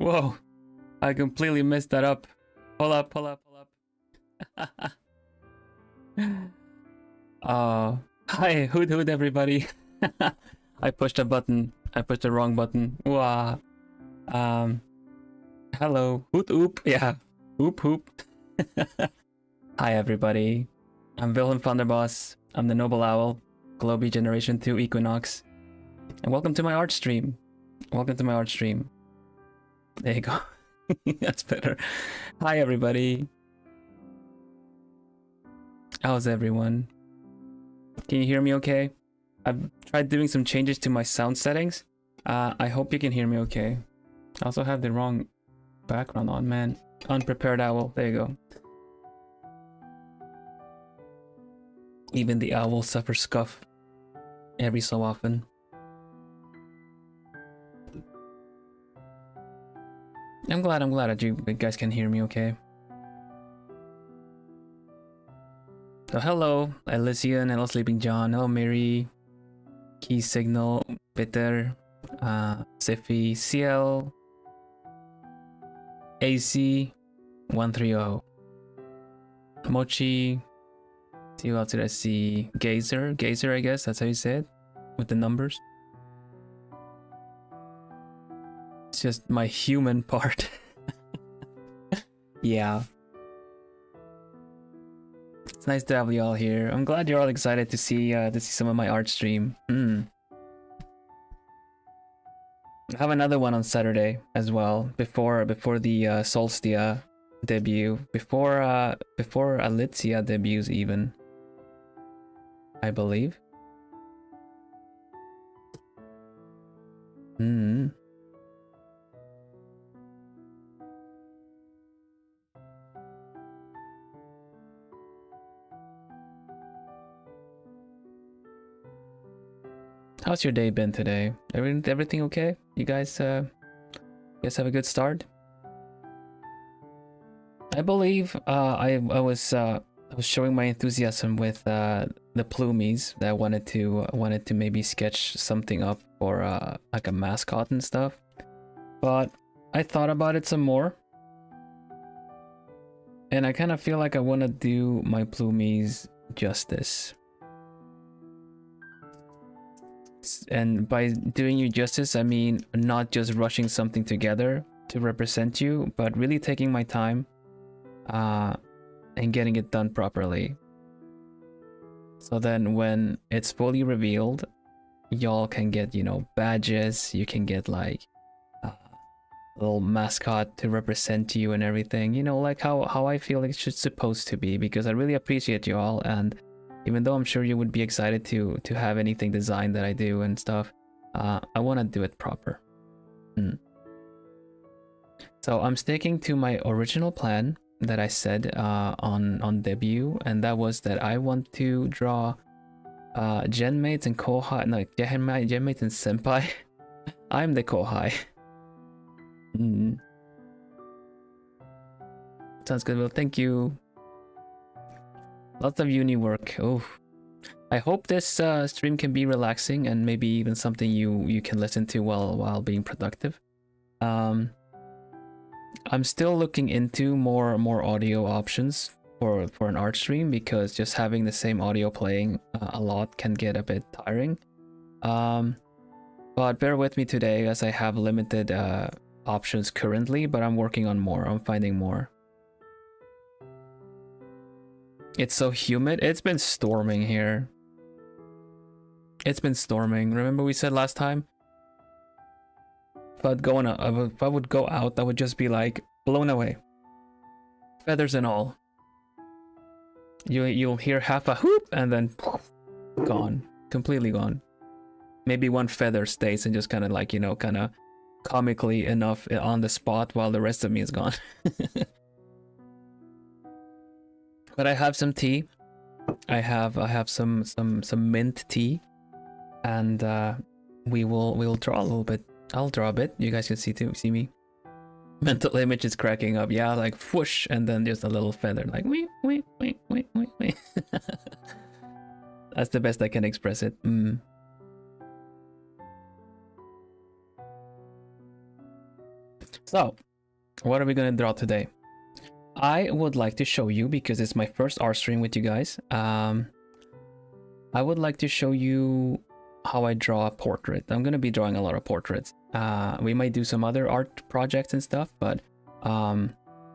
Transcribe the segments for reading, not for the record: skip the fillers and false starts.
Whoa, I completely messed that up. Pull up. Hi, hoot everybody. I pushed a button. I pushed the wrong button. Wow. Hello. Hoot oop. Yeah. Hoop. Hi everybody. I'm Vilhelm Vanderbos. I'm the Noble Owl, Globie Generation 2 Equinnox. And welcome to my art stream. There you go. That's better. Hi everybody. How's everyone? Can you hear me okay? I've tried doing some changes to my sound settings. I hope you can hear me okay. I also have the wrong background on, man. Unprepared owl. There you go. Even the owl suffers scuff every so often. I'm glad that you guys can hear me okay. So hello, Elysian, hello Sleeping John, hello Mary, Key Signal, Bitter, Siffy, CL, AC, 130, Mochi, see who else did I see? Gazer, I guess, that's how you say it, with the numbers. It's just my human part. Yeah. It's nice to have you all here. I'm glad you're all excited to see some of my art stream. I have another one on Saturday as well, before the Solstia debut, before Alicia debuts even, I believe. How's your day been today? Everything okay? You guys have a good start? I believe I was showing my enthusiasm with the plumies that I wanted to maybe sketch something up for like a mascot and stuff. But I thought about it some more. And I kind of feel like I want to do my plumies justice. And by doing you justice, I mean not just rushing something together to represent you, but really taking my time and getting it done properly. So then when it's fully revealed, y'all can get, you know, badges, you can get like a little mascot to represent you and everything, you know, like how I feel it should supposed to be, because I really appreciate you all. And even though I'm sure you would be excited to have anything designed that I do and stuff, I want to do it proper. So I'm sticking to my original plan that I said on debut, and that was that I want to draw genmates and kohai, no, genmates and senpai. I'm the kohai. Sounds good. Well, thank you. Lots of uni work. Oh, I hope this stream can be relaxing and maybe even something you can listen to while being productive. I'm still looking into more audio options for an art stream, because just having the same audio playing a lot can get a bit tiring. But bear with me today as I have limited options currently, but I'm working on more. I'm finding more. It's so humid. It's been storming here. It's been storming. Remember we said last time? If I would go out, I would just be like blown away. Feathers and all. You'll hear half a whoop and then gone. Completely gone. Maybe one feather stays and just kind of like, you know, kind of comically enough on the spot while the rest of me is gone. But I have some tea. I have some mint tea, and we'll draw a little bit. I'll draw a bit. You guys can see me. Mental image is cracking up. Yeah, like whoosh, and then there's a little feather, like wee. That's the best I can express it. So, what are we gonna draw today? I would like to show you, because it's my first art stream with you guys. I would like to show you how I draw a portrait. I'm gonna be drawing a lot of portraits. We might do some other art projects and stuff, but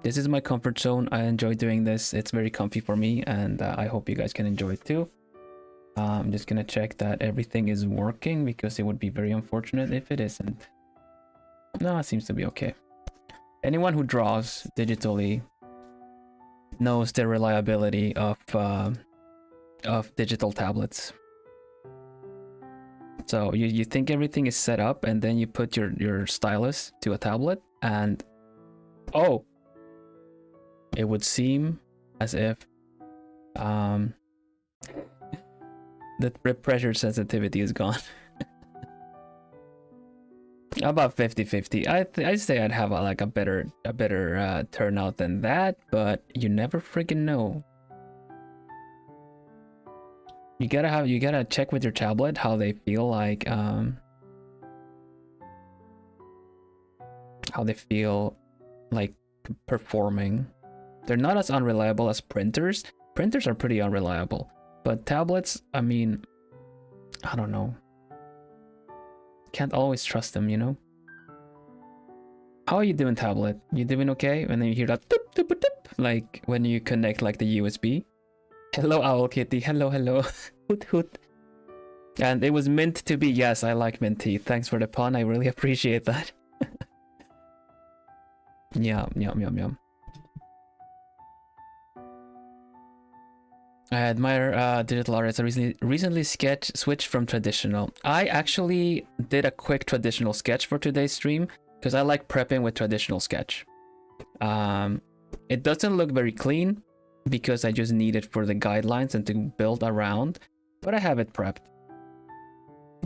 this is my comfort zone. I enjoy doing this. It's very comfy for me, and I hope you guys can enjoy it too. I'm just gonna check that everything is working, because it would be very unfortunate if it isn't. No, it seems to be okay. Anyone who draws digitally knows the reliability of digital tablets. So you think everything is set up, and then you put your stylus to a tablet, and oh, it would seem as if the pressure sensitivity is gone. About 50-50. I'd say I'd have a better turnout than that, but you never freaking know. You gotta check with your tablet how they feel like performing. They're not as unreliable as printers. Printers are pretty unreliable, but tablets, I mean, I don't know. Can't always trust them, you know? How are you doing, tablet? You doing okay? And then you hear that doop, doop, doop, like when you connect like the USB. Hello, Owl Kitty. Hello, hello. Hoot, hoot. And it was meant to be. Yes, I like mint tea. Thanks for the pun. I really appreciate that. Yum, yum, yum, yum. I admire digital artists. I recently switched from traditional. I actually did a quick traditional sketch for today's stream because I like prepping with traditional sketch. It doesn't look very clean because I just need it for the guidelines and to build around, but I have it prepped.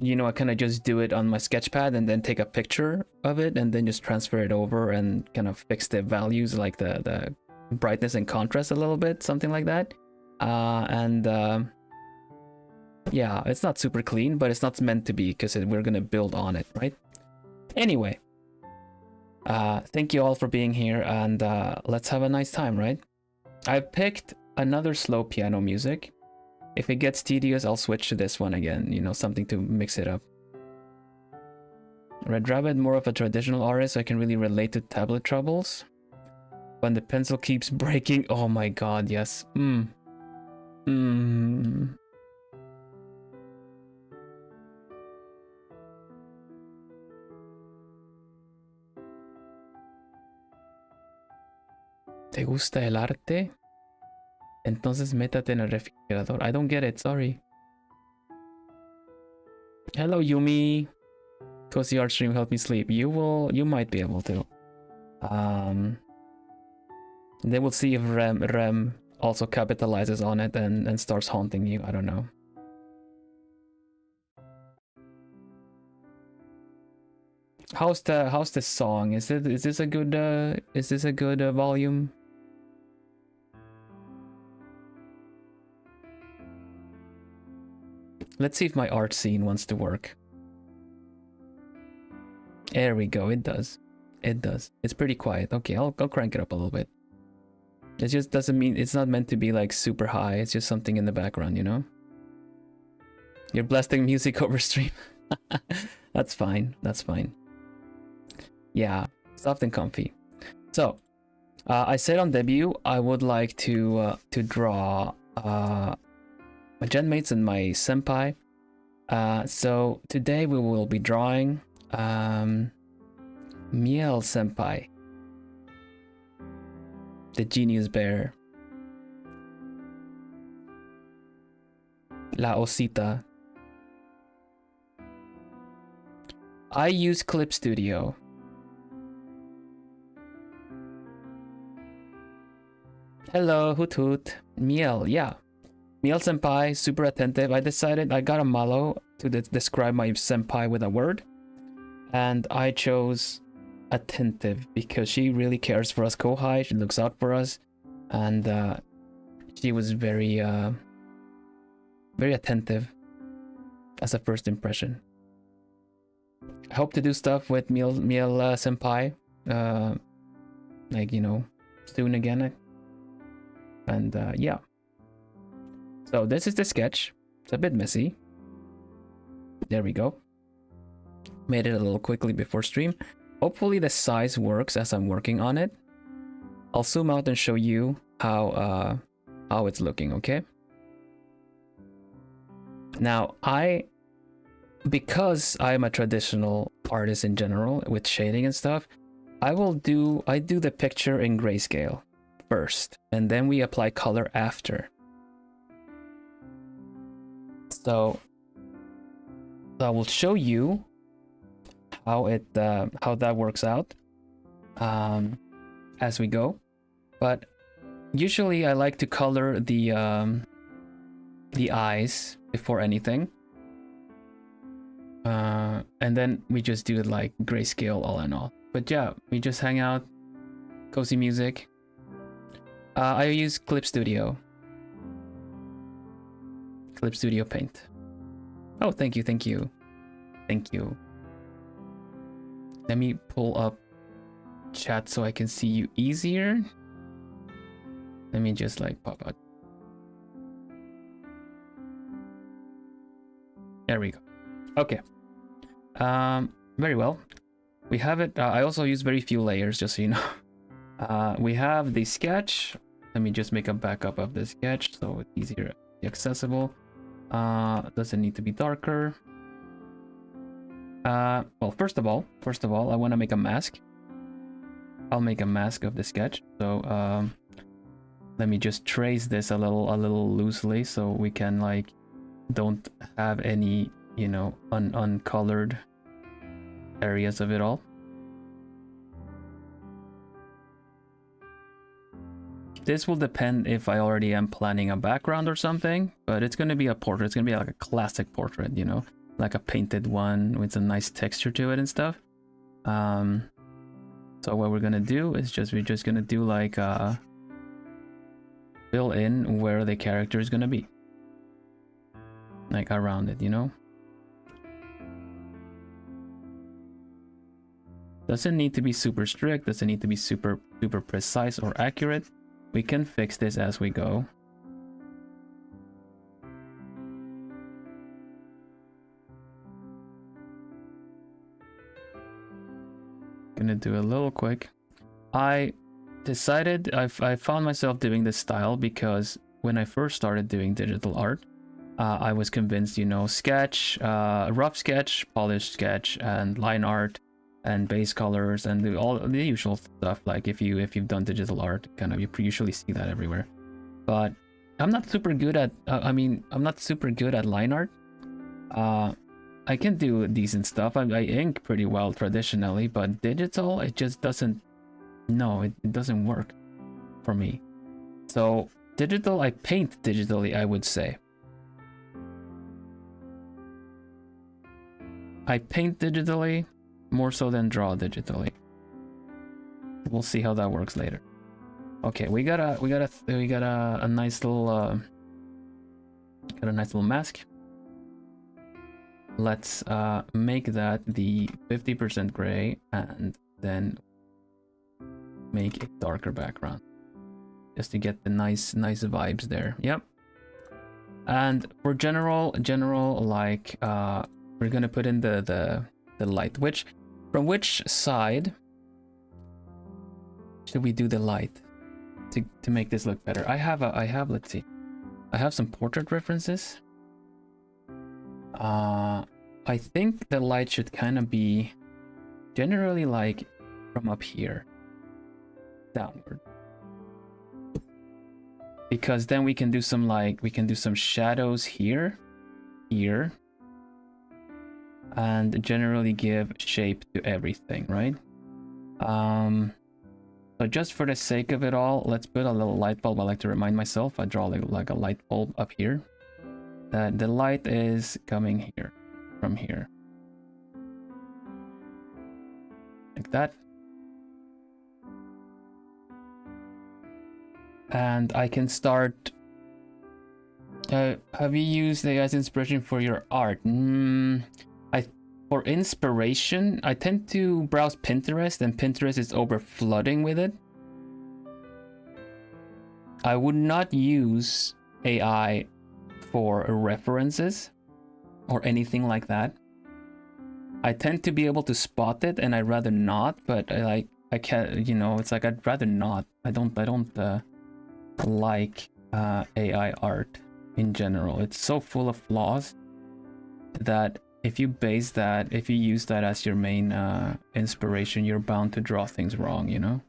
You know, I kind of just do it on my sketchpad and then take a picture of it and then just transfer it over and kind of fix the values, like the brightness and contrast a little bit, something like that. Yeah, it's not super clean, but it's not meant to be because we're gonna build on it, right? Anyway, thank you all for being here, and let's have a nice time, right? I've picked another slow piano music. If it gets tedious, I'll switch to this one again, you know, something to mix it up. Red Rabbit, more of a traditional artist, so I can really relate to tablet troubles. When the pencil keeps breaking, oh my god, yes. ¿Te gusta el arte? Entonces métate en el refrigerador. I don't get it, sorry. Hello, Yumi. Cozy art stream help me sleep. You might be able to. They will see if Rem also capitalizes on it and starts haunting you. I don't know. How's the song? Is this a good volume? Let's see if my art scene wants to work. There we go. It does. It does. It's pretty quiet. Okay, I'll crank it up a little bit. It just doesn't mean it's not meant to be like super high. It's just something in the background, you know? You're blasting music over stream. That's fine. That's fine. Yeah, soft and comfy. So, I said on debut I would like to draw my genmates and my senpai. So today we will be drawing Miel senpai, the genius bear, La Osita. I use Clip Studio. Hello, hoot hoot. Miel, yeah. Miel senpai, super attentive. I decided I got a malo to describe my senpai with a word. And I chose attentive because she really cares for us kohai. She looks out for us. And she was very attentive as a first impression. I hope to do stuff with Miel senpai like, you know, soon again. And yeah. So this is the sketch. It's a bit messy. There we go. Made it a little quickly before stream. Hopefully the size works as I'm working on it. I'll zoom out and show you how it's looking, okay? Now, because I'm a traditional artist in general with shading and stuff, I do the picture in grayscale first, and then we apply color after. So I will show you how that works out as we go. But usually I like to color the eyes before anything. And then we just do it like grayscale all in all. But yeah, we just hang out, cozy music. I use Clip Studio Paint. Oh, thank you. Let me pull up chat so I can see you easier. Let me just like pop out. There we go. Okay. Very well. We have it. I also use very few layers, just so you know. We have the sketch. Let me just make a backup of the sketch so it's easier accessible. Doesn't need to be darker. Well, first of all, I want to make a mask. I'll make a mask of the sketch. So let me just trace this a little loosely so we can like don't have any, you know, uncolored areas of it all. This will depend if I already am planning a background or something, but it's going to be a portrait. It's going to be like a classic portrait, you know, like a painted one with a nice texture to it and stuff. So what we're going to do is we're just going to do like fill in where the character is going to be. Like around it, you know? Doesn't need to be super strict, doesn't need to be super precise or accurate. We can fix this as we go. Gonna do a little quick. I decided I found myself doing this style because when I first started doing digital art, I was convinced, you know, sketch, rough sketch, polished sketch, and line art, and base colors, and all the usual stuff. Like if you've done digital art, kind of you usually see that everywhere. But I'm not super good at. I'm not super good at line art. I can do decent stuff. I ink pretty well traditionally, but digital, it just doesn't. No, it doesn't work for me. So digital, I paint digitally, I would say. I paint digitally more so than draw digitally. We'll see how that works later. Okay, we got a nice little mask. Let's make that the 50% gray and then make a darker background just to get the nice vibes there. Yep. And for general like we're gonna put in the light. From which side should we do the light to make this look better? I have let's see. I have some portrait references. I think the light should kind of be generally like from up here downward. Because then we can do some shadows here, and generally give shape to everything, right? So just for the sake of it all, let's put a little light bulb. I like to remind myself, I draw like a light bulb up here. That the light is coming here, from here. Like that. And I can start. Have you used AI as inspiration for your art? For inspiration, I tend to browse Pinterest, and Pinterest is over flooding with it. I would not use AI for references or anything like that. I tend to be able to spot it, and I'd rather not, but I can't, you know, it's like I'd rather not. I don't like AI art in general. It's so full of flaws that if you use that as your main inspiration, you're bound to draw things wrong, you know?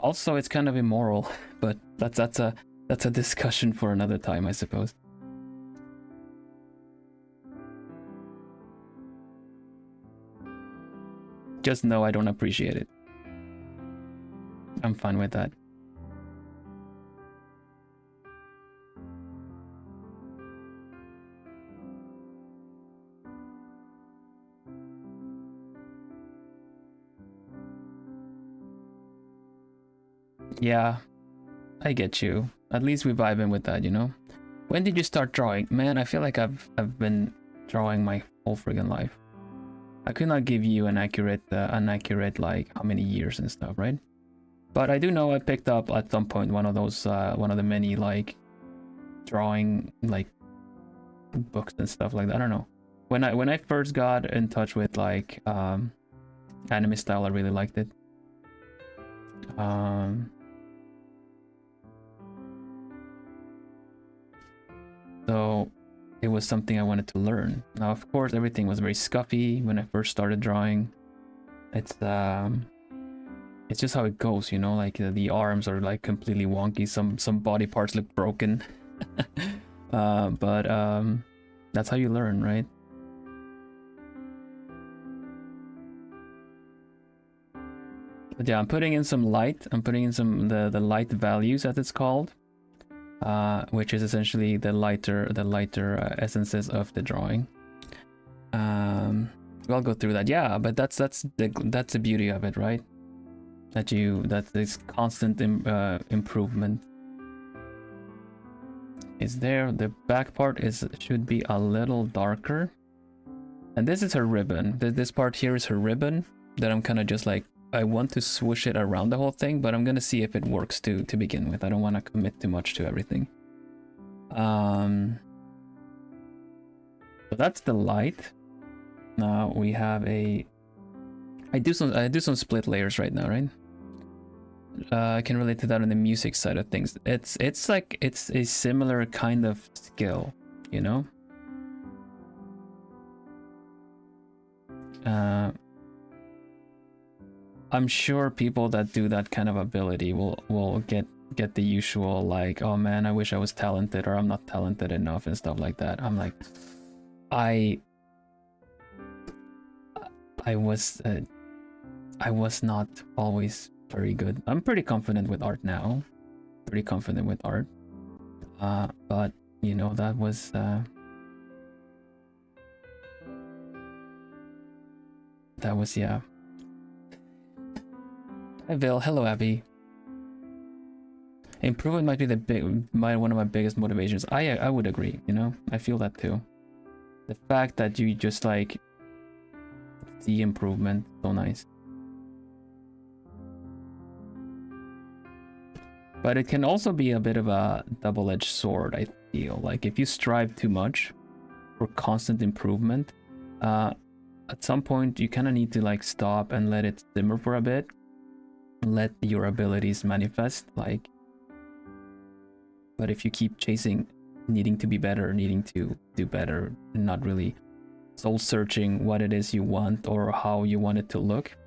Also, it's kind of immoral, but that's a discussion for another time, I suppose. Just know I don't appreciate it. I'm fine with that. Yeah, I get you. At least we vibe in with that, you know? When did you start drawing? Man, I feel like I've been drawing my whole friggin' life. I could not give you an accurate like how many years and stuff, right? But I do know I picked up at some point one of those one of the many like drawing like books and stuff like that. I don't know. When I first got in touch with like anime style, I really liked it. So it was something I wanted to learn. Now, of course, everything was very scuffy when I first started drawing. It's just how it goes, you know. Like the arms are like completely wonky. Some body parts look broken. But that's how you learn, right? But yeah, I'm putting in some light. I'm putting in some the light values, as it's called. Which is essentially the lighter essences of the drawing. I'll go through that. Yeah, but that's the beauty of it, right? That's this constant improvement is there. The back part should be a little darker, and this is her ribbon. This part here is her ribbon that I'm kind of just like, I want to swoosh it around the whole thing, but I'm gonna see if it works to begin with. I don't want to commit too much to everything. So that's the light. Now we have I do some split layers right now, right? I can relate to that on the music side of things. It's like it's a similar kind of skill, you know. I'm sure people that do that kind of ability will get the usual like, oh man, I wish I was talented, or I'm not talented enough and stuff like that. I'm like, I was not always very good. I'm pretty confident with art now. Pretty confident with art. But you know, that was yeah. Hi Vil, hello Abby. Improvement might be one of my biggest motivations. I would agree, you know? I feel that too. The fact that you just like see improvement, so nice. But it can also be a bit of a double-edged sword, I feel. Like if you strive too much for constant improvement, at some point you kind of need to like stop and let it simmer for a bit. Let your abilities manifest, like. But if you keep chasing needing to be better, needing to do better, not really soul searching what it is you want or how you want it to look,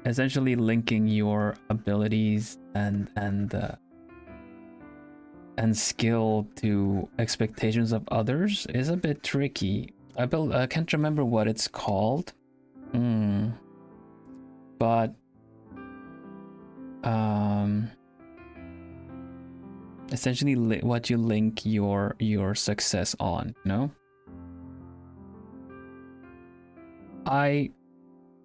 essentially linking your abilities and skill to expectations of others is a bit tricky. I can't remember what it's called, but essentially what you link your success on, you know? I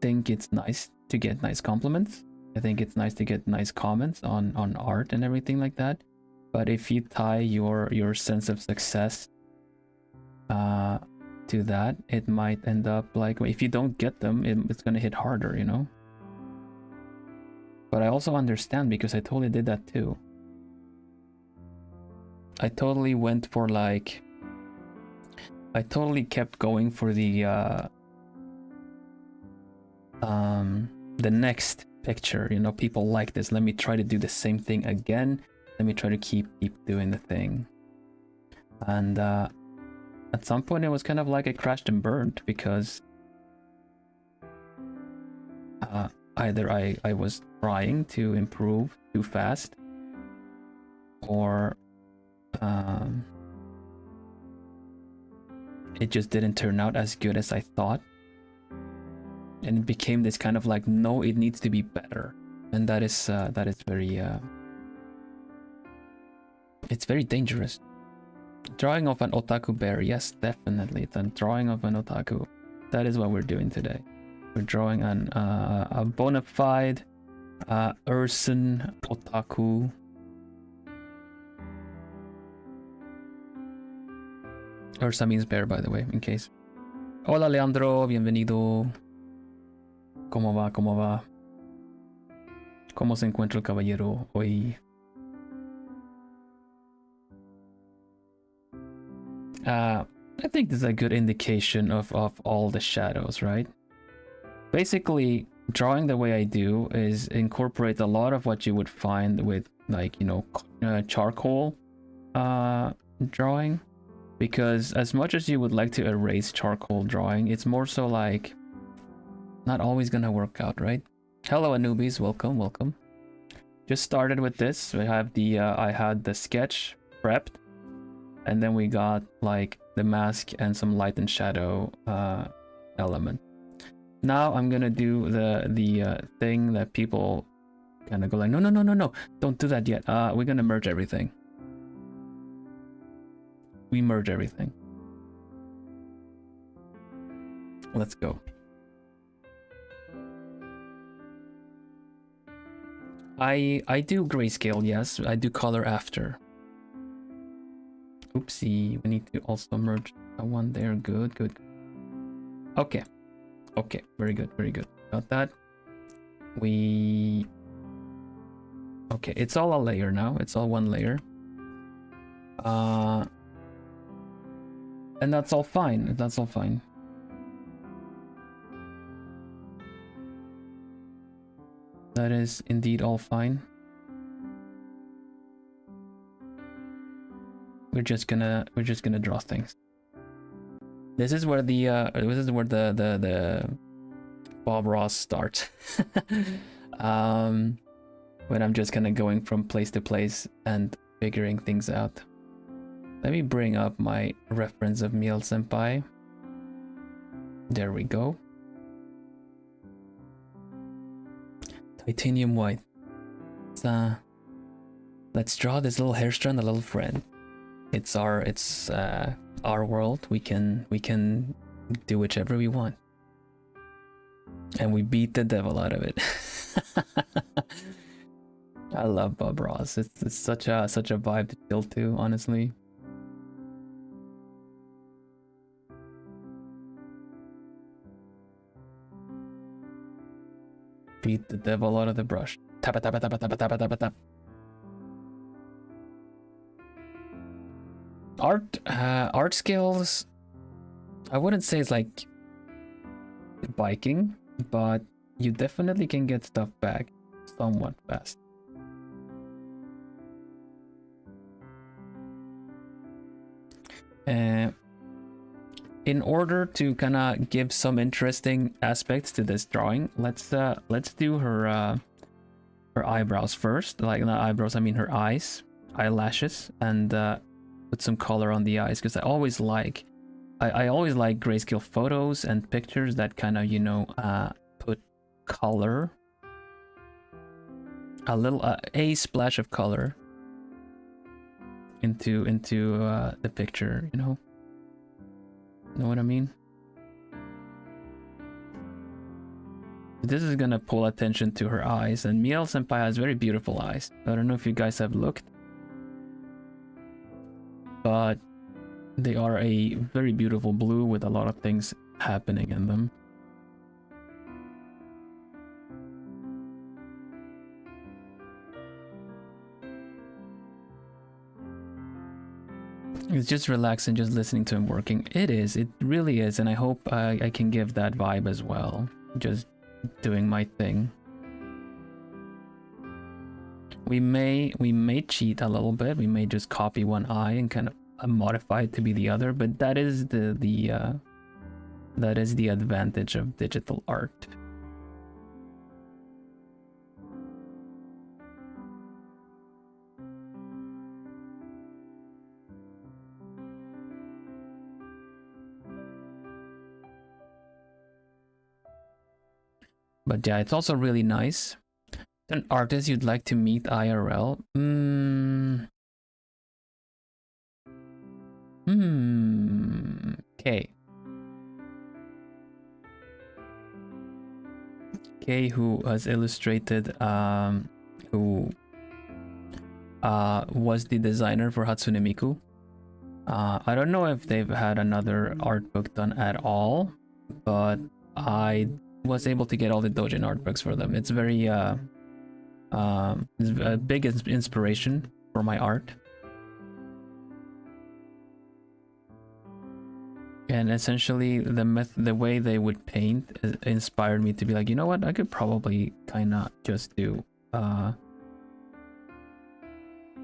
think it's nice to get nice compliments. I think it's nice to get nice comments on art and everything like that. But if you tie your sense of success to into that, it might end up like, if you don't get them, it's gonna hit harder, you know? But I also understand, because I totally did that too. I totally went for like... I totally kept going for the next picture, you know, people like this, let me try to do the same thing again, let me try to keep doing the thing. And at some point it was kind of like I crashed and burned, because either I was trying to improve too fast, or it just didn't turn out as good as I thought. And it became this kind of like, no, it needs to be better. And that is very it's very dangerous. Drawing of an otaku bear, yes, definitely. The drawing of an otaku. That is what we're doing today. We're drawing an a bona fide Ursan otaku. Ursa means bear, by the way, in case. Hola Leandro, bienvenido. ¿Cómo va? ¿Cómo va? ¿Cómo se encuentra el caballero hoy? I think this is a good indication of all the shadows, right? Basically, drawing the way I do is incorporate a lot of what you would find with, like, you know, charcoal drawing. Because as much as you would like to erase charcoal drawing, it's more so like not always gonna work out, right? Hello Anubis, welcome, welcome. Just started with this. We have the I had the sketch prepped, and then we got like the mask and some light and shadow element. Now I'm gonna do the thing that people kind of go like, no, don't do that yet. We're gonna merge everything. We merge everything. Let's go. I do grayscale, yes. I do color after. Oopsie, we need to also merge that one there. Good, good. Okay. Okay, very good, very good. Got that. We... Okay, it's all a layer now. It's all one layer. And that's all fine. That's all fine. That is indeed all fine. We're just gonna draw things. This is where the Bob Ross starts. When I'm just kind of going from place to place and figuring things out. Let me bring up my reference of Miel senpai. There we go. Titanium white. Let's draw this little hair strand, a little friend. It's our world. We can do whichever we want, and we beat the devil out of it. I love Bob Ross. It's such a vibe to chill to, honestly. Beat the devil out of the brush. Tap tap tap tap tap tap tap tap. Art skills, I wouldn't say it's like biking, but you definitely can get stuff back somewhat fast. In order to kind of give some interesting aspects to this drawing, let's do her eyebrows first. Like, not eyebrows, I mean her eyes, eyelashes, and put some color on the eyes, because I always like grayscale photos and pictures that kind of, you know, put color, a splash of color into the picture, you know. Know what I mean? This is gonna pull attention to her eyes, and Miel senpai has very beautiful eyes. I don't know if you guys have looked, but They are a very beautiful blue with a lot of things happening in them. It's just relaxing just listening to him working. It is, it really is, and I hope I can give that vibe as well. Just doing my thing. We may cheat a little bit. We may just copy one eye and kind of modify it to be the other, but that is the advantage of digital art. But yeah, it's also really nice. An artist you'd like to meet IRL? Okay. Okay, who has illustrated, who was the designer for Hatsune Miku. I don't know if they've had another art book done at all, but I was able to get all the Dojin art books for them. It's very it's a big inspiration for my art. And essentially the way they would paint inspired me to be like, you know what, I could probably kind of just do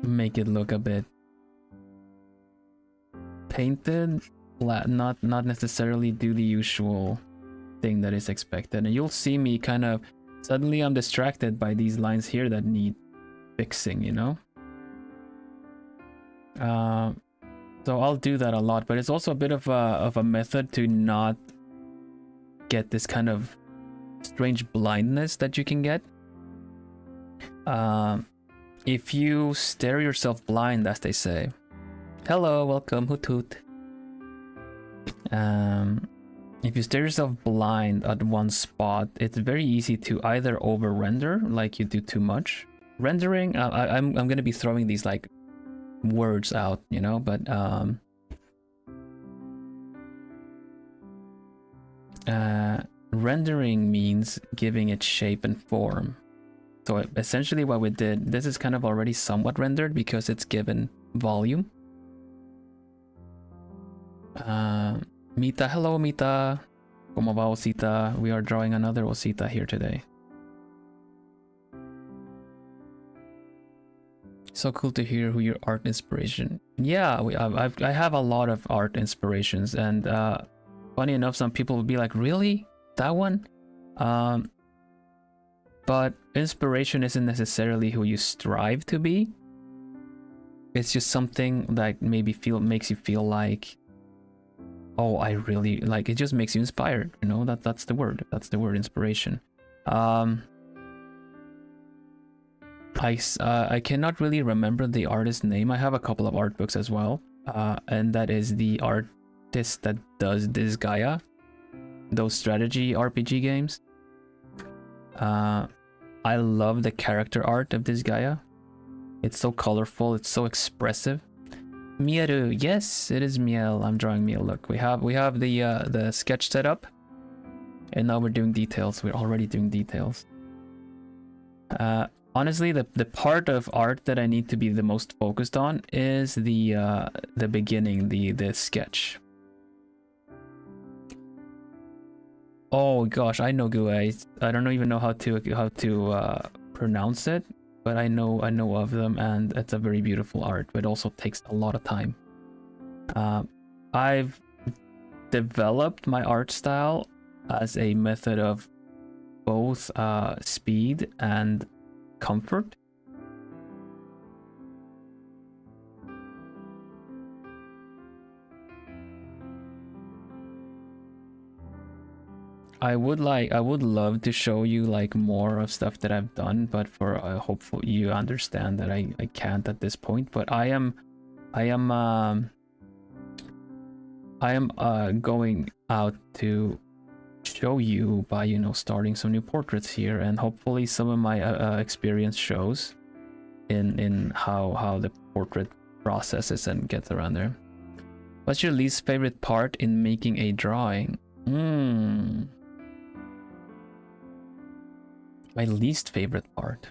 make it look a bit painted, not necessarily do the usual thing that is expected. And you'll see me kind of suddenly I'm distracted by these lines here that need fixing, you know. So I'll do that a lot, but it's also a bit of a method to not get this kind of strange blindness that you can get. If you stare yourself blind, as they say. Hello, welcome, hoot hoot. If you stare yourself blind at one spot, it's very easy to either over render, like you do too much. Rendering, I'm gonna be throwing these like words out, you know, but rendering means giving it shape and form. So essentially what we did, this is kind of already somewhat rendered because it's given volume. Mita, hello Mita. Como va Osita? We are drawing another Osita here today. So cool to hear who your art inspiration. Yeah, I have a lot of art inspirations, and funny enough, some people will be like, really? That one? But inspiration isn't necessarily who you strive to be. It's just something that maybe makes you feel like, oh, I really like it. Just makes you inspired, you know. That's the word. That's the word, inspiration. I cannot really remember the artist's name. I have a couple of art books as well, and that is the artist that does this Gaia, those strategy RPG games. I love the character art of this Gaia. It's so colorful. It's so expressive. Mieru, yes, it is Miel. I'm drawing Miel. Look, we have the sketch set up, and now we're doing details. We're already doing details. Honestly, the part of art that I need to be the most focused on is the beginning, the sketch. Oh gosh, I know Gue. I don't even know how to pronounce it, but I know of them, and it's a very beautiful art, but it also takes a lot of time. I've developed my art style as a method of both speed and comfort. I would love to show you like more of stuff that I've done, but for hopefully you understand that I can't at this point. But I am going out to show you by, you know, starting some new portraits here, and hopefully some of my experience shows in how the portrait processes and gets around there. What's your least favorite part in making a drawing? My least favorite part.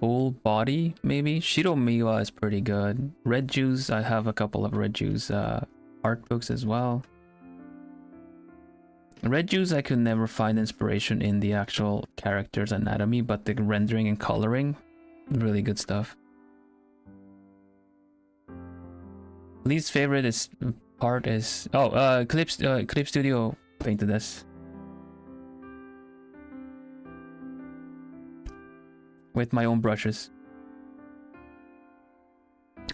Full body, maybe? Shiro Miwa is pretty good. Red Juice, I have a couple of Red Juice art books as well. Red Juice, I could never find inspiration in the actual character's anatomy, but the rendering and coloring, really good stuff. Least favorite is part is Clip Studio painted this with my own brushes.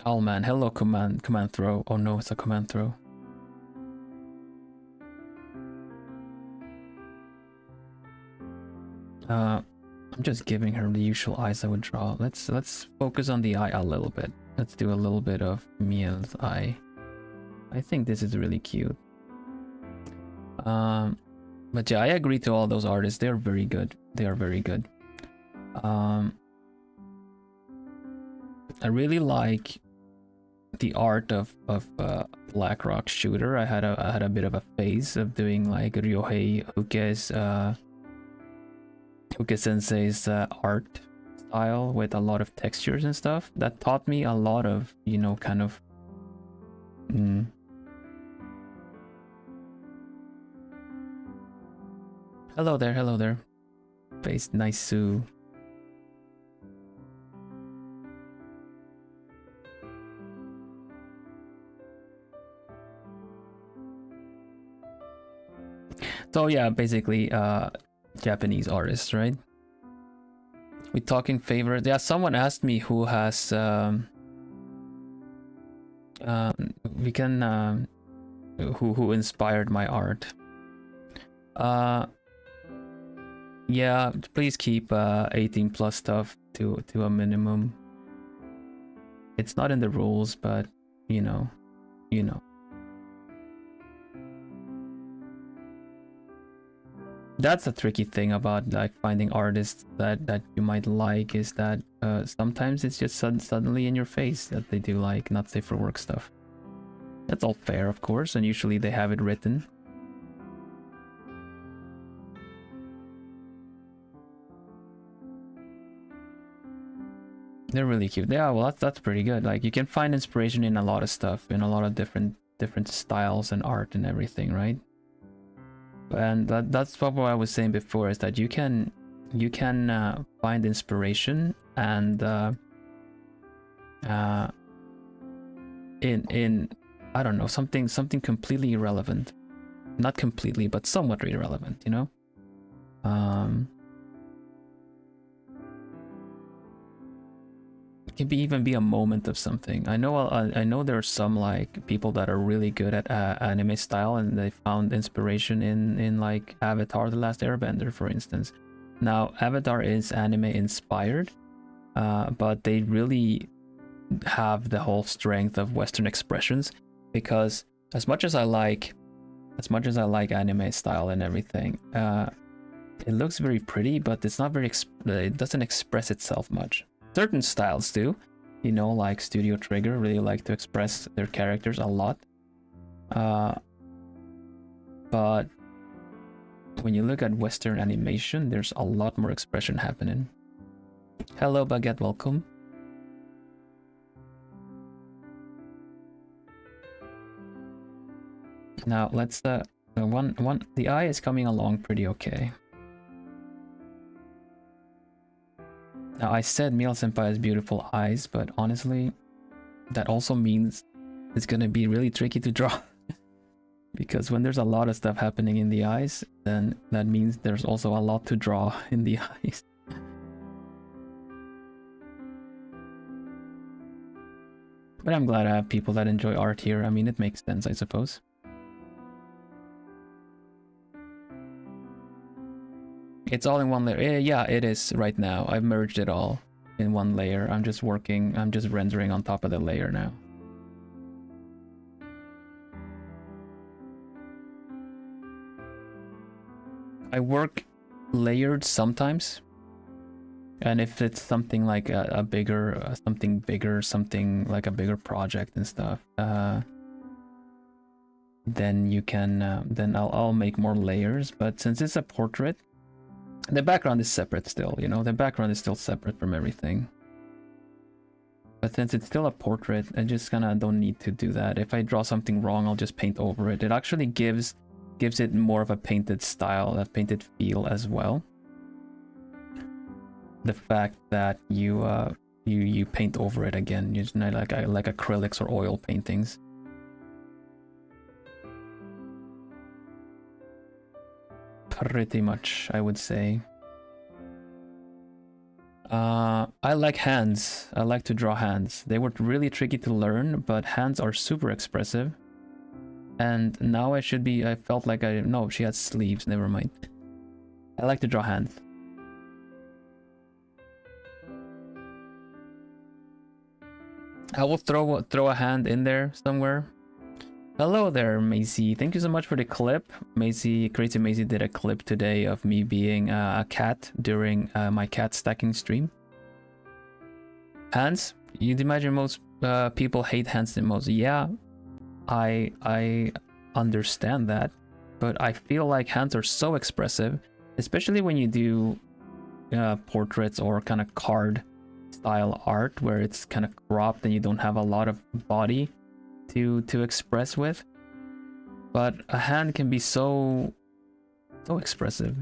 Oh man, hello command throw. Oh no, it's a command throw. I'm just giving her the usual eyes I would draw. Let's focus on the eye a little bit. Let's do a little bit of Miel's eye. I think this is really cute. But yeah, I agree to all those artists. They're very good. They are very good. I really like the art of Blackrock Shooter. I had a bit of a phase of doing like Ryohei Uke Sensei's art style with a lot of textures and stuff. That taught me a lot of, you know, kind of Hello there. Face nice Sue. So yeah, basically Japanese artists, right? We talking favorite. Yeah, someone asked me who has we can who inspired my art. Yeah, please keep 18 plus stuff to a minimum. It's not in the rules, but you know. That's a tricky thing about like finding artists that you might like, is that sometimes it's just suddenly in your face that they do like not safe for work stuff. That's all fair, of course, and usually they have it written. They're really cute. Yeah, well, that's pretty good. Like you can find inspiration in a lot of stuff, in a lot of different styles and art and everything, right? And that's what I was saying before, is that you can find inspiration and in I don't know, something completely irrelevant. Not completely, but somewhat irrelevant, you know? It can even be a moment of something. I know there are some like people that are really good at anime style, and they found inspiration in like Avatar: The Last Airbender, for instance. Now Avatar is anime inspired, but they really have the whole strength of Western expressions, because as much as I like anime style and everything, it looks very pretty, but it's not very it doesn't express itself much. Certain styles do, you know, like Studio Trigger really like to express their characters a lot, but when you look at Western animation, there's a lot more expression happening. Hello Baguette, welcome. Now let's the eye is coming along pretty okay. Now I said Miel Senpai has beautiful eyes, but honestly, that also means it's gonna be really tricky to draw. Because when there's a lot of stuff happening in the eyes, then that means there's also a lot to draw in the eyes. But I'm glad I have people that enjoy art here. I mean, it makes sense, I suppose. It's all in one layer. Yeah, it is right now. I've merged it all in one layer. I'm just rendering on top of the layer now. I work layered sometimes. And if it's something like a bigger, something like a bigger project and stuff, then you can, then I'll make more layers. But since it's a portrait, the background is separate still, you know, the background is still separate from everything. But since it's still a portrait, I just kind of don't need to do that. If I draw something wrong, I'll just paint over it. It actually gives it more of a painted style, a painted feel as well. The fact that you paint over it again, you know, like acrylics or oil paintings. Pretty much, I would say. I like hands. I like to draw hands. They were really tricky to learn, but hands are super expressive. And now I felt like no, she has sleeves, never mind. I like to draw hands. I will throw a hand in there somewhere. Hello there, Macy. Thank you so much for the clip. Crazy Macy did a clip today of me being a cat during my cat stacking stream. Hands? You'd imagine most people hate hands the most. Yeah, I understand that, but I feel like hands are so expressive, especially when you do portraits or kind of card style art where it's kind of cropped and you don't have a lot of body to express with. But a hand can be so expressive.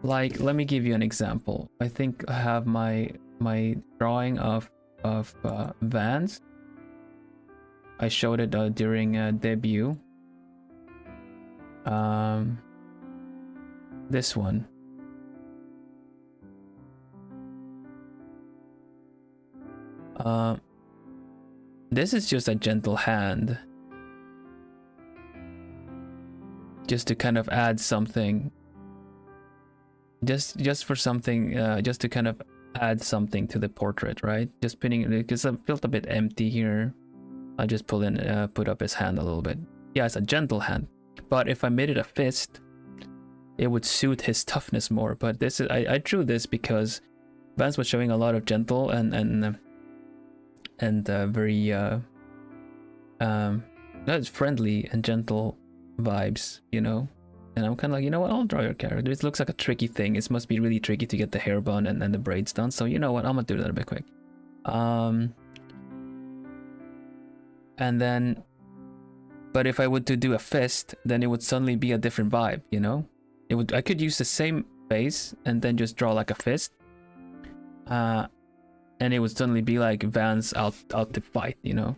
Like, let me give you an example. I think I have my drawing of Vans. I showed it during a debut. This one. This is just a gentle hand. Just to kind of add something. Just for something, just to kind of add something to the portrait, right? Just putting it, because I felt a bit empty here. I just put up his hand a little bit. Yeah, it's a gentle hand. But if I made it a fist, it would suit his toughness more. But this is, I drew this because Vance was showing a lot of gentle and very friendly and gentle vibes, you know. And I'm kind of like, you know what, I'll draw your character. It looks like a tricky thing. It must be really tricky to get the hair bun and the braids done. So you know what, I'm gonna do that a bit quick. And then, but if I would to do a fist, then it would suddenly be a different vibe, you know. I could use the same face and then just draw like a fist. And it would suddenly be like Vans out to fight, you know.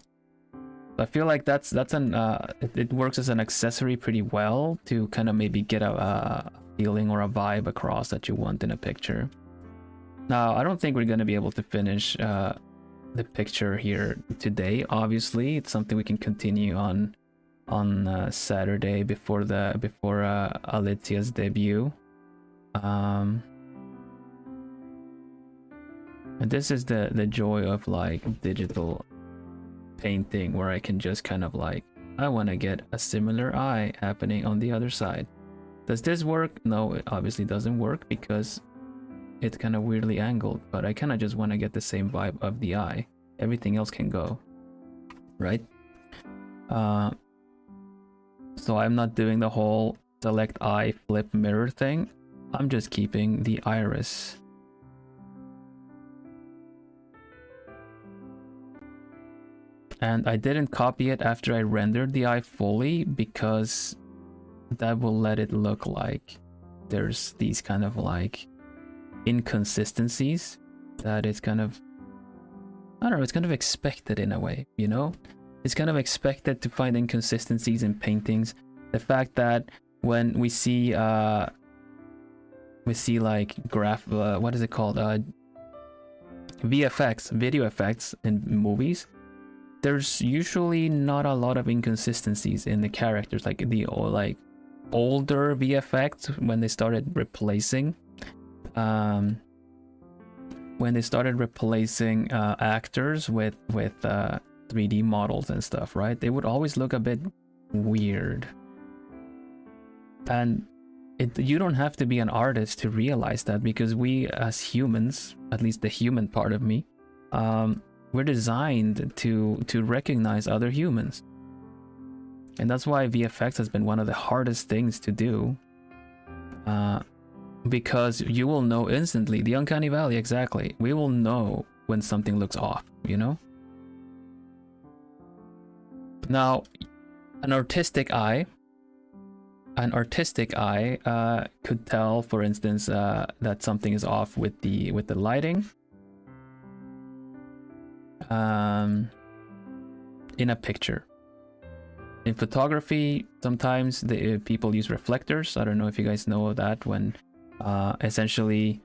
I feel like that's it works as an accessory pretty well to kind of maybe get a feeling or a vibe across that you want in a picture. Now, I don't think we're gonna be able to finish the picture here today. Obviously, it's something we can continue on Saturday before Alicia's debut. And this is the joy of like digital painting, where I can just kind of like, I want to get a similar eye happening on the other side. Does this work? No, it obviously doesn't work because it's kind of weirdly angled, but I kind of just want to get the same vibe of the eye. Everything else can go, right? So I'm not doing the whole select eye flip mirror thing. I'm just keeping the iris. And I didn't copy it after I rendered the eye fully because that will let it look like there's these kind of like inconsistencies that is kind of, I don't know, it's kind of expected in a way, you know? It's kind of expected to find inconsistencies in paintings. The fact that when we see like what is it called? VFX, video effects in movies, there's usually not a lot of inconsistencies in the characters, like the older VFX when they started replacing actors with 3D models and stuff, right? They would always look a bit weird. And You don't have to be an artist to realize that, because we as humans, at least the human part of me, we're designed to recognize other humans. And that's why VFX has been one of the hardest things to do. Because you will know instantly, the uncanny valley, exactly. We will know when something looks off, you know? Now, an artistic eye could tell, for instance, that something is off with the lighting. In a picture. In photography, sometimes the people use reflectors. I don't know if you guys know of that, when essentially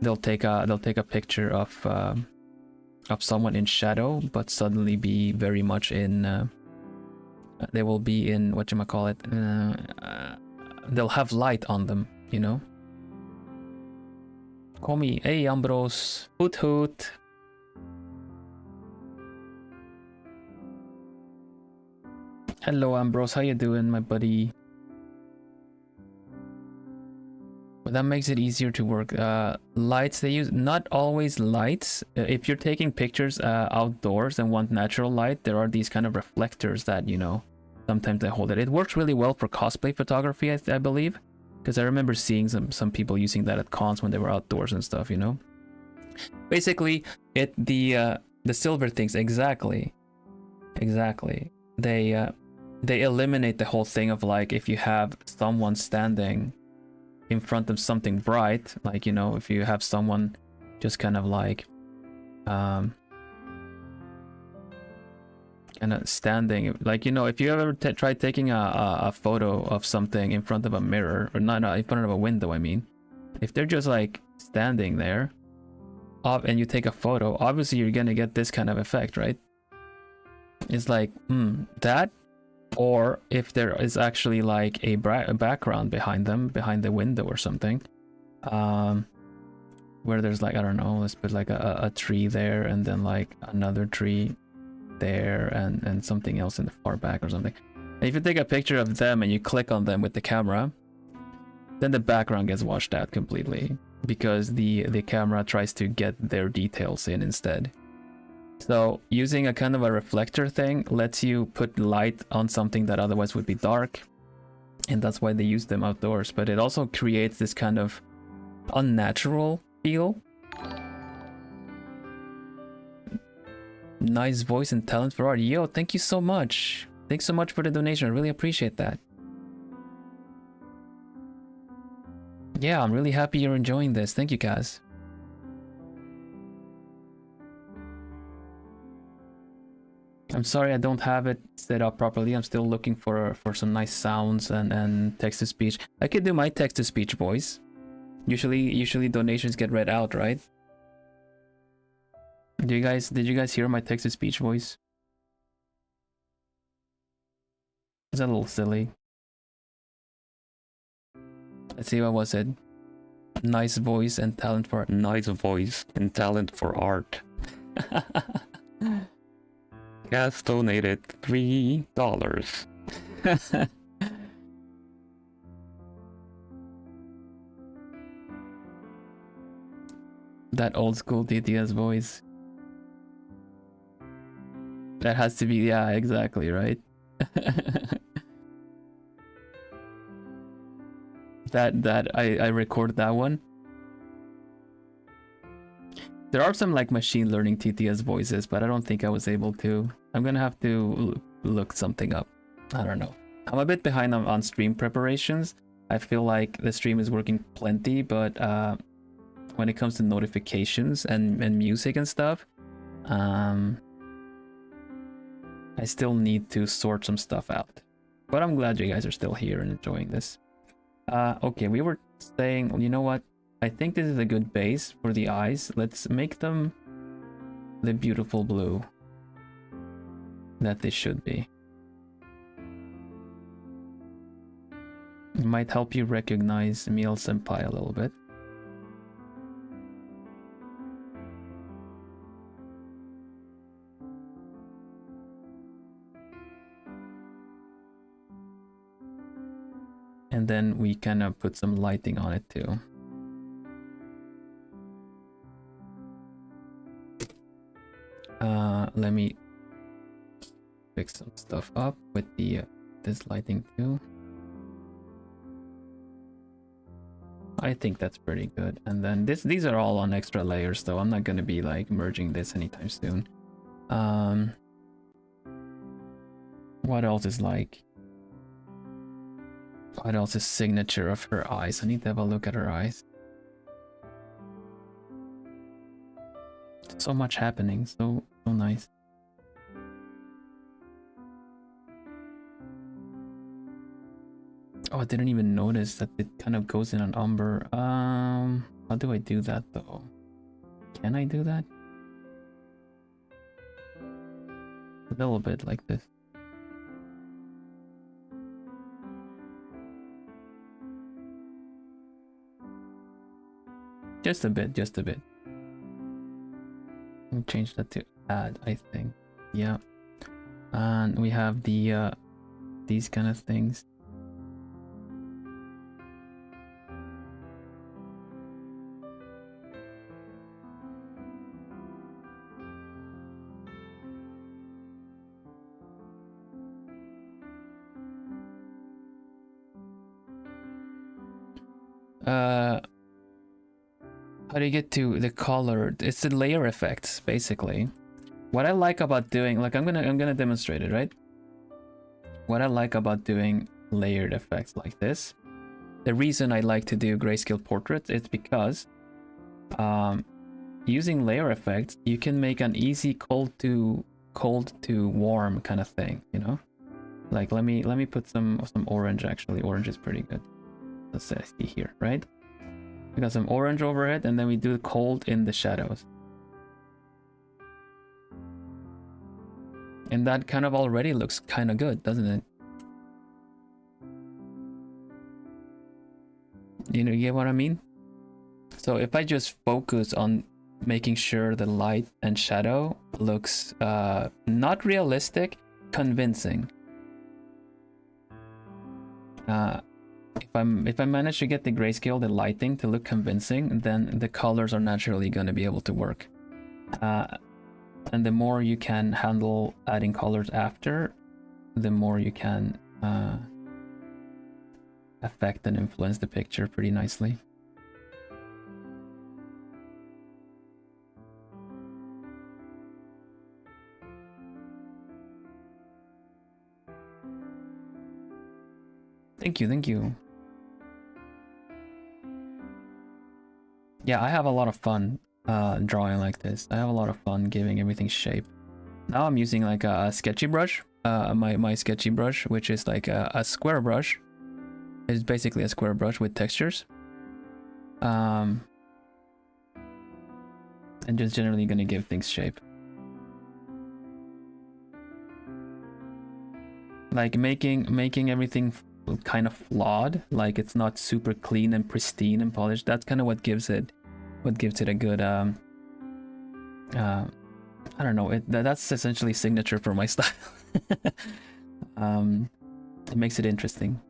they'll take a picture of someone in shadow, but suddenly be very much in. They will be in whatchamacallit. They'll have light on them, you know. Call me, hey Ambrose, hoot hoot. Hello Ambrose, how you doing, my buddy? But that makes it easier to work. Lights they use, not always lights. If you're taking pictures outdoors and want natural light, there are these kind of reflectors that, you know, sometimes they hold it. It works really well for cosplay photography, I believe, because I remember seeing some people using that at cons when they were outdoors and stuff, you know. Basically, the silver things, exactly. They eliminate the whole thing of, like, if you have someone standing in front of something bright, like, you know, if you have someone just kind of like kind of standing, like, you know, if you ever tried taking a photo of something in front of a mirror, or not in front of a window, I mean, if they're just like standing there and you take a photo, obviously you're gonna get this kind of effect, right? It's like that. Or if there is actually like a background behind them, behind the window or something, where there's like, I don't know, let's put like a tree there, and then like another tree there, and something else in the far back or something. And if you take a picture of them and you click on them with the camera, then the background gets washed out completely, because the camera tries to get their details in instead. So using a kind of a reflector thing lets you put light on something that otherwise would be dark, and that's why they use them outdoors. But it also creates this kind of unnatural feel. Nice voice and talent for art. Yo, thank you so much. Thanks so much for the donation. I really appreciate that. Yeah, I'm really happy you're enjoying this. Thank you, Kaz. I'm sorry I don't have it set up properly. I'm still looking for some nice sounds and text to speech. I could do my text to speech voice. Usually donations get read out, right? Did you guys hear my text to speech voice? Is that a little silly? Let's see, what was it? Nice voice and talent for art. Nice voice and talent for art. Gas donated $3. That old school DTS voice. That has to be, yeah, exactly, right? I record that one. There are some like machine learning TTS voices, but I don't think I was able to. I'm gonna have to look something up. I don't know. I'm a bit behind on stream preparations. I feel like the stream is working plenty, but when it comes to notifications and music and stuff, I still need to sort some stuff out. But I'm glad you guys are still here and enjoying this. Okay, we were saying, you know what? I think this is a good base for the eyes. Let's make them the beautiful blue that they should be. It might help you recognize Miel senpai a little bit. And then we kind of put some lighting on it too. Let me fix some stuff up with the this lighting too. I think that's pretty good. And then these are all on extra layers though. I'm not gonna be like merging this anytime soon. What else is like? What else is signature of her eyes? I need to have a look at her eyes. So much happening, so nice. Oh, I didn't even notice that it kind of goes in an umber. How do I do that though? Can I do that? A little bit like this. Just a bit, just a bit. I'll change that to add, I think. Yeah. And we have the these kind of things. How do you get to the color? It's the layer effects, basically. What I like about doing, like I'm gonna demonstrate it, right? What I like about doing layered effects like this, the reason I like to do grayscale portraits is because using layer effects, you can make an easy cold to warm kind of thing, you know? Like let me put some orange. Actually, orange is pretty good. Let's see here, right? We got some orange overhead, and then we do cold in the shadows. And that kind of already looks kind of good, doesn't it? You know, you get what I mean? So if I just focus on making sure the light and shadow looks not realistic, convincing. If I manage to get the grayscale, the lighting to look convincing, then the colors are naturally going to be able to work. And the more you can handle adding colors after, the more you can affect and influence the picture pretty nicely. Thank you, thank you. Yeah, I have a lot of fun drawing like this. I have a lot of fun giving everything shape. Now I'm using like a sketchy brush, my sketchy brush, which is like a square brush. It's basically a square brush with textures. And just generally gonna give things shape. Like making everything kind of flawed, like it's not super clean and pristine and polished. That's kind of what gives it a good I don't know, that's essentially signature for my style. It makes it interesting.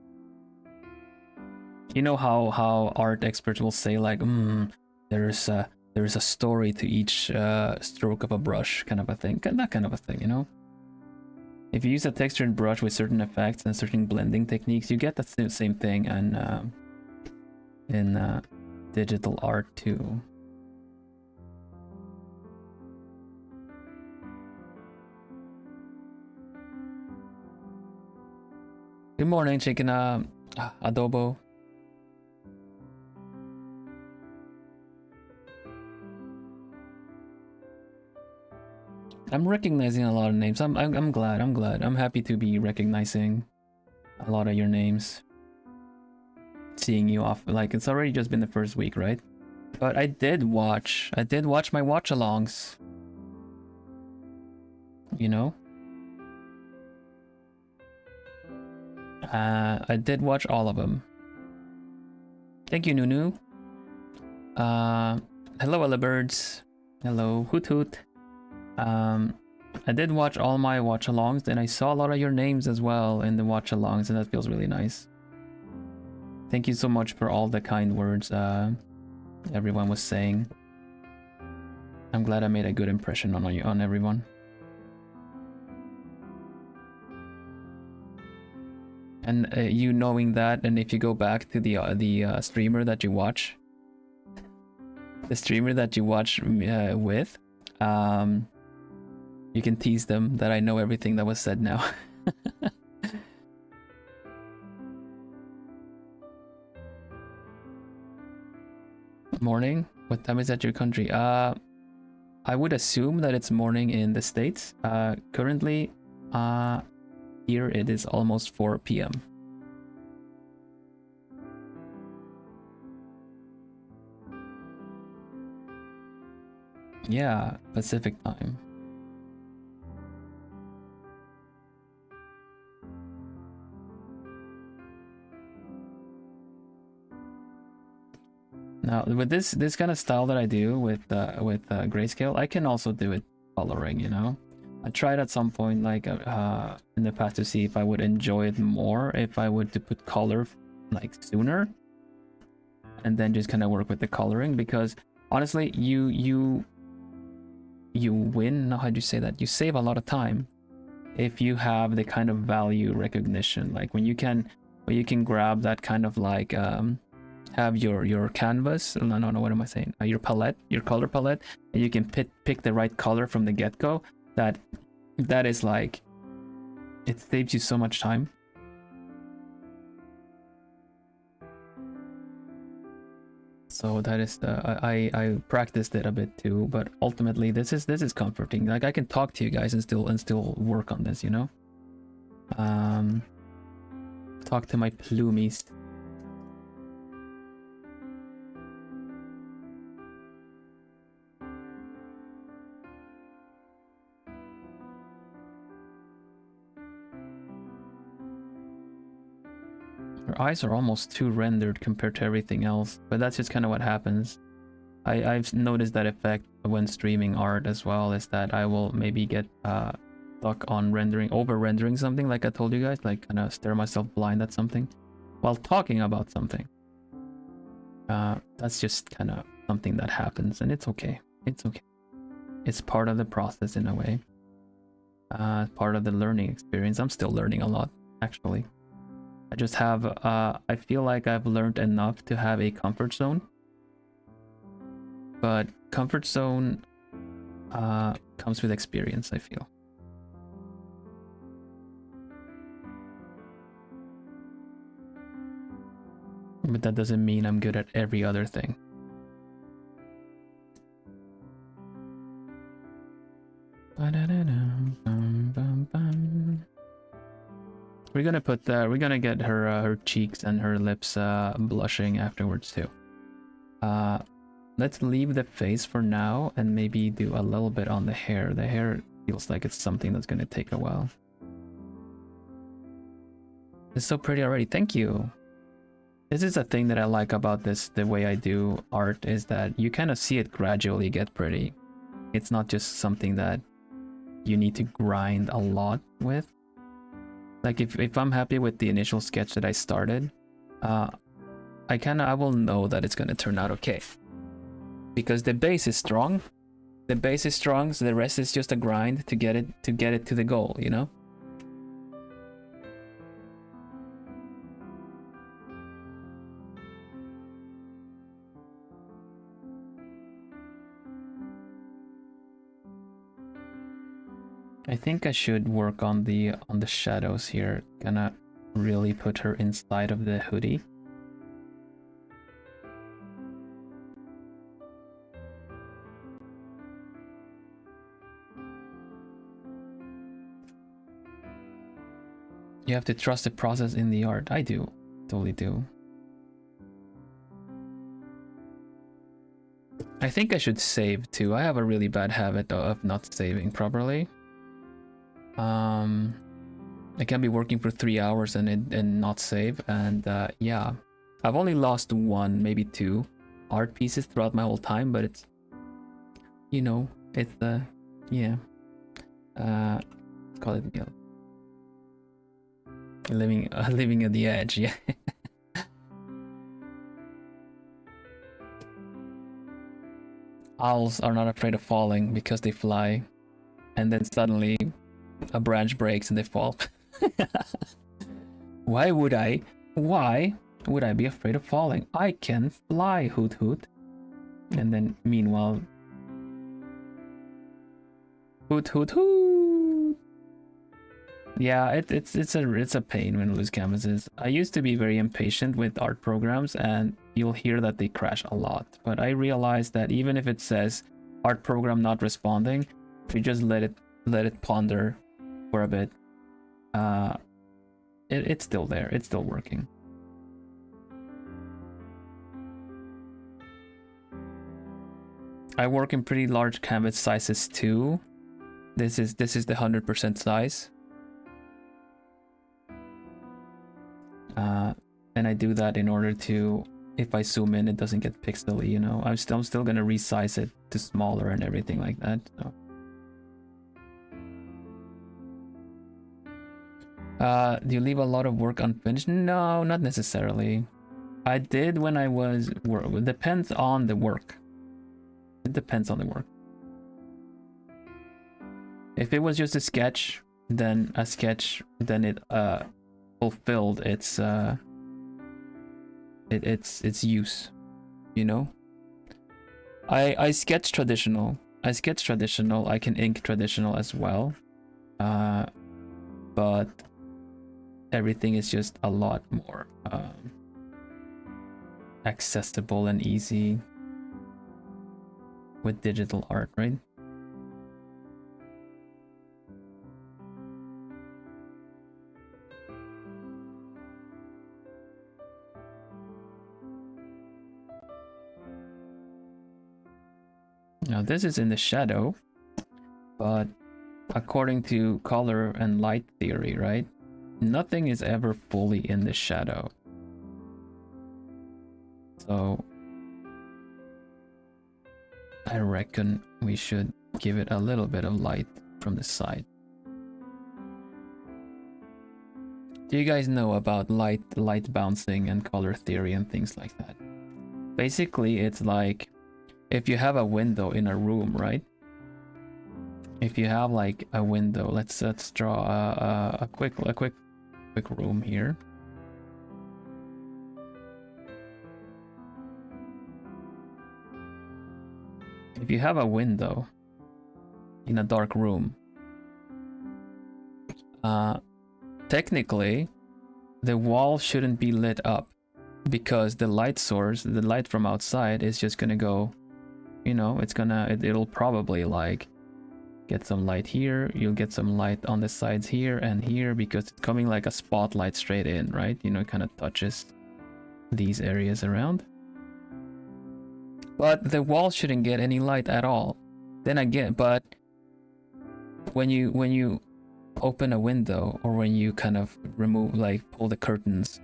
You know how art experts will say like, there's a story to each stroke of a brush, kind of a thing, that kind of a thing, you know? If you use a textured brush with certain effects and certain blending techniques, you get the same thing and in digital art too. Good morning, chicken adobo. I'm recognizing a lot of names. I'm glad. I'm happy to be recognizing a lot of your names. Seeing you off, like it's already just been the first week, right? But I did watch my watch-alongs. You know? I did watch all of them. Thank you, Nunu. Hello, Ellibirds. Hello, Hoot Hoot. I did watch all my watch-alongs, and I saw a lot of your names as well in the watch-alongs, and that feels really nice. Thank you so much for all the kind words everyone was saying. I'm glad I made a good impression on everyone. And you knowing that, and if you go back to the streamer that you watch, with, you can tease them that I know everything that was said now. Morning? What time is that your country? I would assume that it's morning in the States. Currently, here it is almost 4 p.m. Yeah, Pacific time. Now with this kind of style that I do with grayscale, I can also do it coloring, you know. I tried at some point like in the past to see if I would enjoy it more if I would to put color like sooner, and then just kind of work with the coloring, because honestly you win, how do you say that, you save a lot of time if you have the kind of value recognition, like when you can grab that kind of like have your canvas, no, what am I saying, your palette, your color palette, and you can pick the right color from the get-go. That is like, it saves you so much time. So that is I practiced it a bit too, but ultimately this is comforting. Like I can talk to you guys and still work on this, you know. Talk to my plumies. Her eyes are almost too rendered compared to everything else, but that's just kind of what happens. I've noticed that effect when streaming art as well, is that I will maybe get stuck on over-rendering something, like I told you guys, like kind of stare myself blind at something while talking about something. That's just kind of something that happens, and it's okay. It's okay. It's part of the process in a way. Part of the learning experience. I'm still learning a lot, actually. I just have, I feel like I've learned enough to have a comfort zone. But comfort zone comes with experience, I feel. But that doesn't mean I'm good at every other thing. We're gonna put we're gonna get her her cheeks and her lips blushing afterwards too. Let's leave the face for now and maybe do a little bit on the hair. The hair feels like it's something that's gonna take a while. It's so pretty already. Thank you. This is a thing that I like about this, the way I do art, is that you kind of see it gradually get pretty. It's not just something that you need to grind a lot with. Like if I'm happy with the initial sketch that I started, I will know that it's gonna turn out okay. Because the base is strong. The base is strong, so the rest is just a grind to get it to the goal, you know? I think I should work on the shadows here. Gonna really put her inside of the hoodie. You have to trust the process in the art. I do. Totally do. I think I should save too. I have a really bad habit of not saving properly. I can be working for 3 hours and not save, and yeah, I've only lost 1, maybe 2 art pieces throughout my whole time, but it's, you know, it's yeah, let's call it, you know, living at the edge. Yeah. Owls are not afraid of falling because they fly, and then suddenly a branch breaks and they fall. Why would I be afraid of falling? I can fly, hoot hoot. And then meanwhile, hoot hoot hoot. Yeah, it's a pain when loose canvases. I used to be very impatient with art programs, and you'll hear that they crash a lot. But I realized that even if it says art program not responding, if you just let it ponder for a bit, it's still there. It's still working. I work in pretty large canvas sizes too. This is the 100% size. And I do that in order to, if I zoom in, it doesn't get pixely, you know. I'm still gonna resize it to smaller and everything like that. So. Do you leave a lot of work unfinished? No, not necessarily. I did when I was it depends on the work. It depends on the work. If it was just a sketch, then it fulfilled its its use, you know. I sketch traditional. I can ink traditional as well, but everything is just a lot more accessible and easy with digital art, right? Now this is in the shadow, but according to color and light theory, right? Nothing is ever fully in the shadow. So I reckon we should give it a little bit of light from the side. Do you guys know about light bouncing and color theory and things like that? Basically, it's like if you have a window in a room, right? If you have like a window, let's draw a quick room here. If you have a window in a dark room, technically the wall shouldn't be lit up because the light source, the light from outside, is just gonna go, you know, it'll probably like get some light here, you'll get some light on the sides here and here because it's coming like a spotlight straight in, right? You know, it kind of touches these areas around. But the wall shouldn't get any light at all. Then again, but when you open a window, or when you kind of remove, like pull the curtains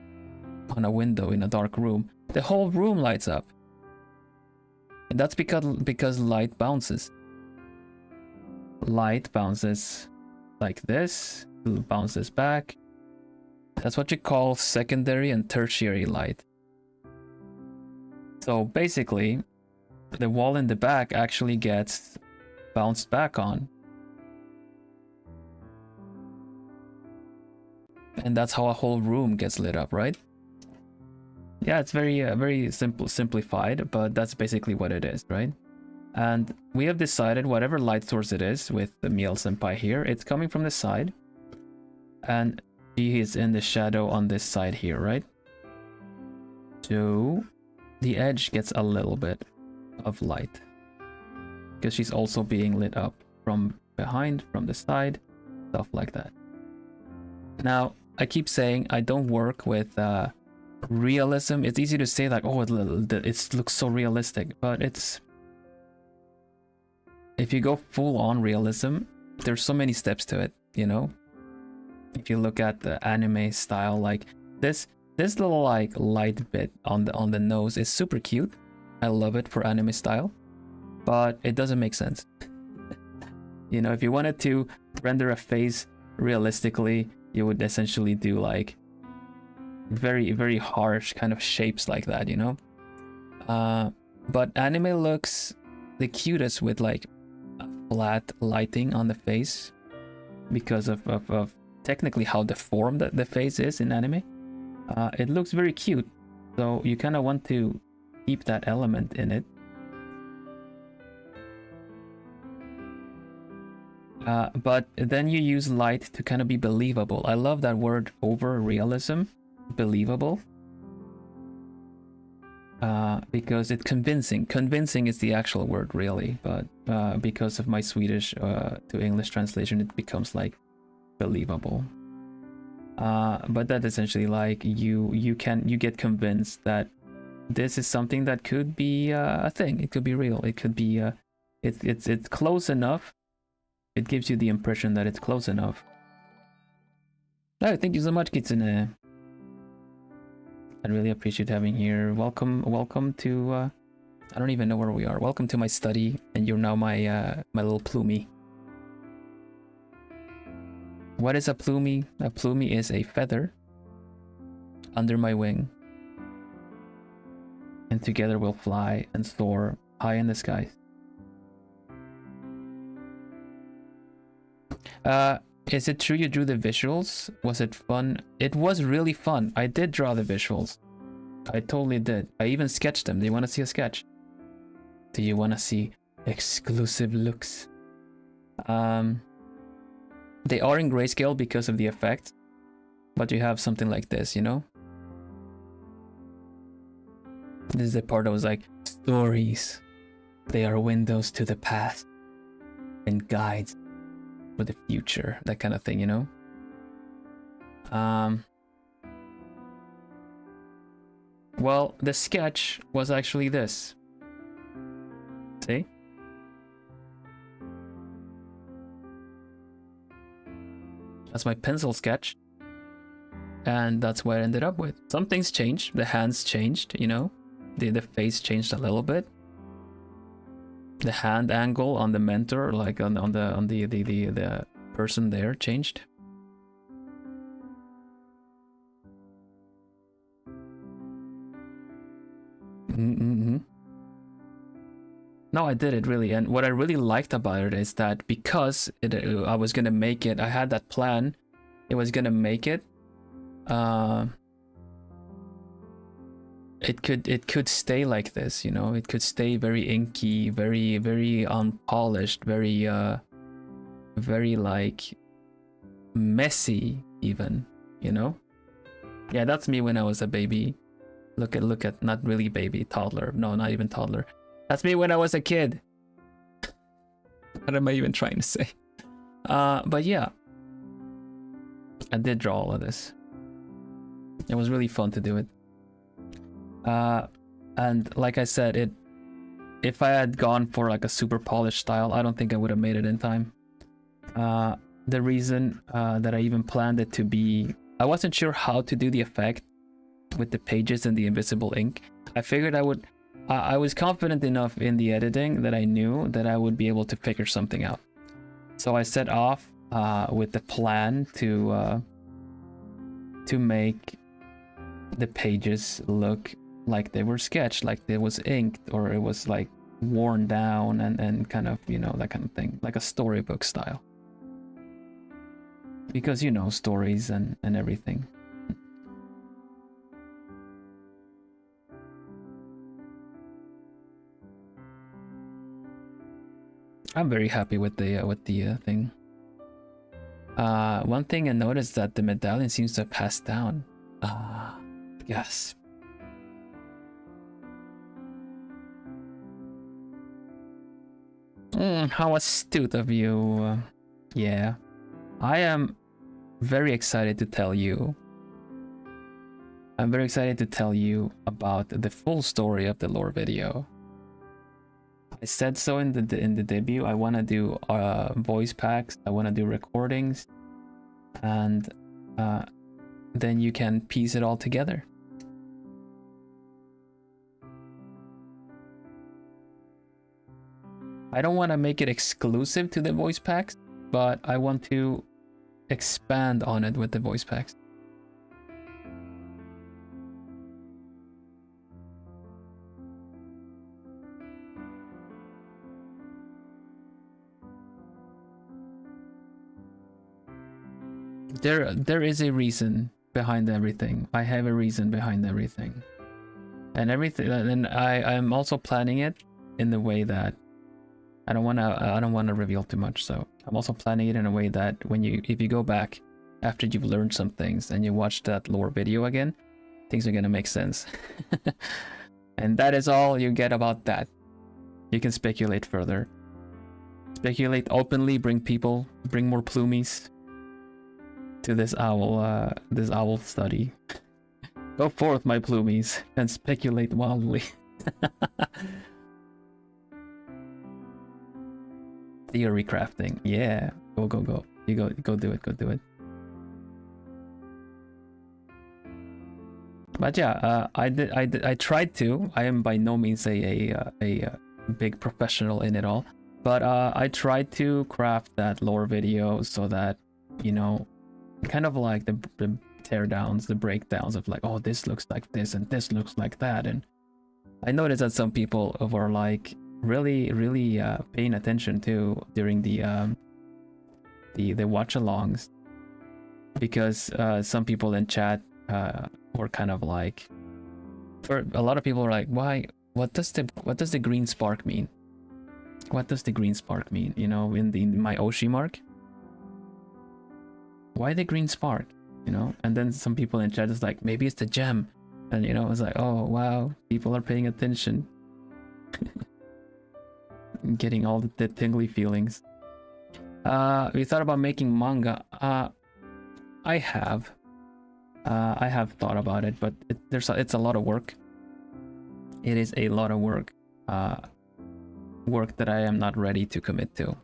on a window in a dark room, the whole room lights up. And that's because light bounces. Light bounces like this, bounces back. That's what you call secondary and tertiary light. So basically, the wall in the back actually gets bounced back on. And that's how a whole room gets lit up, right? Yeah, it's very simplified, but that's basically what it is, right? And we have decided whatever light source it is with the Miel senpai here, it's coming from the side. And he is in the shadow on this side here, right? So the edge gets a little bit of light because she's also being lit up from behind, from the side, stuff like that. Now, I keep saying I don't work with realism. It's easy to say like, oh, it looks so realistic, but it's, if you go full on realism, there's so many steps to it, you know? If you look at the anime style, like this little like light bit on the nose is super cute. I love it for anime style, but it doesn't make sense. You know, if you wanted to render a face realistically, you would essentially do like very harsh kind of shapes like that, you know? But anime looks the cutest with like flat lighting on the face because of technically how deformed the face is in anime. It looks very cute, so you kind of want to keep that element in it. But then you use light to kind of be believable. I love that word, over realism, believable. Because it's convincing. Convincing is the actual word, really, but because of my Swedish to English translation, it becomes like believable. But that essentially like you get convinced that this is something that could be a thing. It could be real. It could be it's close enough. It gives you the impression that it's close enough. Oh, thank you so much, Kitsune. I really appreciate having you here. Welcome to I don't even know where we are. Welcome to my study, and you're now my my little plumie. What is a plumie? A plumie is a feather under my wing, and together we'll fly and soar high in the skies. Is it true you drew the visuals? Was it fun? It was really fun. I did draw the visuals. I totally did. I even sketched them. Do you want to see a sketch? Do you want to see exclusive looks? They are in grayscale because of the effect, but you have something like this, you know? This is the part that was like, stories. They are windows to the past and guides for the future, that kind of thing, you know? Well, the sketch was actually this. See? That's my pencil sketch. And that's what I ended up with. Some things changed. The hands changed, you know? The face changed a little bit. The hand angle on the mentor, like on the person there, changed. No, I did it really, and what I really liked about it is that because I was gonna make it, I had that plan. It was gonna make it. It could stay like this, you know. It could stay very inky, very unpolished, very like messy, even, you know. Yeah, that's me when I was a baby. Look at not really baby, toddler. No, not even toddler. That's me when I was a kid. What am I even trying to say? But yeah, I did draw all of this. It was really fun to do it. And like I said, if I had gone for like a super polished style, I don't think I would have made it in time. The reason that I even planned it to be, I wasn't sure how to do the effect with the pages and the invisible ink. I figured I was confident enough in the editing that I knew that I would be able to figure something out. So I set off with the plan to make the pages look like they were sketched, like it was inked, or it was like worn down and kind of, you know, that kind of thing, like a storybook style. Because, you know, stories and everything. I'm very happy with the thing. One thing I noticed that the medallion seems to have passed down. Yes. How astute of you. Yeah. I am very excited to tell you. I'm very excited to tell you about the full story of the lore video. I said so in the debut. I want to do voice packs. I want to do recordings, and then you can piece it all together. I don't want to make it exclusive to the voice packs, but I want to expand on it with the voice packs. there is a reason behind everything. I have a reason behind everything. And everything, and I'm also planning it in the way that I don't wanna reveal too much. So I'm also planning it in a way that if you go back after you've learned some things and you watch that lore video again, things are gonna make sense. And that is all you get about that. You can speculate further. Speculate openly, bring more plumies to this owl study. Go forth, my plumies, and speculate wildly. Theory crafting, yeah. Go. You go do it. But yeah, I tried to. I am by no means a big professional in it all, but I tried to craft that lore video so that, you know, kind of like the teardowns, the breakdowns of like, oh, this looks like this and this looks like that. And I noticed that some people were like really paying attention to during the watch-alongs, because some people in chat were kind of like, for a lot of people were like, why, what does the green spark mean? What does the green spark mean? You know, in my Oshimark, why the green spark? You know, and then some people in chat is like, maybe it's the gem, and you know, it's like, oh wow, people are paying attention. Getting all the tingly feelings. We thought about making manga. I have thought about it, but it's a lot of work. It is a lot of work. Work that I am not ready to commit to.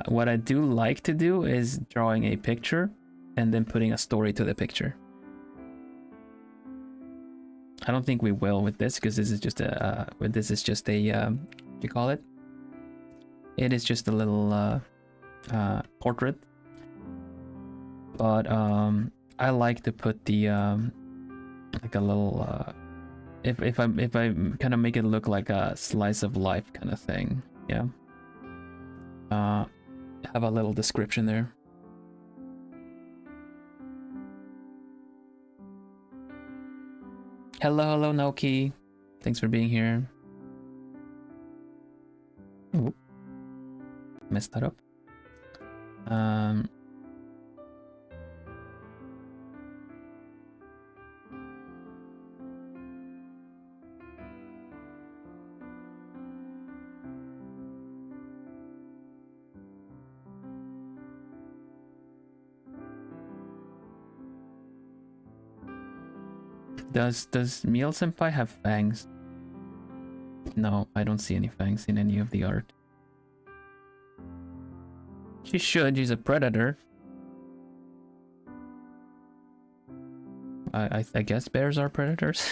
What I do like to do is drawing a picture and then putting a story to the picture. I don't think we will with this, because this is just a what you call it? It is just a little portrait. But I like to put the like a little if I kind of make it look like a slice of life kind of thing, yeah. Have a little description there. Hello, Naoki. Thanks for being here. Ooh. Messed that up. Does Miel senpai have fangs? No, I don't see any fangs in any of the art. She should. She's a predator. I guess bears are predators.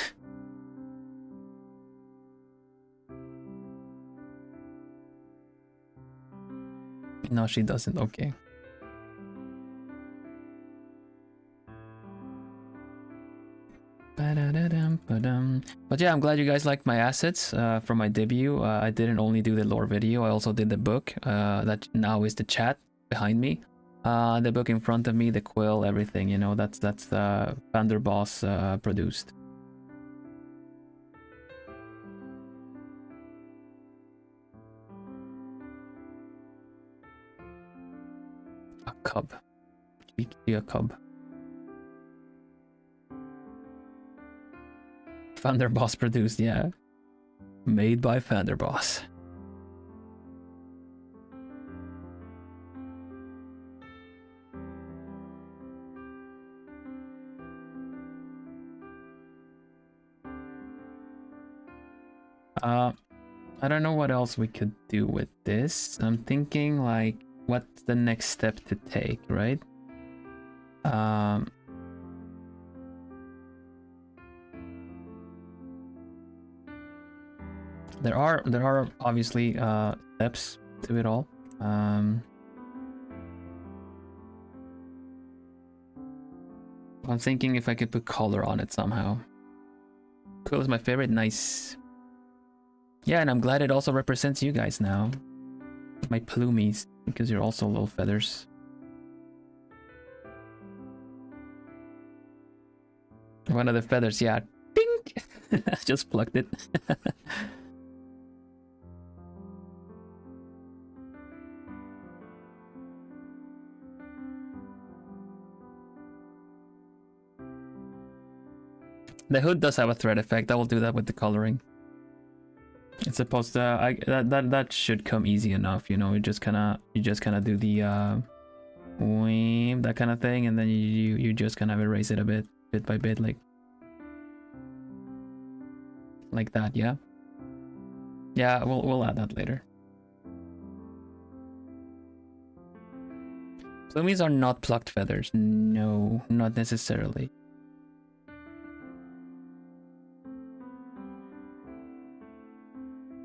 No, she doesn't. Okay. But yeah, I'm glad you guys liked my assets for my debut. I didn't only do the lore video, I also did the book. That now is the chat behind me. The book in front of me, the quill, everything, you know, that's Vanderbos produced. A cub. Be a cub. Vanderbos produced, yeah. Made by Vanderbos. I don't know what else we could do with this. I'm thinking like, what's the next step to take, right? There are obviously steps to it all. I'm thinking if I could put color on it somehow. Quill is my favorite. Nice. Yeah, and I'm glad it also represents you guys now. my plumies, because you're also little feathers. One of the feathers, yeah. Ding! Just plucked it. The hood does have a thread effect. I will do that with the coloring. It's supposed to. That should come easy enough. You know, you just kind of do the that kind of thing, and then you just kind of erase it a bit by bit, like that. Yeah. Yeah, we'll add that later. Plumies are not plucked feathers. No, not necessarily.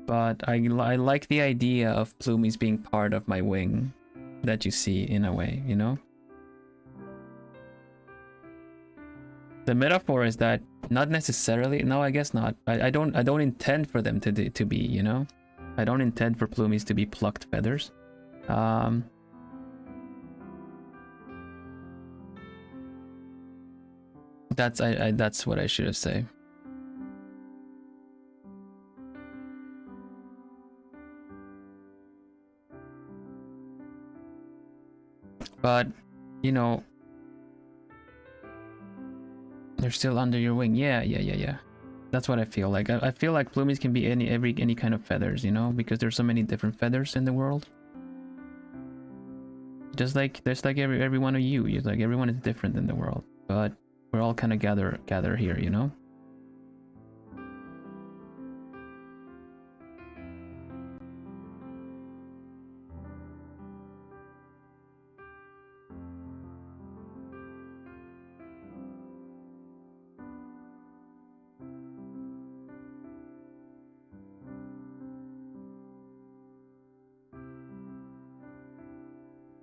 But I like the idea of plumies being part of my wing that you see in a way, you know? The metaphor is that not necessarily, no, I guess not. I don't intend for them to be, you know? I don't intend for plumies to be plucked feathers. That's what I should have said. But, you know, they're still under your wing. Yeah. That's what I feel like. I feel like plumies can be any kind of feathers, you know, because there's so many different feathers in the world. Just like there's like every one of you. Like everyone is different in the world, but we're all kind of gather here, you know.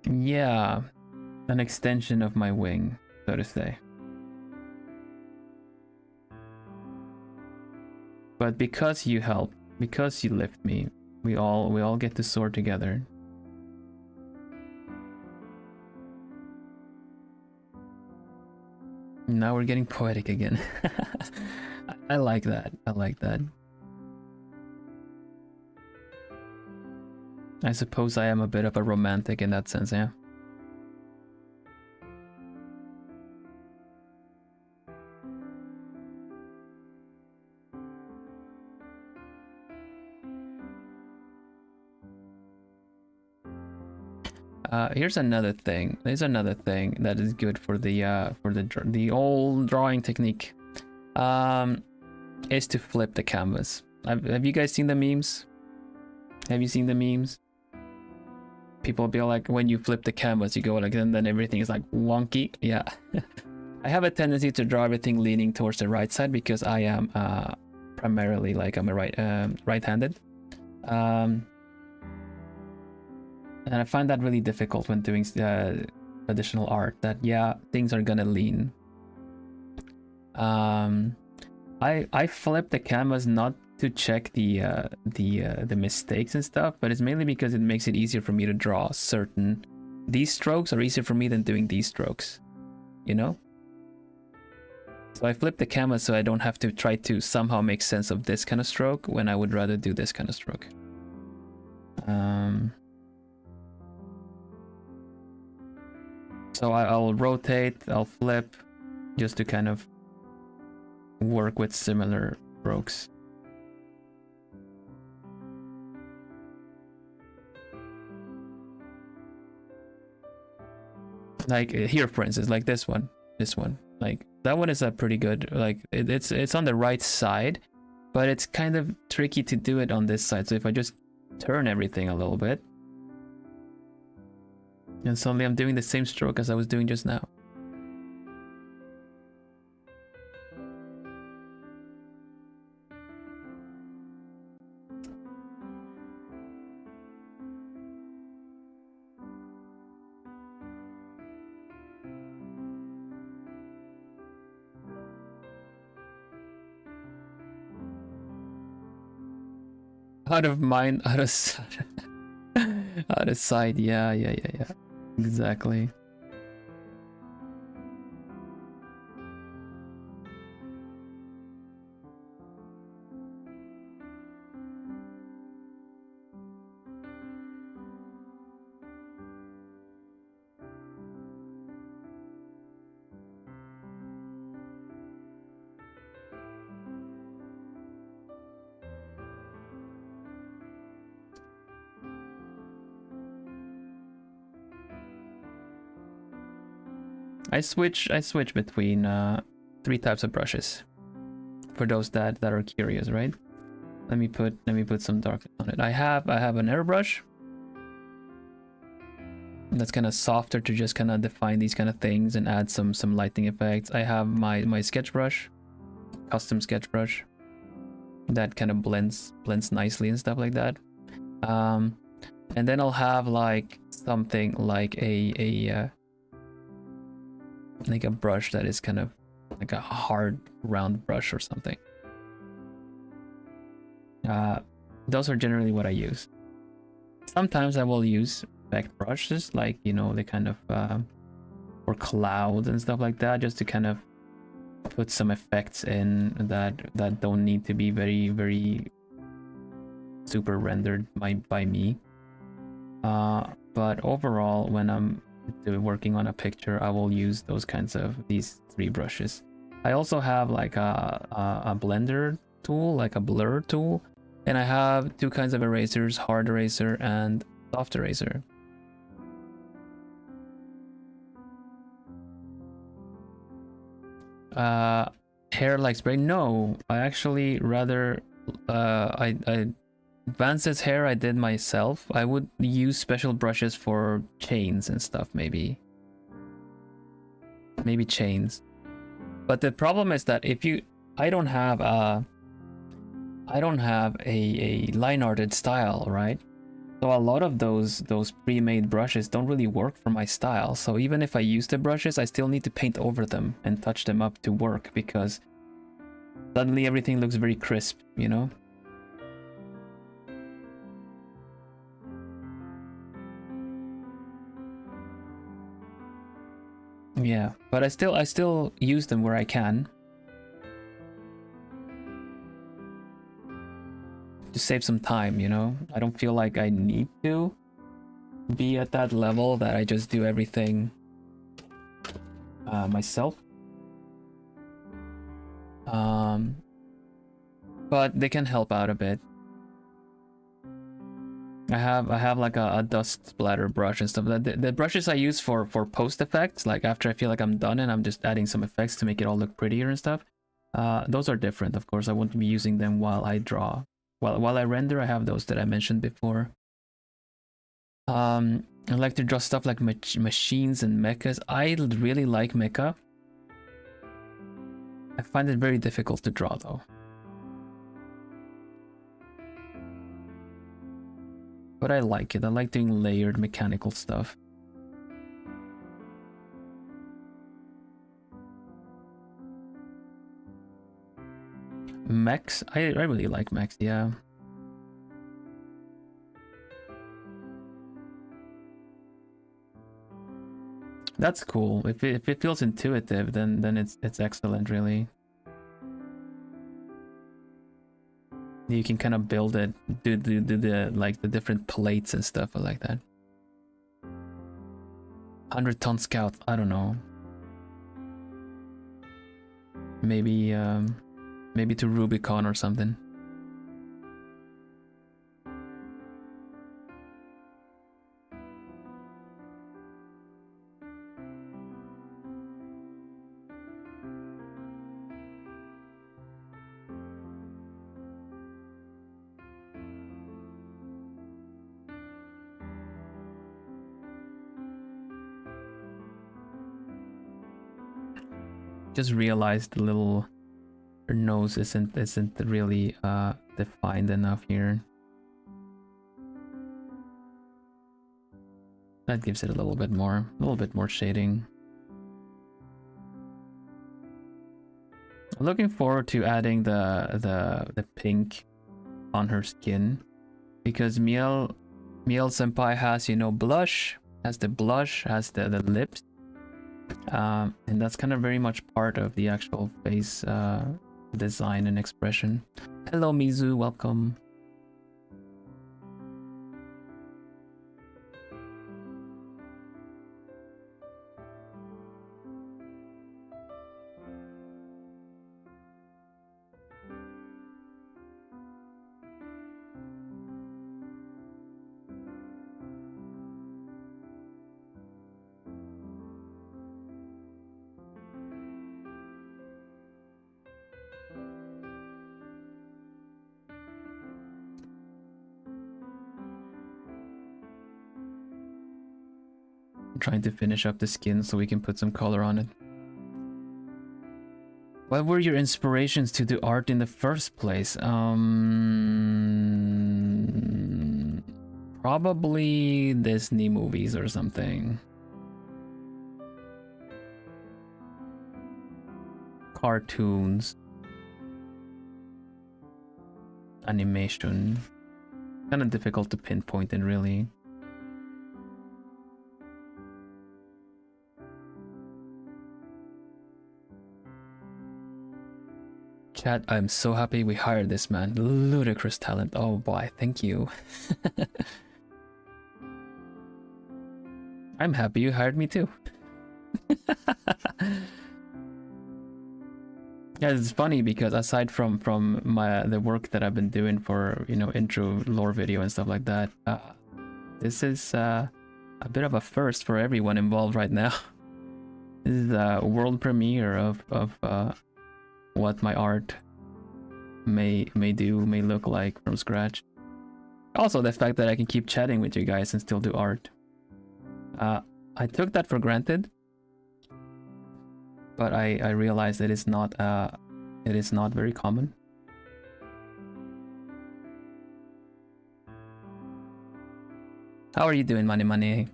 Yeah, an extension of my wing, so to say. But because you help, because you lift me, we all get to soar together. Now we're getting poetic again. I like that. I like that. I suppose I am a bit of a romantic in that sense, yeah. Here's another thing. There's another thing that is good for the old drawing technique. Is to flip the canvas. Have you guys seen the memes? Have you seen the memes? People be like, when you flip the canvas, you go like, and then everything is like wonky. Yeah. I have a tendency to draw everything leaning towards the right side because I am primarily like I'm a right-handed. And I find that really difficult when doing additional art, that yeah, things are gonna lean. I flip the canvas not to check the mistakes and stuff, but it's mainly because it makes it easier for me to draw certain. These strokes are easier for me than doing these strokes, you know? So I flip the canvas so I don't have to try to somehow make sense of this kind of stroke when I would rather do this kind of stroke. So I'll rotate, I'll flip, just to kind of work with similar strokes. Like here, for instance, like this one, like that one is a pretty good, like it's on the right side, but it's kind of tricky to do it on this side. So if I just turn everything a little bit, and suddenly I'm doing the same stroke as I was doing just now. Out of mind, out of sight. Out of sight, yeah. Exactly. I switch between 3 types of brushes. For those that are curious, right? Let me put some dark on it. I have an airbrush. That's kind of softer to just kind of define these kind of things and add some lighting effects. I have my sketch brush, custom sketch brush, that kind of blends nicely and stuff like that. And then I'll have like something like a brush that is kind of like a hard round brush or something. Those are generally what I use. Sometimes I will use effect brushes, like, you know, the kind of for clouds and stuff like that, just to kind of put some effects in that don't need to be very super rendered by me. But overall, when I'm working on a picture, I will use those kinds of these 3 brushes. I also have like a blender tool, like a blur tool, and I have 2 kinds of erasers, hard eraser and soft eraser. Hair like spray? No, I actually rather I Vance's hair I did myself. I would use special brushes for chains and stuff, maybe chains. But the problem is that if you I don't have a line arted style, right? So a lot of those pre-made brushes don't really work for my style. So even if I use the brushes, I still need to paint over them and touch them up to work, because suddenly everything looks very crisp, you know? Yeah, but I still use them where I can to save some time, you know? I don't feel like I need to be at that level that I just do everything myself. But they can help out a bit. I have like a dust splatter brush and stuff. The brushes I use for post effects, like after I feel like I'm done and I'm just adding some effects to make it all look prettier and stuff, those are different. Of course, I won't be using them while I draw. While I render, I have those that I mentioned before. I like to draw stuff like machines and mechas. I really like mecha. I find it very difficult to draw though. But I like it. I like doing layered mechanical stuff. Mechs? I really like mechs, yeah. That's cool. If it feels intuitive, then it's excellent, really. You can kind of build it, do the like the different plates and stuff like that. 100-ton scout, I don't know. Maybe to Rubicon or something. Just realized the little her nose isn't really defined enough here. That gives it a little bit more shading. I'm looking forward to adding the pink on her skin, because Miel Miel senpai has, you know, blush, has the blush, has the lips. And that's kind of very much part of the actual face design and expression. Hello Mizu, welcome. Trying to finish up the skin so we can put some color on it. What were your inspirations to do art in the first place? Probably Disney movies or something. Cartoons. Animation. Kind of difficult to pinpoint it, really. Chat, I'm so happy we hired this man. Ludicrous talent. Oh boy, thank you. I'm happy you hired me too. Yeah, it's funny because aside from the work that I've been doing for, you know, intro lore video and stuff like that, this is a bit of a first for everyone involved right now. This is a world premiere of what my art may look like from scratch. Also the fact that I can keep chatting with you guys and still do art. I took that for granted, but I realized it is not very common. How are you doing, Money Money?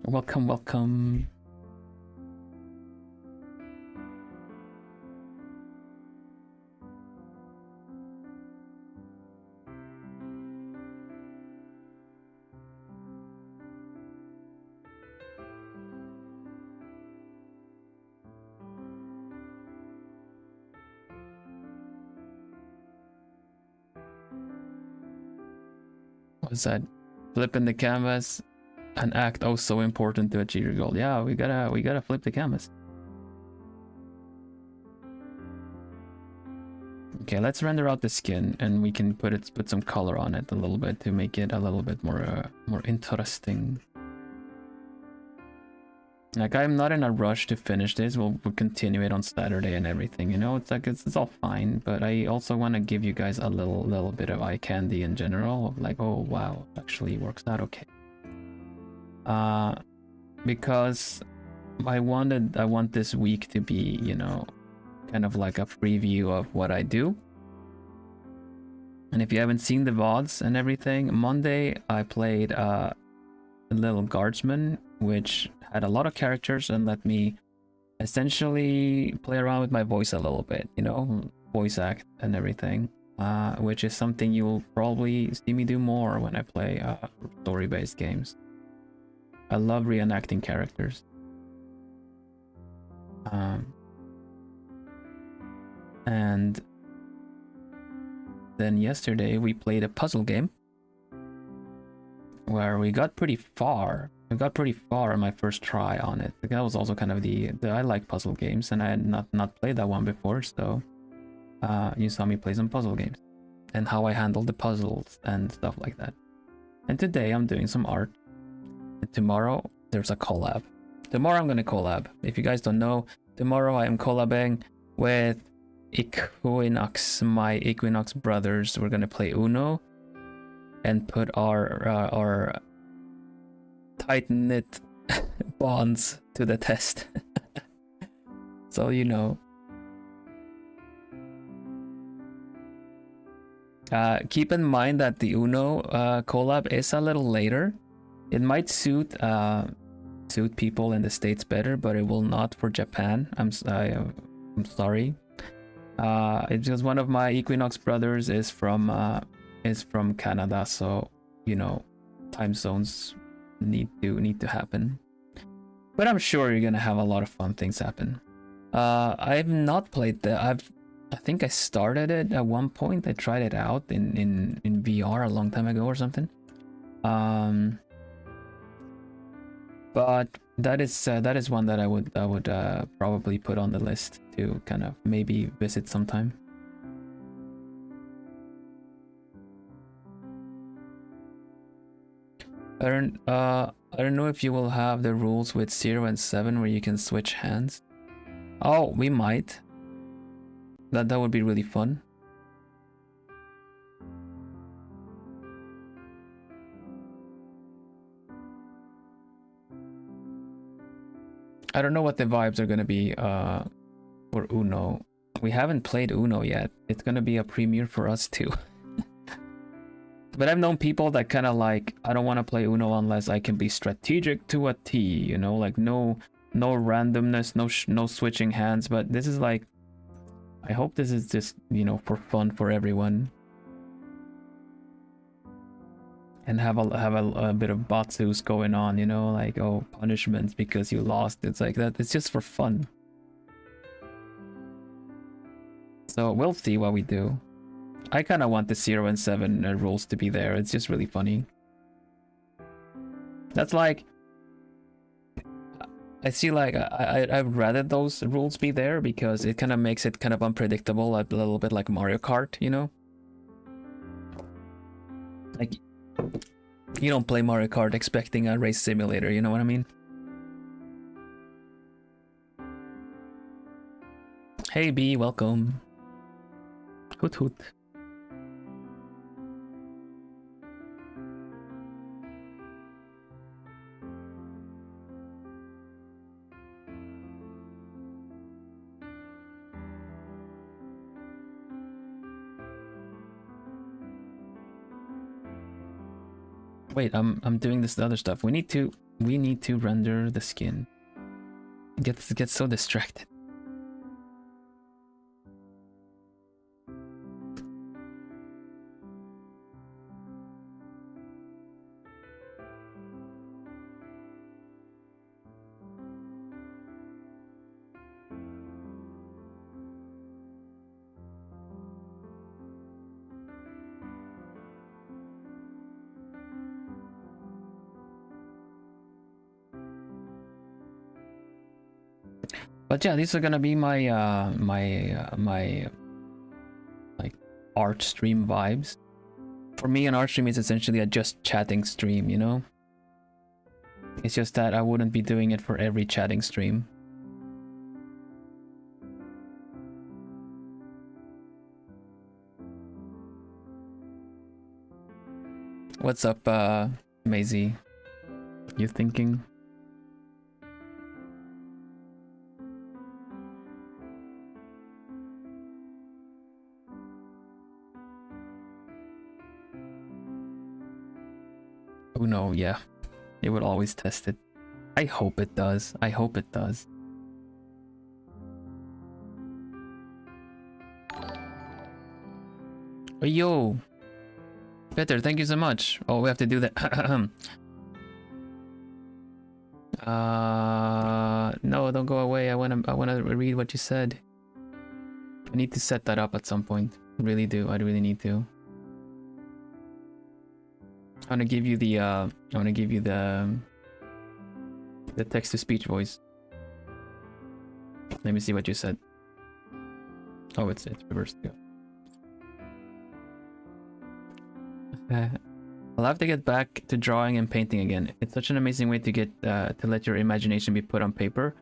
Welcome, welcome. What's that? Flipping the canvas, an act oh so important to achieve your goal. Yeah, we gotta flip the canvas. Okay, let's render out the skin and we can put some color on it a little bit to make it a little bit more interesting. Like, I'm not in a rush to finish this. We'll continue it on Saturday and everything, you know. It's like it's all fine, but I also want to give you guys a little bit of eye candy in general, of like, oh wow, it actually works out okay. Because I want this week to be, you know, kind of like a preview of what I do. And if you haven't seen the VODs and everything, Monday I played a little guardsman, which had a lot of characters and let me essentially play around with my voice a little bit, you know, voice act and everything, which is something you'll probably see me do more when I play story-based games. I love reenacting characters. And then yesterday we played a puzzle game where we got pretty far. I got pretty far on my first try on it. That was also kind of the I like puzzle games, and I had not played that one before, so you saw me play some puzzle games and how I handled the puzzles and stuff like that. And today I'm doing some art, and tomorrow there's a collab. Tomorrow I'm gonna collab. If you guys don't know, tomorrow I am collabing with Equinnox, my Equinnox brothers. We're gonna play Uno and put our tight-knit bonds to the test. So, you know. Keep in mind that the Uno collab is a little later. It might suit people in the States better, but it will not for Japan. I'm sorry. It's just one of my Equinox brothers is from Canada, so you know, time zones need to happen. But I'm sure you're gonna have a lot of fun things happen. I've not played I think I started it at one point. I tried it out in VR a long time ago or something. But that is one that I would probably put on the list to kind of maybe visit sometime. I don't know if you will have the rules with 0 and 7 where you can switch hands. Oh, we might. That would be really fun. I don't know what the vibes are gonna be for Uno. We haven't played Uno yet. It's gonna be a premiere for us too. But I've known people that kind of like, I don't want to play Uno unless I can be strategic to a T, you know, like no randomness, no switching hands. But this is like, I hope this is just, you know, for fun for everyone. And have a bit of batsus going on, you know, like, oh, punishments because you lost. It's like that. It's just for fun. So we'll see what we do. I kind of want the 0 and 7 rules to be there. It's just really funny. That's like, I see like, I'd rather those rules be there because it kind of makes it kind of unpredictable, a little bit like Mario Kart, you know? Like, you don't play Mario Kart expecting a race simulator, you know what I mean? Hey B, welcome. Hoot hoot. Wait, I'm doing this other stuff. We need to render the skin. Get so distracted. But yeah, these are gonna be my my like art stream vibes. For me, an art stream is essentially a just chatting stream, you know? It's just that I wouldn't be doing it for every chatting stream. What's up, Maisie? You thinking? Oh no, yeah. It would always test it. I hope it does. I hope it does. Oh, yo! Peter, thank you so much. Oh, we have to do that. No, don't go away. I wanna read what you said. I need to set that up at some point. Really do. I really need to. I want to give you the the text-to-speech voice. Let me see what you said. Oh, it's reversed. I'll have to get back to drawing and painting again. It's such an amazing way to get to let your imagination be put on paper,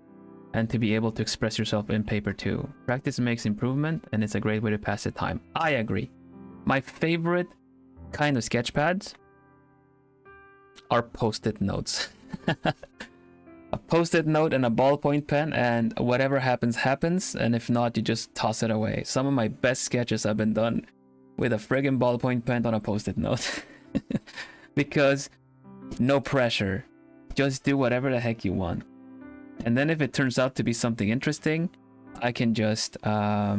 and to be able to express yourself in paper too. Practice makes improvement, and it's a great way to pass the time. I agree. My favorite kind of sketch pads are post-it notes. A post-it note and a ballpoint pen, and whatever happens, happens. And if not, you just toss it away. Some of my best sketches have been done with a friggin' ballpoint pen on a post-it note. Because no pressure. Just do whatever the heck you want. And then if it turns out to be something interesting, I can just I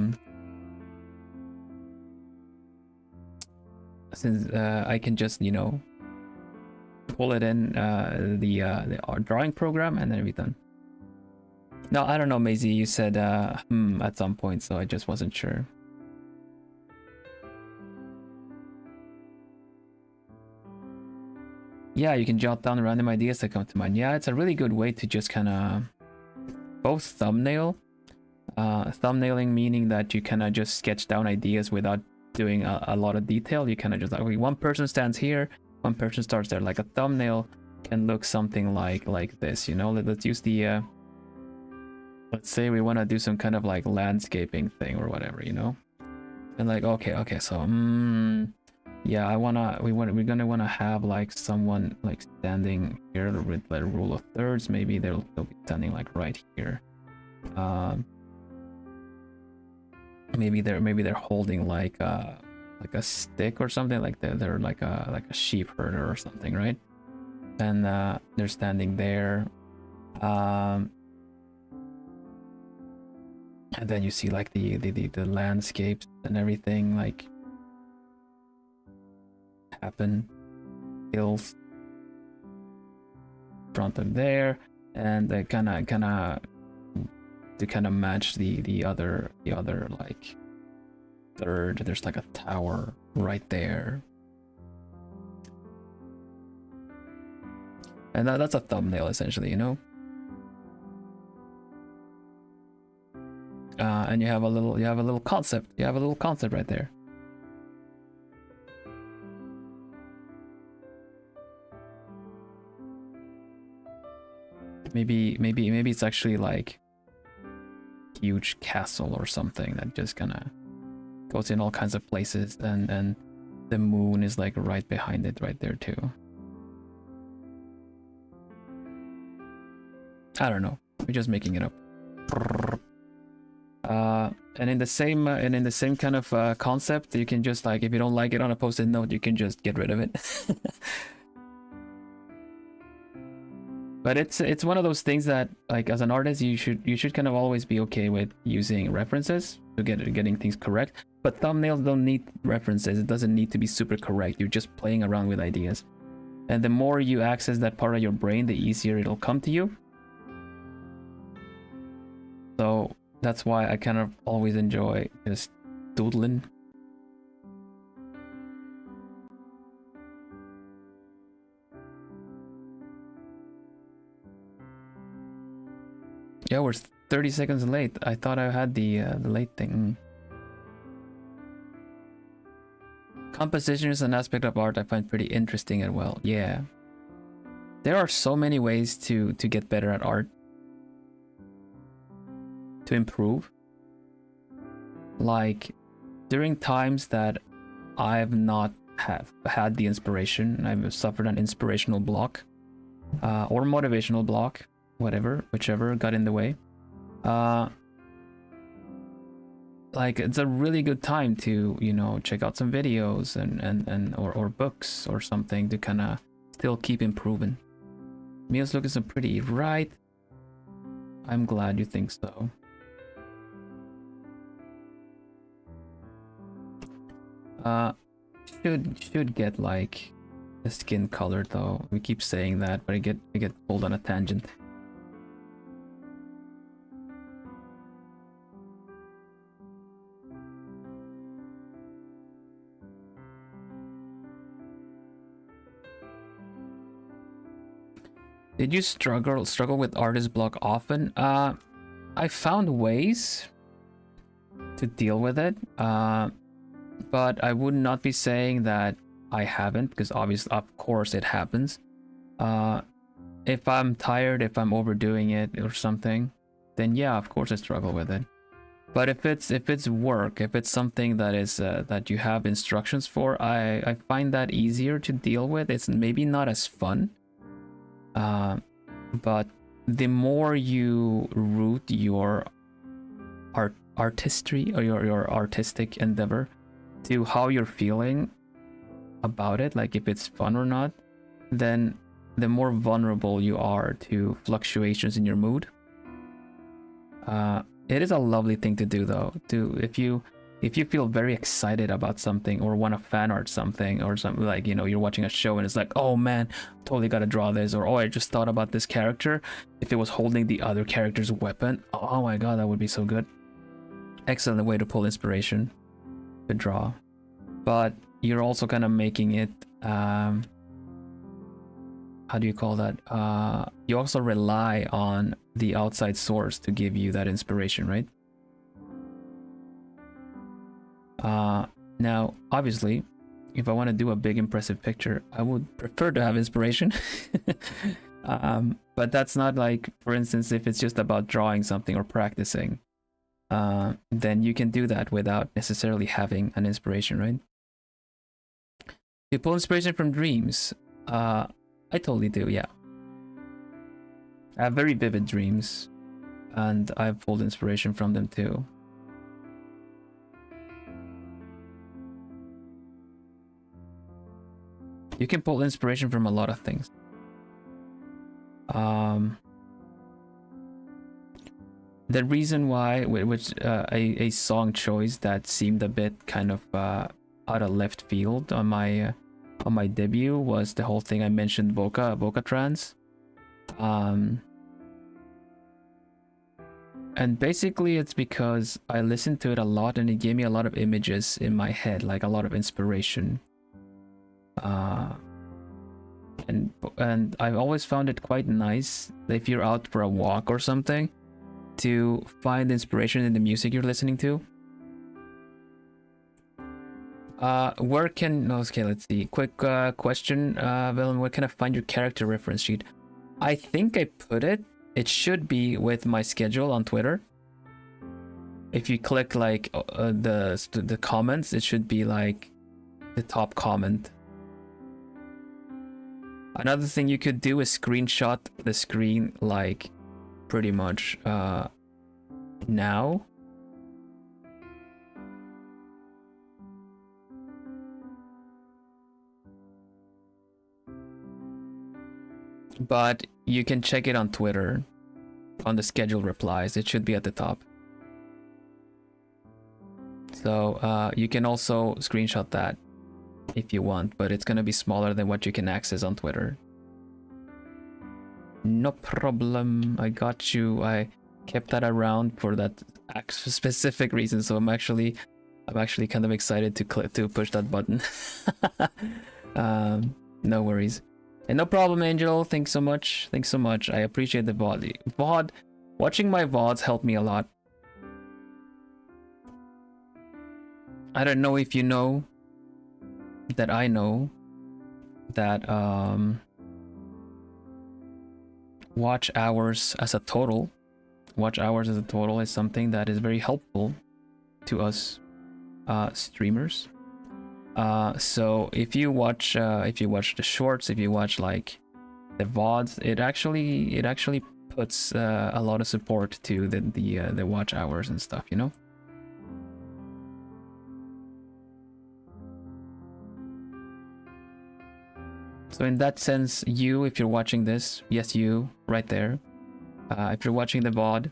can just, you know, pull it in the art drawing program, and then it'll be done. No, I don't know, Maisie. You said at some point, so I just wasn't sure. Yeah, you can jot down random ideas that come to mind. Yeah, it's a really good way to just kind of both thumbnail. Thumbnailing meaning that you kind of just sketch down ideas without doing a lot of detail. You kind of just like, okay, one person stands here, one person starts there. Like a thumbnail can look something like this, you know. Let's use the let's say we want to do some kind of like landscaping thing or whatever, you know. And like, okay, so yeah, we're gonna wanna have like someone like standing here with the rule of thirds. Maybe they'll be standing like right here. Maybe they're holding like a stick or something, like they're like a sheep herder or something, right? And they're standing there. And then you see like the landscapes and everything like happen, hills in front of there, and they kind of to kind of match the other like third. There's like a tower right there, and that's a thumbnail essentially, you know. And you have a little concept. You have a little concept right there. Maybe it's actually like huge castle or something that just kind of goes in all kinds of places, and the moon is like right behind it right there too. I don't know, we're just making it up. And in the same kind of concept, you can just like, if you don't like it on a post-it note, you can just get rid of it. But it's one of those things that, like, as an artist, you should kind of always be okay with using references to getting things correct. But thumbnails don't need references. It doesn't need to be super correct. You're just playing around with ideas. And the more you access that part of your brain, the easier it'll come to you. So that's why I kind of always enjoy just doodling. Yeah, we're 30 seconds late. I thought I had the late thing. Composition is an aspect of art I find pretty interesting as well. Yeah. There are so many ways to get better at art. To improve. Like, during times that I've not had the inspiration, I've suffered an inspirational block. Or motivational block. Whichever got in the way. Like, it's a really good time to, you know, check out some videos or books or something to kind of still keep improving. Mia's looking so pretty, right? I'm glad you think so. Should get like the skin color though. We keep saying that, but I get pulled on a tangent. Did you struggle with artist block often? I found ways to deal with it, but I would not be saying that I haven't, because obviously, of course, it happens. If I'm tired, if I'm overdoing it or something, then yeah, of course I struggle with it. But if it's work, if it's something that is that you have instructions for, I find that easier to deal with. It's maybe not as fun. But the more you root your artistry or your artistic endeavor to how you're feeling about it, like if it's fun or not, then the more vulnerable you are to fluctuations in your mood. It is a lovely thing to do though. If you if you feel very excited about something or want to fan art something or something, like, you know, you're watching a show and it's like, oh man, totally gotta draw this, or oh, I just thought about this character, if it was holding the other character's weapon, oh my god, that would be so good. Excellent way to pull inspiration to draw. But you're also kind of making it, how do you call that, you also rely on the outside source to give you that inspiration, right? Now, obviously, if I want to do a big impressive picture, I would prefer to have inspiration. But that's not like, for instance, if it's just about drawing something or practicing, then you can do that without necessarily having an inspiration, right? You pull inspiration from dreams. I totally do, yeah. I have very vivid dreams, and I've pulled inspiration from them too. You can pull inspiration from a lot of things. The reason why, which a song choice that seemed a bit kind of out of left field on my debut, was the whole thing I mentioned, Voca Trans. And basically it's because I listened to it a lot and it gave me a lot of images in my head, like a lot of inspiration. And I've always found it quite nice if you're out for a walk or something to find inspiration in the music you're listening to. Where can, okay, let's see, quick question, Vilhelm, where can I find your character reference sheet? I think I put it should be with my schedule on Twitter. If you click like the comments, it should be like the top comment. Another thing you could do is screenshot the screen, like pretty much now. But you can check it on Twitter, on the schedule replies. It should be at the top. So you can also screenshot that if you want, but it's gonna be smaller than what you can access on Twitter. No problem, I got you. I kept that around for that specific reason, so I'm actually kind of excited to push that button. No worries. And no problem, Angel. Thanks so much. Thanks so much. I appreciate the VOD. Watching my VODs helped me a lot. I don't know if you know that I know that watch hours as a total is something that is very helpful to us streamers. So if you watch the shorts, if you watch like the VODs, it actually puts a lot of support to the watch hours and stuff, you know. So in that sense, if you're watching this, yes, you right there, if you're watching the VOD,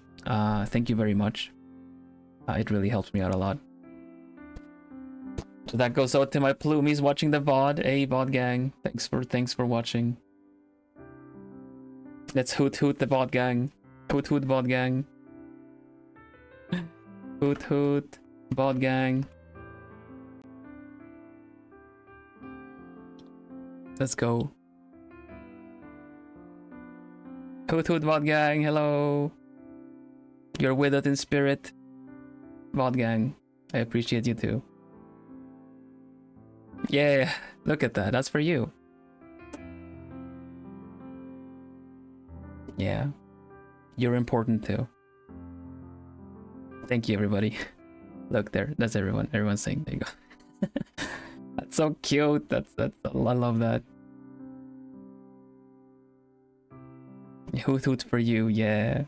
thank you very much. It really helps me out a lot. So that goes out to my plumies watching the VOD. Hey, VOD gang, thanks for watching. Let's hoot the VOD gang. Hoot VOD gang. Hoot VOD gang. Let's go. Hoot VOD gang, hello. You're with us in spirit. VOD gang, I appreciate you too. Yeah, look at that, that's for you. Yeah, you're important too. Thank you, everybody. Look there, that's everyone. Everyone's saying, there you go. That's so cute. That's I love that. Hoot for you, yeah.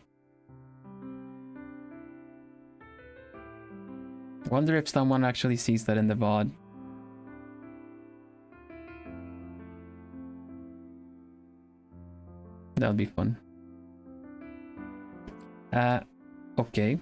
Wonder if someone actually sees that in the VOD. That would be fun. Okay.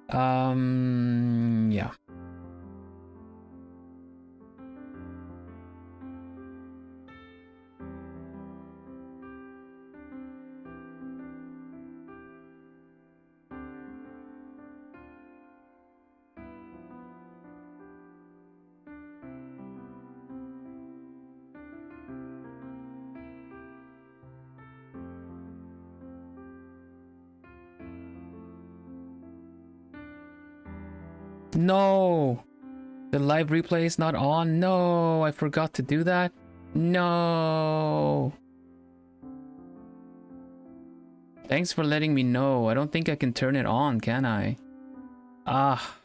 Yeah. No! The live replay is not on. No, I forgot to do that. No. Thanks for letting me know. I don't think I can turn it on, can I? Ah.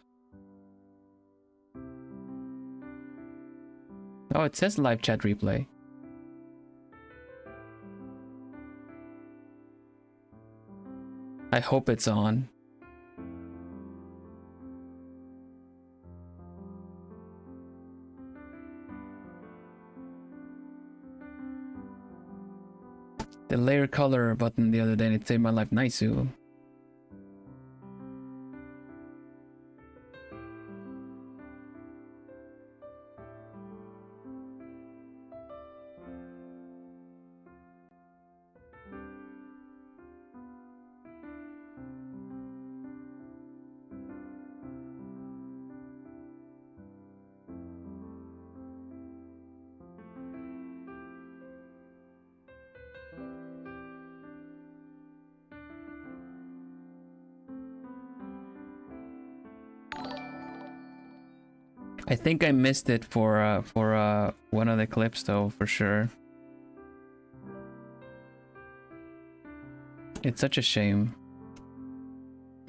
Oh, it says live chat replay. I hope it's on. The layer color button the other day and it saved my life. Nice. I think I missed it for one of the clips though, for sure. It's such a shame.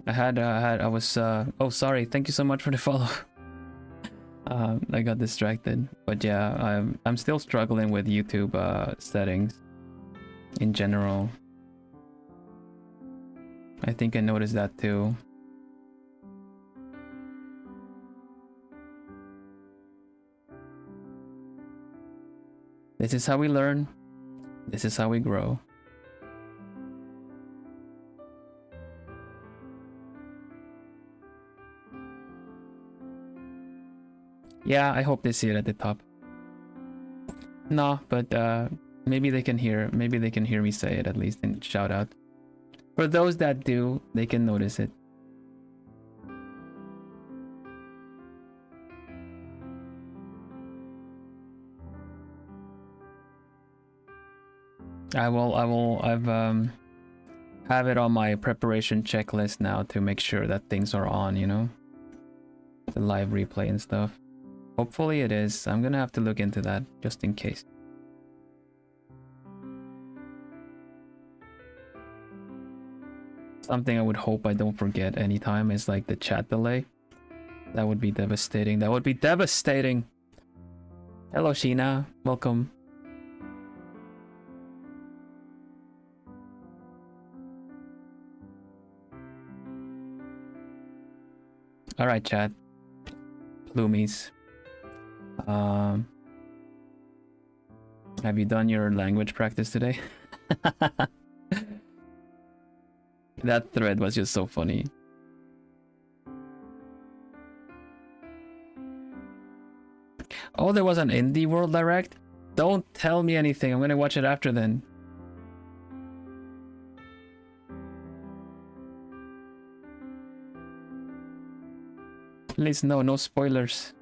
I was oh, sorry. Thank you so much for the follow. I got distracted, but yeah, I'm still struggling with YouTube settings in general. I think I noticed that too. This is how we learn. This is how we grow. Yeah, I hope they see it at the top. No, but maybe they can hear me say it at least and shout out. For those that do, they can notice it. I've have it on my preparation checklist now to make sure that things are on, you know? The live replay and stuff. Hopefully it is. I'm gonna have to look into that just in case. Something I would hope I don't forget anytime is like the chat delay. That would be devastating. That would be devastating. Hello, Sheena. Welcome. All right, chat. Plumies. Have you done your language practice today? That thread was just so funny. Oh, there was an Indie World Direct? Don't tell me anything. I'm gonna watch it after then. Please, no spoilers.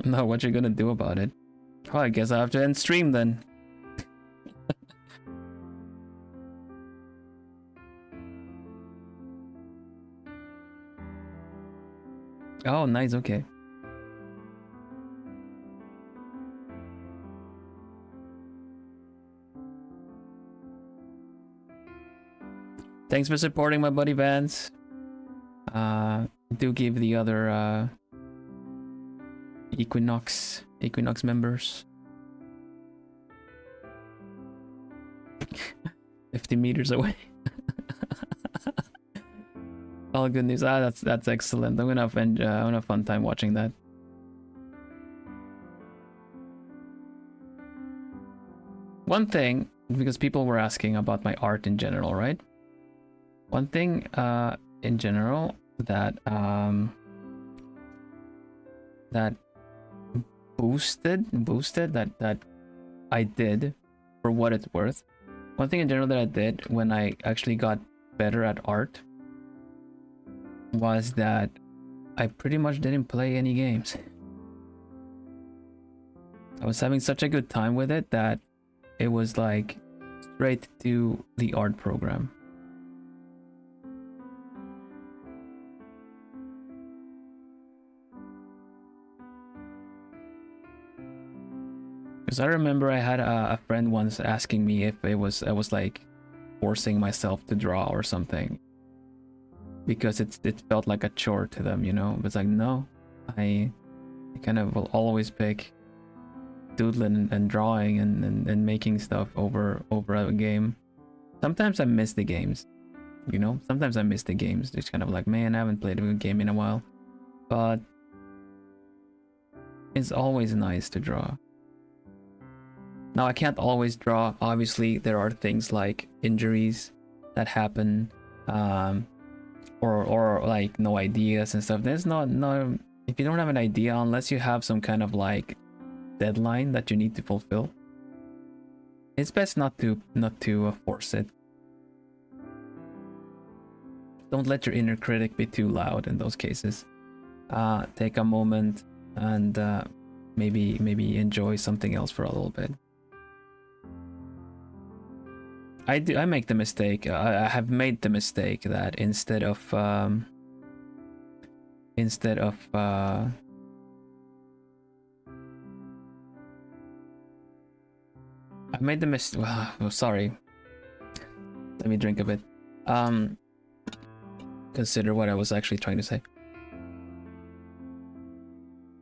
No, what you gonna do about it? Oh, I guess I have to end stream then. Oh, nice, okay. Thanks for supporting my buddy Vance. Do give the other Equinnox members 50 meters away. All good news. That's excellent. I'm gonna have a fun time watching that. One thing because people were asking about my art in general, right? One thing in general that that boosted that I did, for what it's worth. One thing in general that I did when I actually got better at art was that I pretty much didn't play any games. I was having such a good time with it that it was like straight to the art program. Because I remember I had a friend once asking me if I was like forcing myself to draw or something, because it felt like a chore to them, you know. It's like, no, I kind of will always pick doodling and drawing and making stuff over a game. Sometimes I miss the games, you know. Sometimes I miss the games. It's kind of like, man, I haven't played a game in a while, but it's always nice to draw. Now, I can't always draw. Obviously, there are things like injuries that happen, or like no ideas and stuff. There's no. If you don't have an idea, unless you have some kind of like deadline that you need to fulfill, it's best not to force it. Don't let your inner critic be too loud in those cases. Take a moment and maybe enjoy something else for a little bit. I make the mistake. I have made the mistake that instead of I made the mistake. Oh, sorry. Let me drink a bit. Consider what I was actually trying to say.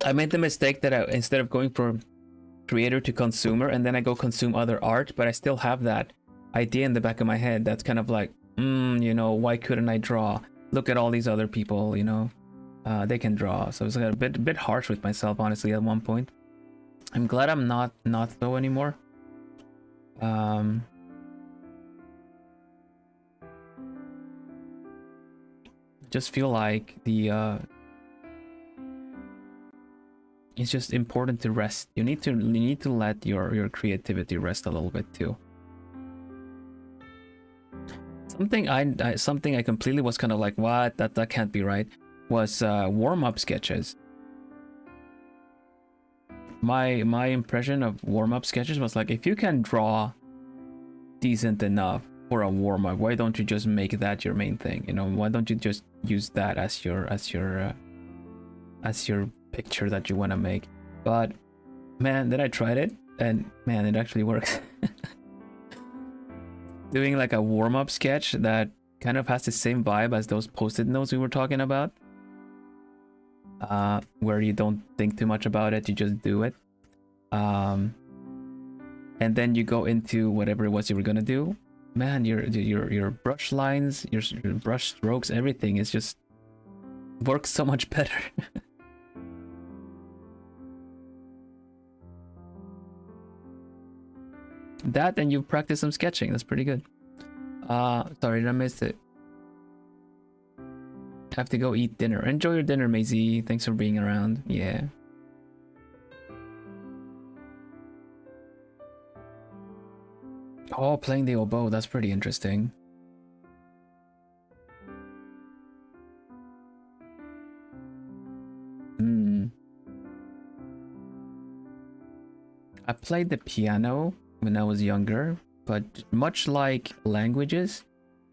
I made the mistake that instead of going from creator to consumer, and then I go consume other art, but I still have that idea in the back of my head that's kind of like, you know, why couldn't I draw? Look at all these other people, you know, they can draw. So I was like a bit harsh with myself, honestly, at one point. I'm glad I'm not so anymore. Just feel like it's just important to rest. You need to let your creativity rest a little bit too. Something I completely was kind of like, what, that can't be right, was warm-up sketches. My impression of warm-up sketches was like, if you can draw decent enough for a warm-up, why don't you just make that your main thing? You know, why don't you just use that as your picture that you want to make? But man, then I tried it, and man, it actually works. Doing like a warm-up sketch that kind of has the same vibe as those post-it notes we were talking about, where you don't think too much about it, you just do it, and then you go into whatever it was you were gonna do. Man, your brush lines, your brush strokes, everything is just works so much better. That, and you practice some sketching. That's pretty good. Sorry, I missed it. Have to go eat dinner. Enjoy your dinner, Maisie. Thanks for being around. Yeah. Oh, playing the oboe. That's pretty interesting. I played the piano when I was younger, but much like languages,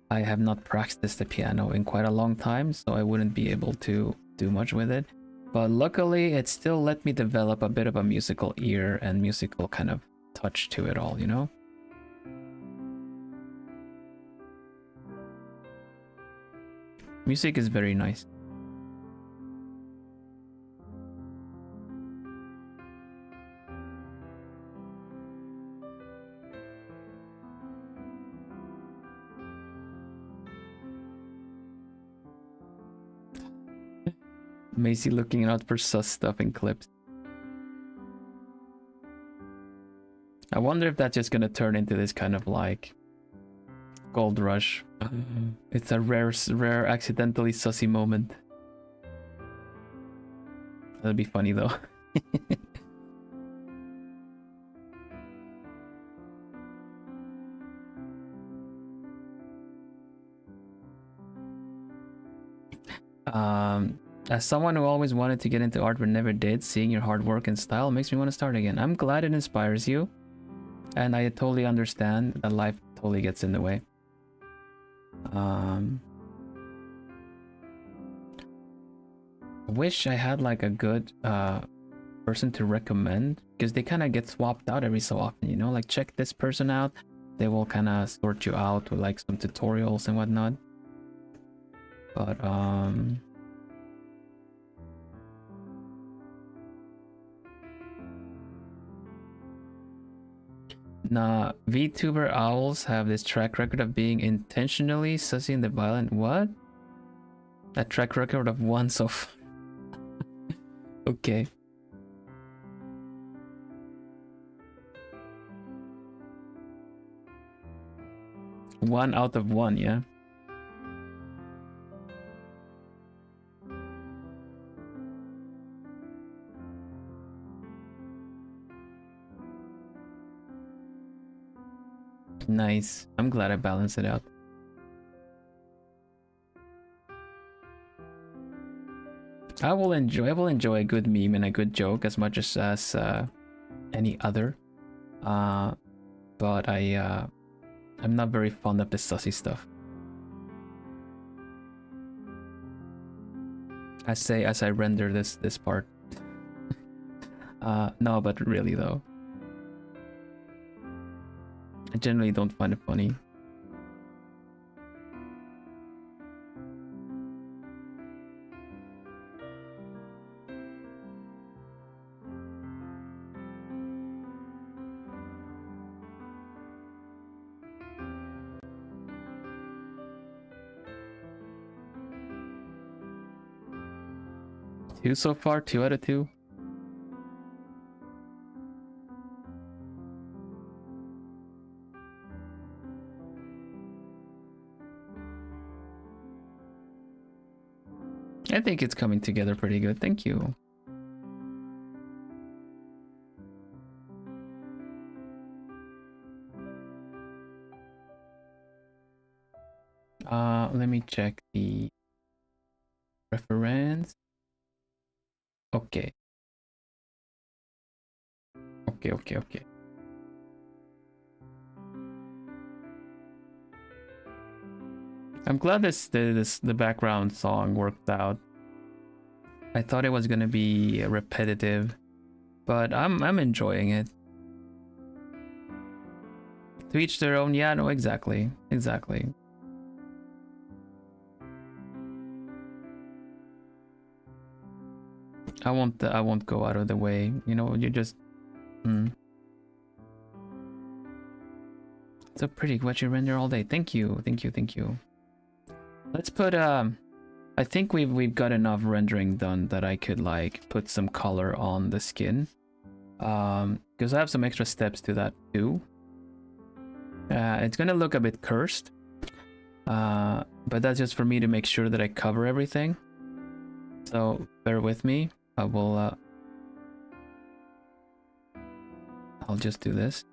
I have not practiced the piano in quite a long time, so I wouldn't be able to do much with it. But luckily, it still let me develop a bit of a musical ear and musical kind of touch to it all, you know? Music is very nice. Macy looking out for sus stuff in clips. I wonder if that's just gonna turn into this kind of like gold rush. It's a rare accidentally sussy moment. That'd be funny though. As someone who always wanted to get into art but never did, seeing your hard work and style makes me want to start again. I'm glad it inspires you, and I totally understand that life totally gets in the way. I wish I had like a good person to recommend, because they kind of get swapped out every so often, you know, like check this person out. They will kind of sort you out with like some tutorials and whatnot. But nah, VTuber owls have this track record of being intentionally sussy in the violent. What? A track record of one so far. Okay. One out of one, yeah. Nice. I'm glad I balanced it out. I will enjoy a good meme and a good joke as much as any other. But I'm not very fond of the sussy stuff. I say as I render this part. No, but really though, I generally don't find it funny. Two so far, 2 out of 2. I think it's coming together pretty good. Thank you. Let me check the reference. Okay. Okay. I'm glad the background song worked out. I thought it was gonna be repetitive, but I'm enjoying it. To each their own. Yeah, no, exactly. I won't go out of the way. You know, you just. So pretty. What you render all day. Thank you. Let's put I think we've got enough rendering done that I could like put some color on the skin. Because I have some extra steps to that too. It's gonna look a bit cursed. But that's just for me to make sure that I cover everything. So bear with me. I will I'll just do this.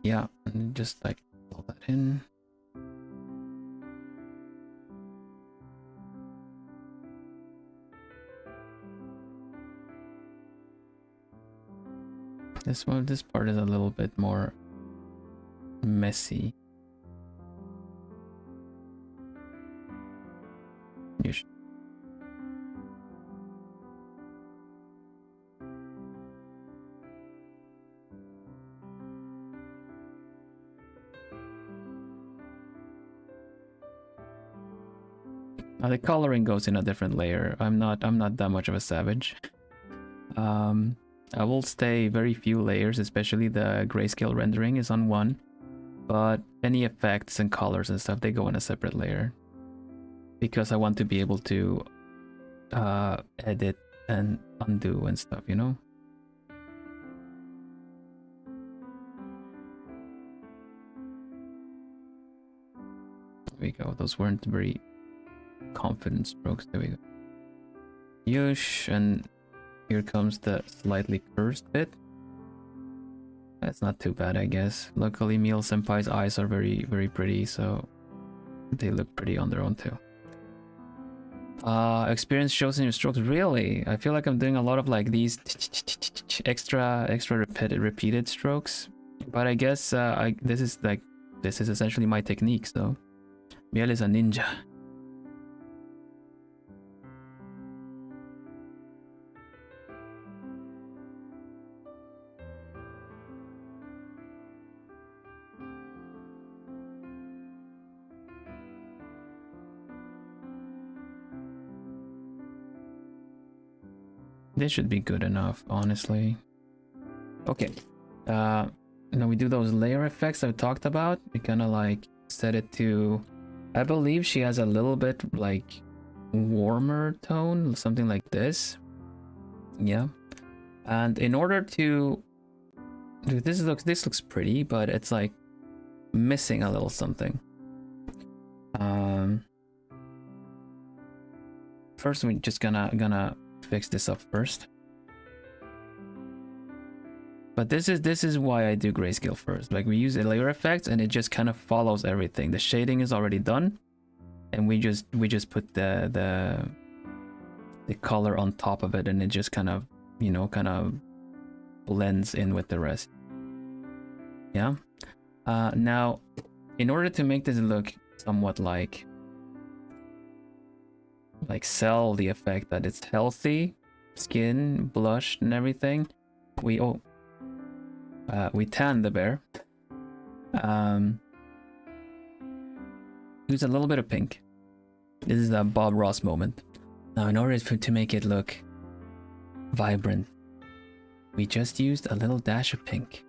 Yeah, and just like pull that in. This part is a little bit more messy. Now the coloring goes in a different layer. I'm not that much of a savage. I will stay very few layers, especially the grayscale rendering is on one, but any effects and colors and stuff, they go in a separate layer because I want to be able to edit and undo and stuff, you know. There we go. Those weren't very confident strokes. There we go. Yush, and here comes the slightly cursed bit. That's not too bad, I guess. Luckily, Miel Senpai's eyes are very, very pretty, so they look pretty on their own too. Experience shows in your strokes. Really? I feel like I'm doing a lot of like these extra repeated strokes. But I guess this is essentially my technique. So Miel is a ninja. This should be good enough, honestly. Okay. Now we do those layer effects I've talked about. We kind of like set it to, I believe she has a little bit like warmer tone, something like this. Yeah. And in order to, this looks pretty, but it's like missing a little something. First we're just gonna fix this up first. But this is why I do grayscale first. Like we use a layer effect and it just kind of follows everything. The shading is already done, and we just put the color on top of it, and it just kind of, you know, kind of blends in with the rest. Yeah. Now, in order to make this look somewhat like sell the effect that it's healthy skin, blushed and everything, we tan the bear. Use a little bit of pink. This is a Bob Ross moment. Now in order to make it look vibrant, we just used a little dash of pink.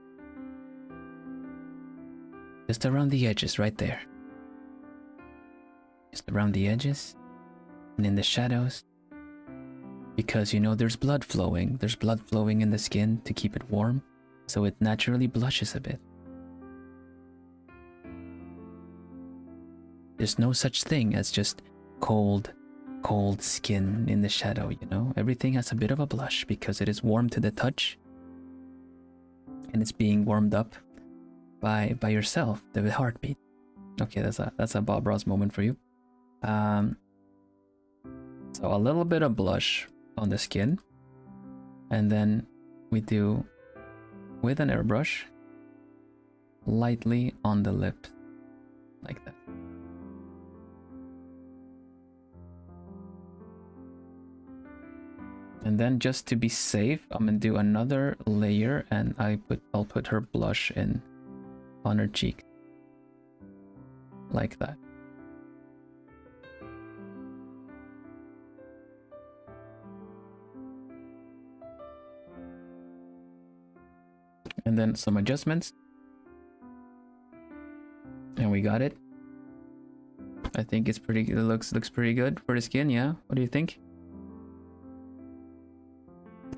Just around the edges right there. Just around the edges. And in the shadows, because you know there's blood flowing in the skin to keep it warm, so it naturally blushes a bit. There's no such thing as just cold skin in the shadow, you know. Everything has a bit of a blush because it is warm to the touch, and it's being warmed up by yourself, the heartbeat. Okay, that's a Bob Ross moment for you. So a little bit of blush on the skin, and then we do with an airbrush lightly on the lips, like that. And then just to be safe, I'm gonna do another layer, and I'll put her blush in on her cheek, like that. And then some adjustments, and we got it. I think it's pretty. It looks pretty good for the skin. Yeah. What do you think?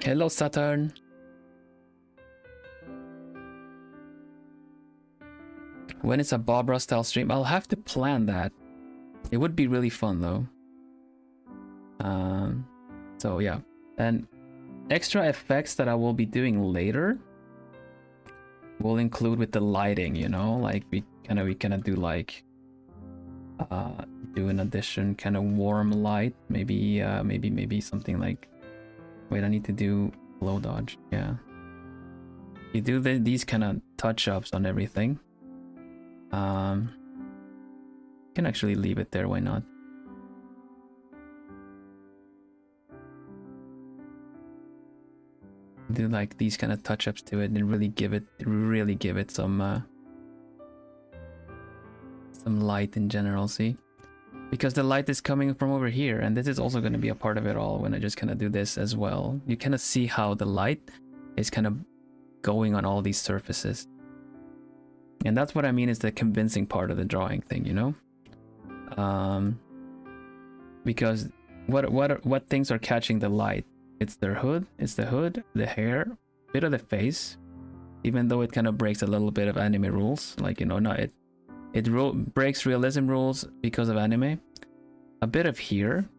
Hello, Saturn. When it's a Bob Ross style stream, I'll have to plan that. It would be really fun though. So yeah, and extra effects that I will be doing later will include with the lighting, you know, like we kind of do like do an addition kind of warm light, maybe something like, wait, I need to do glow dodge. Yeah, you do these kind of touch-ups on everything. You can actually leave it there, why not? Do like these kind of touch-ups to it and really give it some light in general. See, because the light is coming from over here, and this is also going to be a part of it all when I just kind of do this as well. You kind of see how the light is kind of going on all these surfaces. And that's what I mean is the convincing part of the drawing thing, you know? Because what things are catching the light? It's their hood, the hair, bit of the face, even though it kind of breaks a little bit of anime rules, like, you know, no, it breaks realism rules because of anime. A bit of here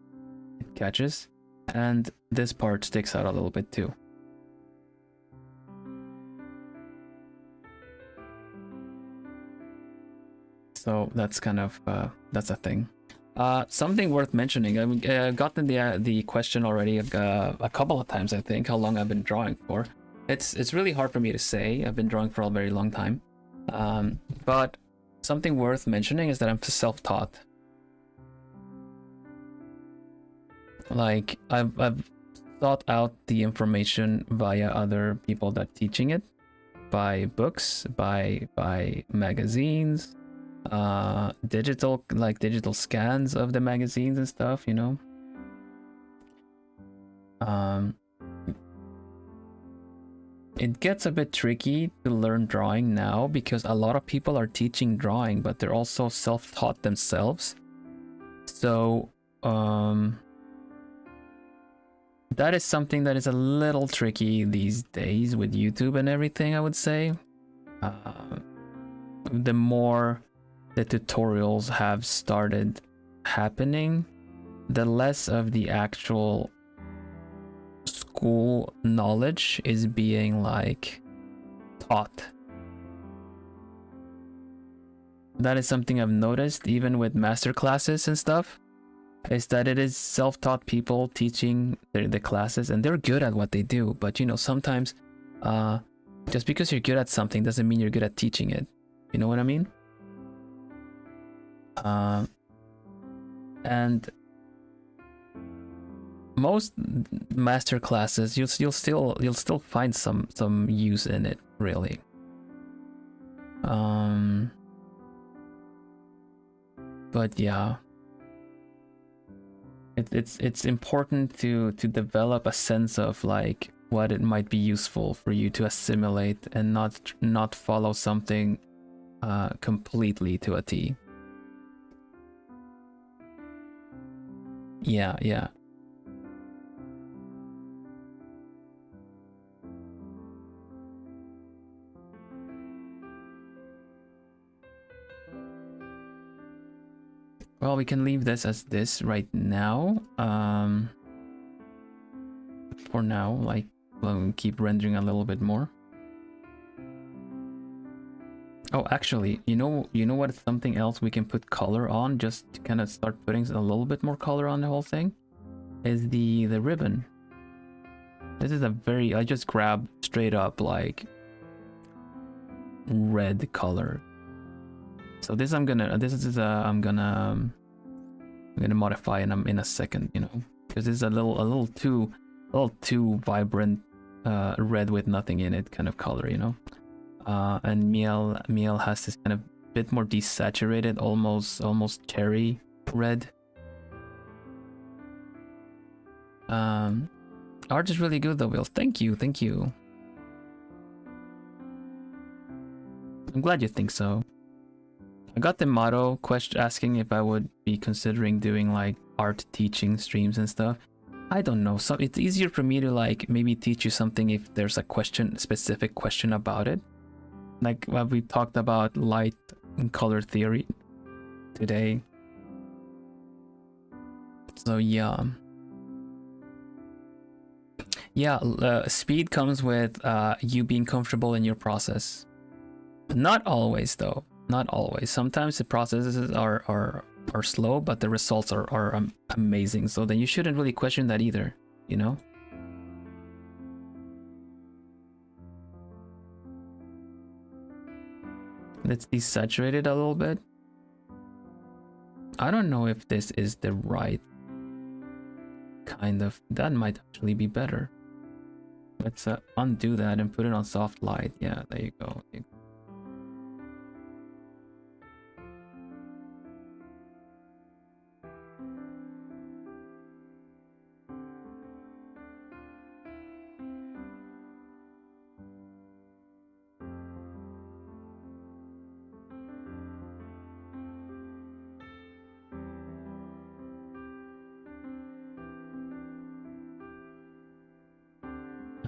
it catches, and this part sticks out a little bit too. So that's kind of that's a thing. Something worth mentioning. I've gotten the question already a couple of times, I think, how long I've been drawing for. It's really hard for me to say. I've been drawing for a very long time. But something worth mentioning is that I'm self-taught. Like I've sought out the information via other people that teaching it, by books, by magazines, digital scans of the magazines and stuff, you know. It gets a bit tricky to learn drawing now because a lot of people are teaching drawing, but they're also self-taught themselves. So that is something that is a little tricky these days with YouTube and everything, I would say. The more the tutorials have started happening, the less of the actual school knowledge is being like taught. That is something I've noticed even with master classes and stuff, is that it is self-taught people teaching the classes, and they're good at what they do, but you know, sometimes just because you're good at something doesn't mean you're good at teaching it. You know what I mean? And most master classes, you'll still find some use in it, really. But yeah, it's important to develop a sense of like what it might be useful for you to assimilate, and not follow something completely to a T. Yeah. Well, we can leave this as this right now. For now, like, we'll keep rendering a little bit more. Oh, actually, you know what is something else we can put color on, just to kind of start putting a little bit more color on the whole thing, is the ribbon. This is a very, I just grabbed straight up like red color. So this I'm gonna modify in a second, you know, because this is a little too vibrant red with nothing in it kind of color, you know. And Miel has this kind of bit more desaturated, almost cherry red. Art is really good though, Will. Thank you. I'm glad you think so. I got the motto question asking if I would be considering doing like art teaching streams and stuff. I don't know. So it's easier for me to like maybe teach you something if there's a specific question about it. Like what we talked about light and color theory today. So yeah. Speed comes with you being comfortable in your process. Not always though. Not always. Sometimes the processes are slow, but the results are amazing. So then you shouldn't really question that either, you know? Let's desaturate it a little bit. I don't know if this is the right kind of... That might actually be better. Let's undo that and put it on soft light. Yeah, there you go.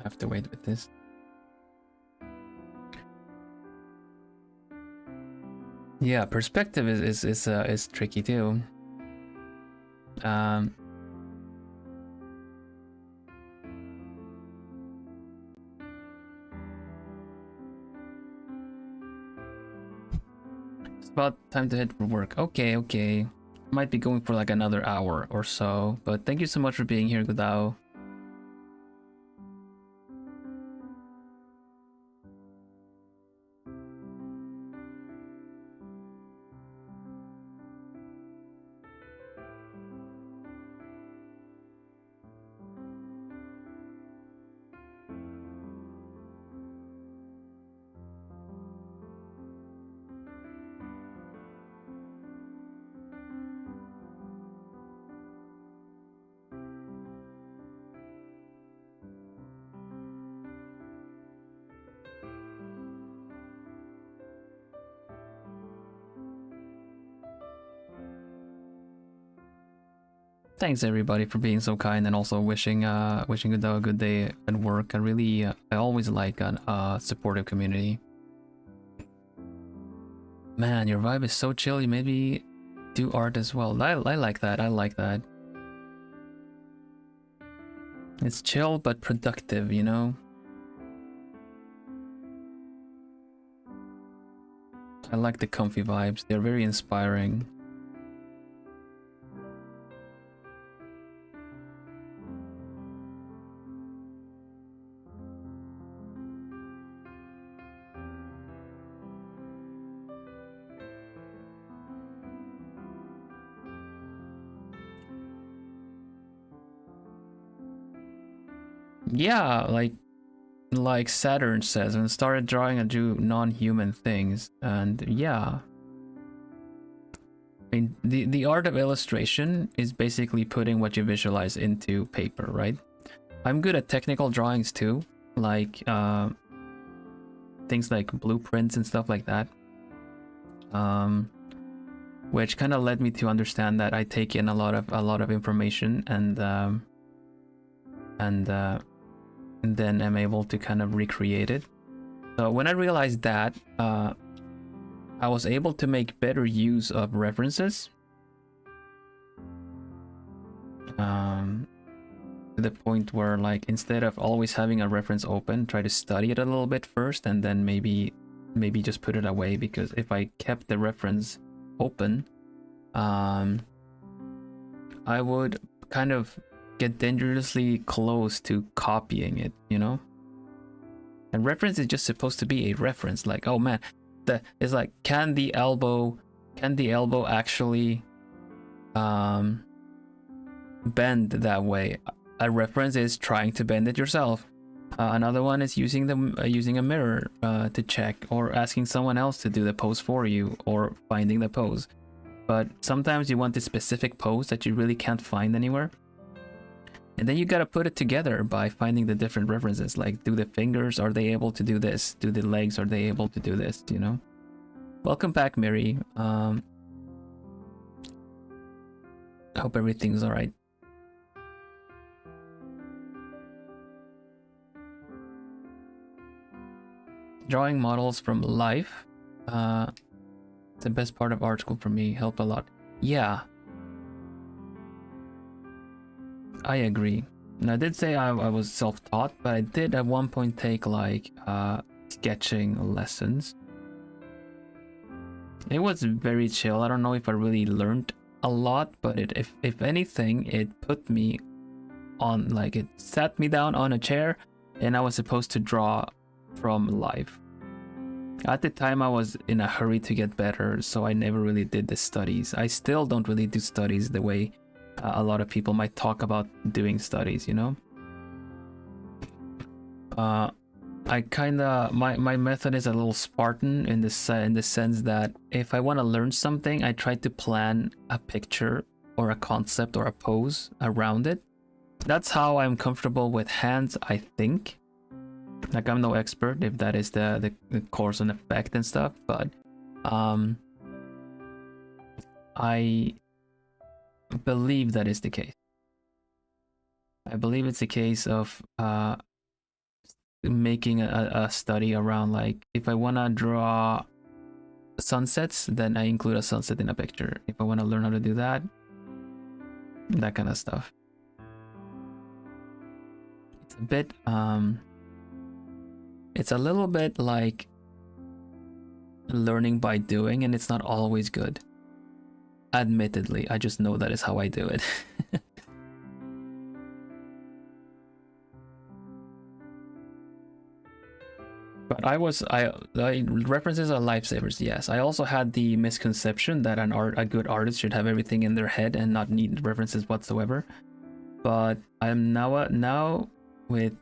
have to wait with this. Yeah, perspective is tricky too. It's about time to head for work. Okay. Might be going for like another hour or so, but thank you so much for being here, Gudao. Thanks everybody for being so kind and also wishing Gudao a good day at work. I always like a supportive community. Man, your vibe is so chill. You maybe do art as well. I like that. I like that. It's chill but productive, you know? I like the comfy vibes. They're very inspiring. Yeah, like Saturn says, when I started drawing, I drew non-human things, and yeah. I mean, the art of illustration is basically putting what you visualize into paper, right? I'm good at technical drawings too, like things like blueprints and stuff like that. Which kind of led me to understand that I take in a lot of information and then I'm able to kind of recreate it. So when I realized that, I was able to make better use of references. To the point where, like, instead of always having a reference open, try to study it a little bit first and then maybe just put it away, because if I kept the reference open, I would kind of get dangerously close to copying it, you know? And reference is just supposed to be a reference. Like, oh man, it's like, can the elbow actually bend that way? A reference is trying to bend it yourself. Another one is using a mirror to check, or asking someone else to do the pose for you, or finding the pose. But sometimes you want a specific pose that you really can't find anywhere. And then you gotta put it together by finding the different references. Like, do the fingers, are they able to do this? Do the legs, are they able to do this? You know? Welcome back, Mary. I hope everything's alright. Drawing models from life. The best part of art school for me. Help a lot. Yeah. I agree. And I did say I was self-taught, but I did at one point take like sketching lessons. It was very chill. I don't know if I really learned a lot, but if anything, it put me on, like, it sat me down on a chair and I was supposed to draw from life. At the time I was in a hurry to get better, so I never really did the studies. I still don't really do studies the way a lot of people might talk about doing studies, you know? I kinda, my method is a little Spartan in the sense that if I want to learn something, I try to plan a picture or a concept or a pose around it. That's how I'm comfortable with hands, I think. Like, I'm no expert if that is the cause and effect and stuff, but I believe that is the case. I believe it's a case of making a study around, like, if I want to draw sunsets, then I include a sunset in a picture. If I want to learn how to do that kind of stuff. It's a bit it's a little bit like learning by doing, and it's not always good. Admittedly, I just know that is how I do it. But references are lifesavers, yes. I also had the misconception that a good artist should have everything in their head and not need references whatsoever. But I'm now with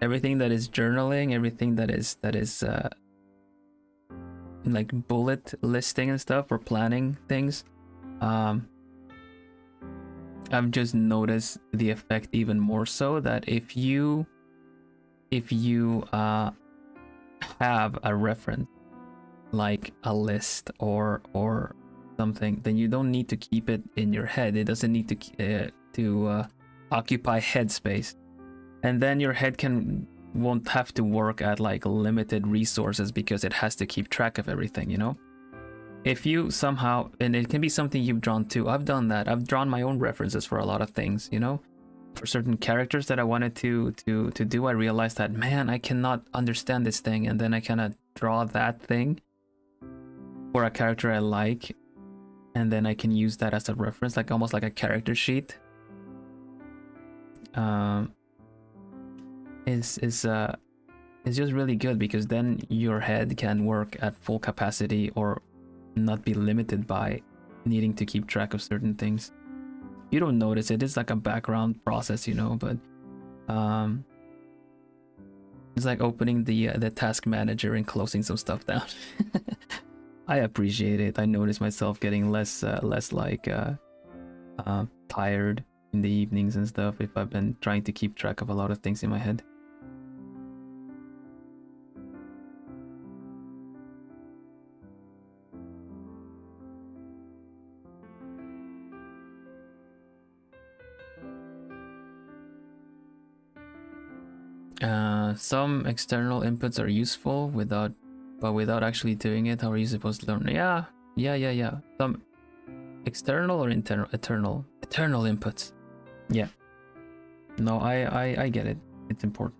everything that is journaling, everything that is like bullet listing and stuff, or planning things. I've just noticed the effect even more so, that if you have a reference like a list or something, then you don't need to keep it in your head. It doesn't need to occupy headspace, and then your head won't have to work at like limited resources because it has to keep track of everything, you know. If you somehow, and it can be something you've drawn too. I've done that. I've drawn my own references for a lot of things, you know. For certain characters that I wanted to do, I realized that, man, I cannot understand this thing, and then I kind of draw that thing for a character I like, and then I can use that as a reference, like almost like a character sheet. It's just really good, because then your head can work at full capacity or not be limited by needing to keep track of certain things. You don't notice it. It's like a background process, you know, but it's like opening the task manager and closing some stuff down. I appreciate it. I notice myself getting less like tired in the evenings and stuff if I've been trying to keep track of a lot of things in my head. Some external inputs are useful without actually doing it. How are you supposed to learn? Yeah. Some external or internal? Eternal inputs. Yeah. No, I get it. It's important.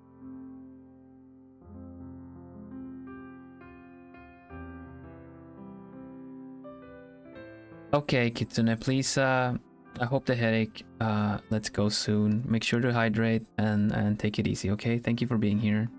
Okay, Kitsune, please, I hope the headache lets go soon. Make sure to hydrate and take it easy, okay? Thank you for being here.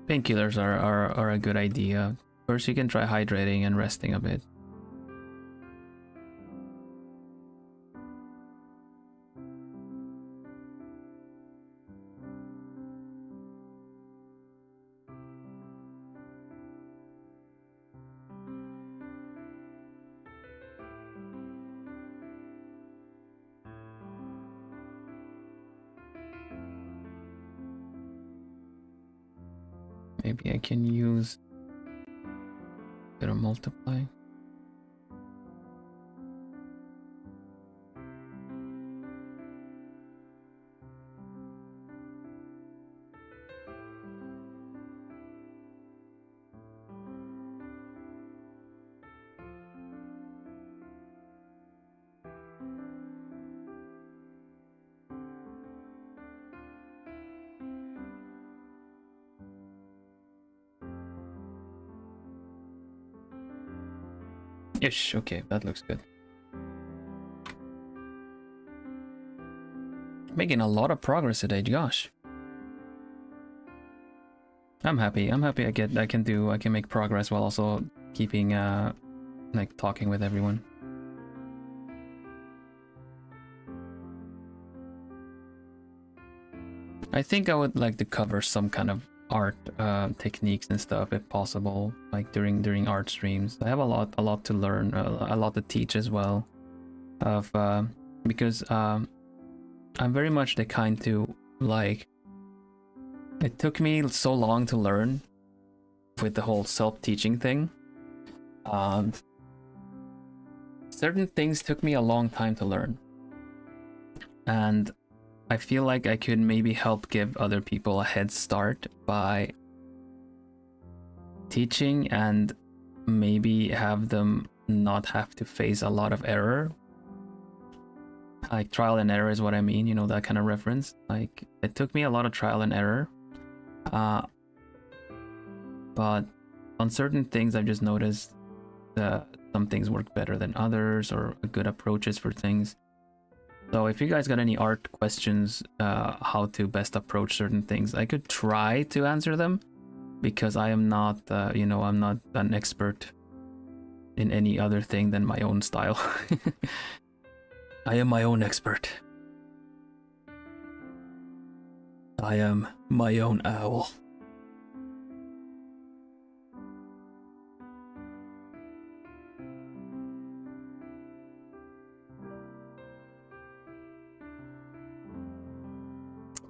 Painkillers are a good idea. First, you can try hydrating and resting a bit. Maybe I can use a bit of multiply. Ish, okay, that looks good. Making a lot of progress today, gosh. I'm happy. I can make progress while also keeping like talking with everyone. I think I would like to cover some kind of art techniques and stuff if possible, like during art streams. I have a lot to learn, a lot to teach as well, of because I'm very much the kind to like. It took me so long to learn with the whole self-teaching thing. Certain things took me a long time to learn, and I feel like I could maybe help give other people a head start by teaching and maybe have them not have to face a lot of error. Like trial and error is what I mean, you know, that kind of reference. Like it took me a lot of trial and error. But on certain things I've just noticed some things work better than others, or good approaches for things. So if you guys got any art questions, how to best approach certain things, I could try to answer them, because I am not, you know, I'm not an expert in any other thing than my own style. I am my own expert. I am my own owl.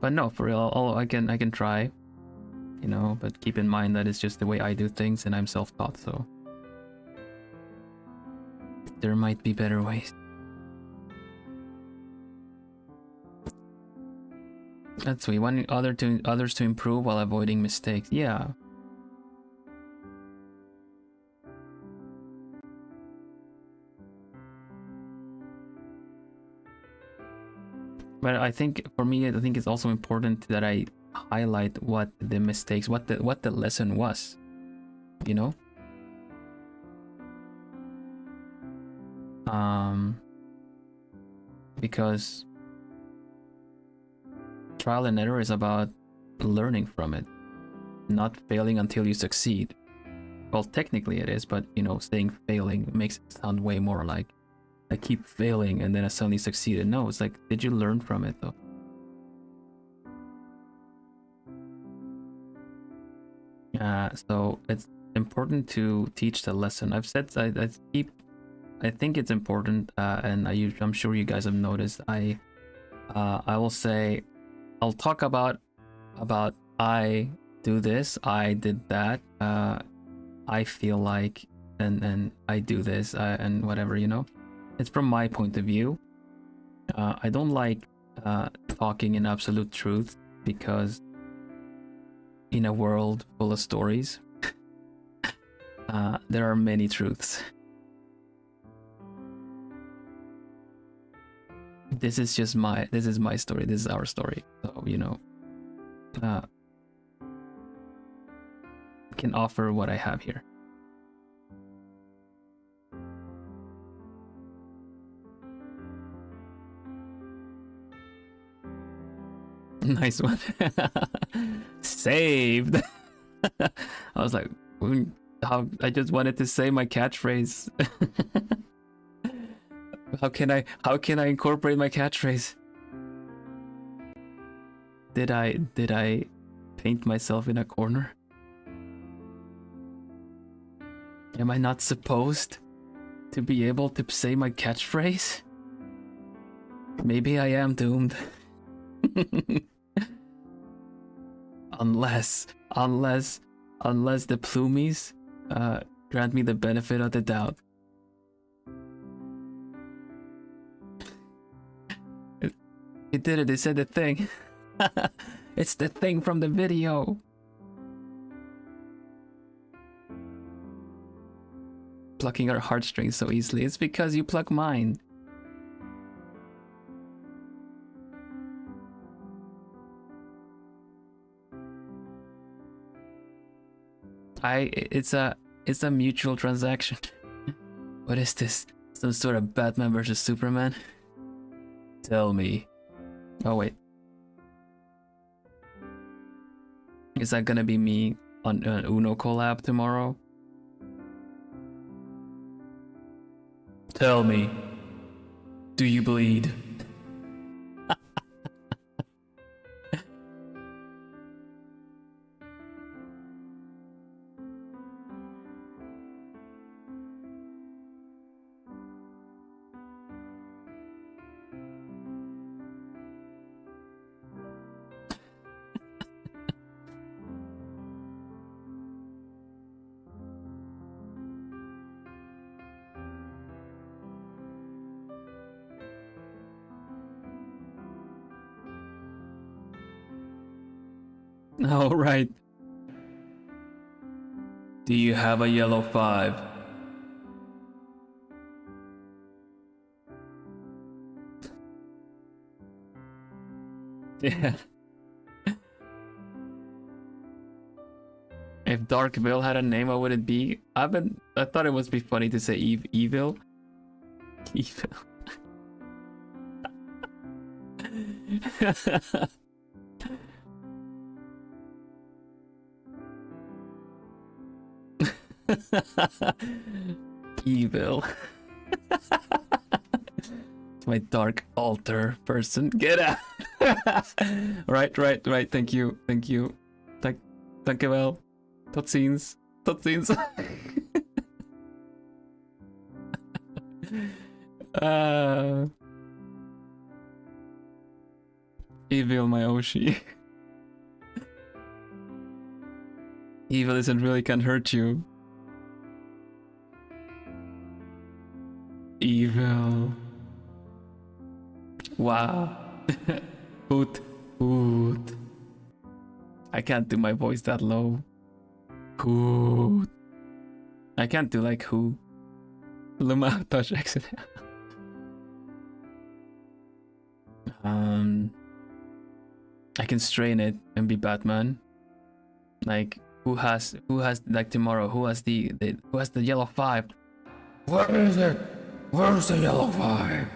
But no, for real, I can try, you know, but keep in mind that it's just the way I do things, and I'm self-taught, so there might be better ways. That's sweet. Wanting others to improve while avoiding mistakes. Yeah. But I think for me, I think it's also important that I highlight what the mistakes, what the lesson was, you know? Because trial and error is about learning from it, not failing until you succeed. Well, technically it is, but you know, saying failing makes it sound way more like I keep failing and then I suddenly succeeded. No, it's like, did you learn from it though? So it's important to teach the lesson. I've said I think it's important, and I'm sure you guys have noticed. I will say, I'll talk about I do this, I did that, I feel like, and I do this, and whatever, you know. It's from my point of view. I don't like talking in absolute truth, because in a world full of stories, there are many truths. This is my story. This is our story. So, you know, can offer what I have here. Nice one. Saved. I was like, I just wanted to say my catchphrase. How can I incorporate my catchphrase? Did I paint myself in a corner? Am I not supposed to be able to say my catchphrase? Maybe I am doomed. unless the plumies grant me the benefit of the doubt. It did it. They said the thing. It's the thing from the video. Plucking our heartstrings so easily. It's because you pluck mine. It's a mutual transaction. What is this? Some sort of Batman versus Superman? Tell me. Oh wait. Is that gonna be me on an Uno collab tomorrow? Tell me. Do you bleed? Oh, right. Do you have a yellow 5? Yeah. If Dark Bill had a name, what would it be? I thought it would be funny to say evil. Evil. Evil. It's my dark altar person. Get out. Right. Thank you. Thank you well. Tot ziens. Evil, my Oshi. Evil isn't really can hurt you. Evil. Wow. Hoot. I can't do my voice that low. Hoot. I can't do like who. Luma touch exit. I can strain it and be Batman. Like who has like tomorrow? Who has the yellow 5? Where is it? Where's the yellow 5?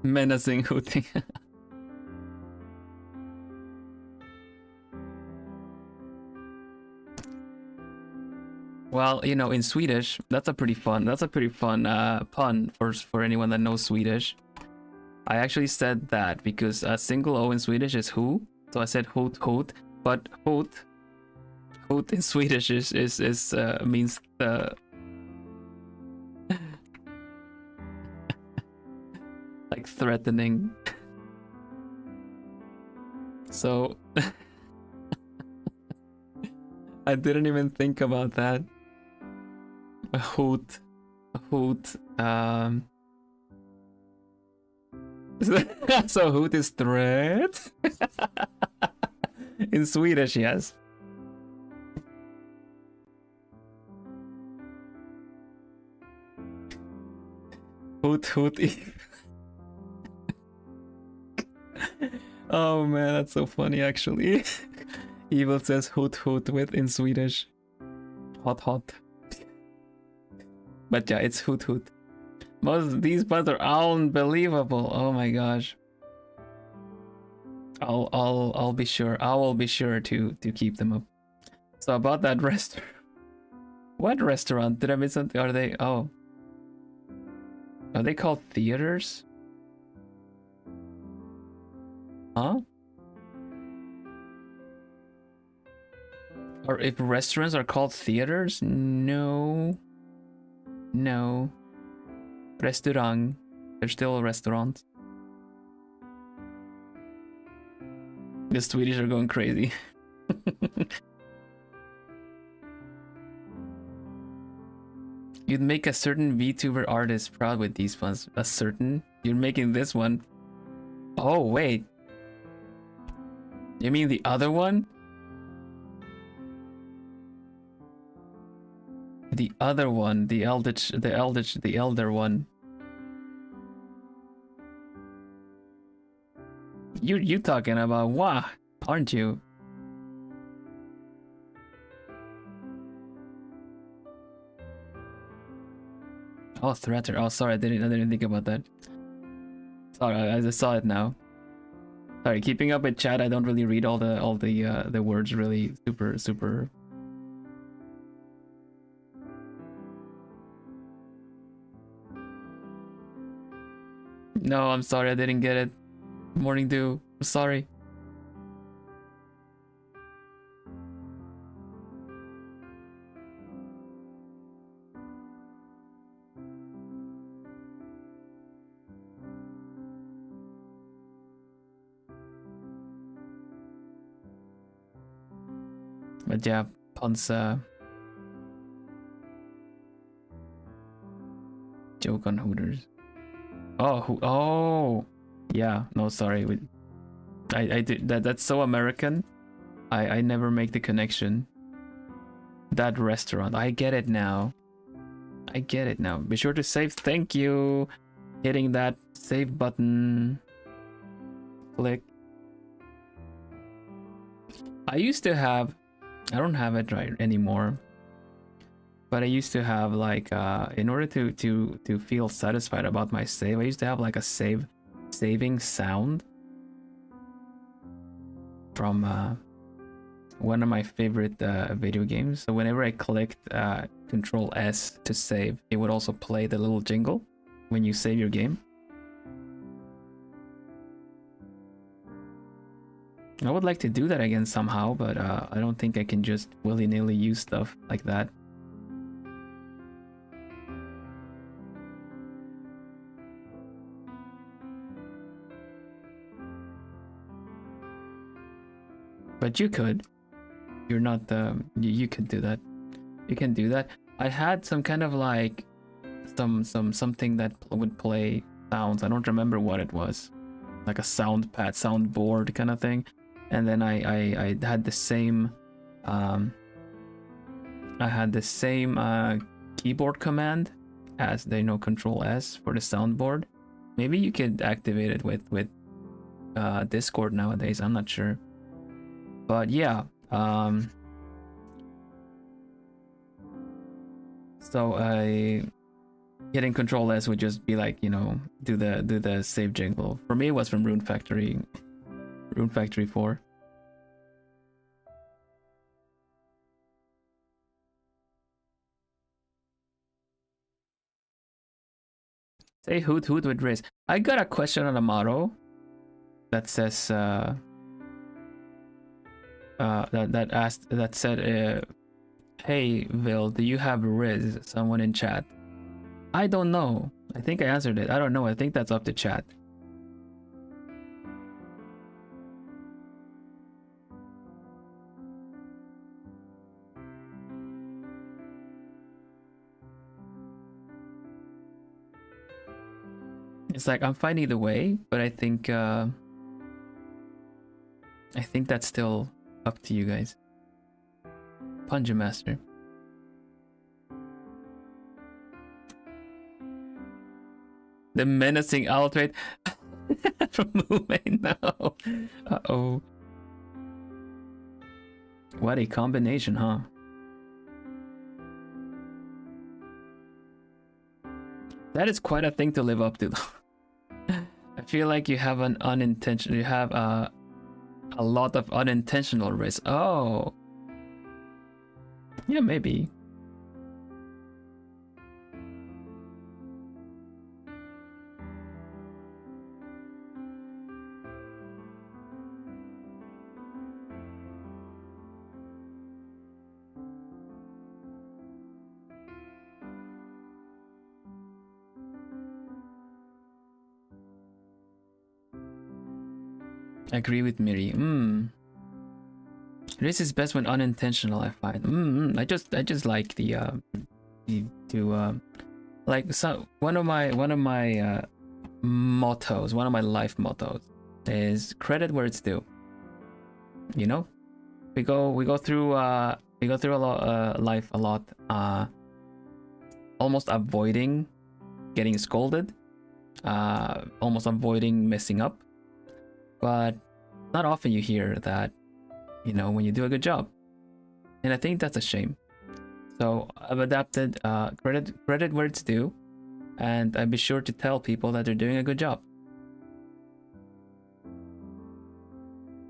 Menacing hooting. Well, you know, in Swedish, that's a pretty fun pun for anyone that knows Swedish. I actually said that because a single O in Swedish is who, so I said hoot, but hoot in Swedish is means the like threatening. So I didn't even think about that. A hoot. So hoot is threat. In Swedish, yes. Hoot. Oh man, that's so funny actually. Evil says hoot with in Swedish. Hot. But yeah, it's hoot. Most of these puns are unbelievable. Oh my gosh. I'll be sure. I will be sure to keep them up. So about that restaurant. What restaurant? Did I miss something? Are they are they called theaters? Huh? Or if restaurants are called theaters? No. Restaurant. They're still a restaurant. The Swedish are going crazy. You'd make a certain VTuber artist proud with these ones. A certain? You're making this one. Oh, wait. You mean the other one? The other one, the elder one. You talking about what, aren't you? Oh, threater. Oh, sorry, I didn't think about that. Sorry, I just saw it now. Sorry, keeping up with chat, I don't really read all the words really super. No, I'm sorry, I didn't get it. Morning dew. I'm sorry. But yeah, Ponsa. Joke on Hooters. Oh, yeah. No, sorry. I did that. That's so American. I never make the connection. That restaurant. I get it now. I get it now. Be sure to save. Thank you. Hitting that save button. Click. I used to have, I don't have it right anymore, but I used to have like in order to feel satisfied about my save, I used to have like a saving sound from one of my favorite video games. So whenever I clicked Control S to save, it would also play the little jingle when you save your game. I would like to do that again somehow, but I don't think I can just willy-nilly use stuff like that. But you could. You're not you could do that. You can do that. I had some kind of like something that would play sounds. I don't remember what it was. Like a soundboard kind of thing. And then I had the same keyboard command as the Control S for the soundboard. Maybe you could activate it with Discord nowadays. I'm not sure, but yeah. So hitting Control S would just be like, do the save jingle. For me, it was from Rune Factory 4. Say hoot hoot with Riz. I got a question on the motto that says that said hey Vil, do you have Riz? Someone in chat. I don't know. I think I answered it. I don't know. I think that's up to chat. It's like I'm fine either way, but I think that's still up to you guys. Punja Master. The menacing outright from Moomay now. Uh-oh. What a combination, huh? That is quite a thing to live up to, though. I feel like you have a lot of unintentional risk. Oh. Yeah, maybe. Agree with Miri. This is best when unintentional, I find. I just like like one of my mottos, one of my life mottos is credit where it's due. We go through life a lot, almost avoiding getting scolded, almost avoiding messing up. But not often you hear that, when you do a good job. And I think that's a shame. So I've adapted credit where it's due, and I'd be sure to tell people that they're doing a good job.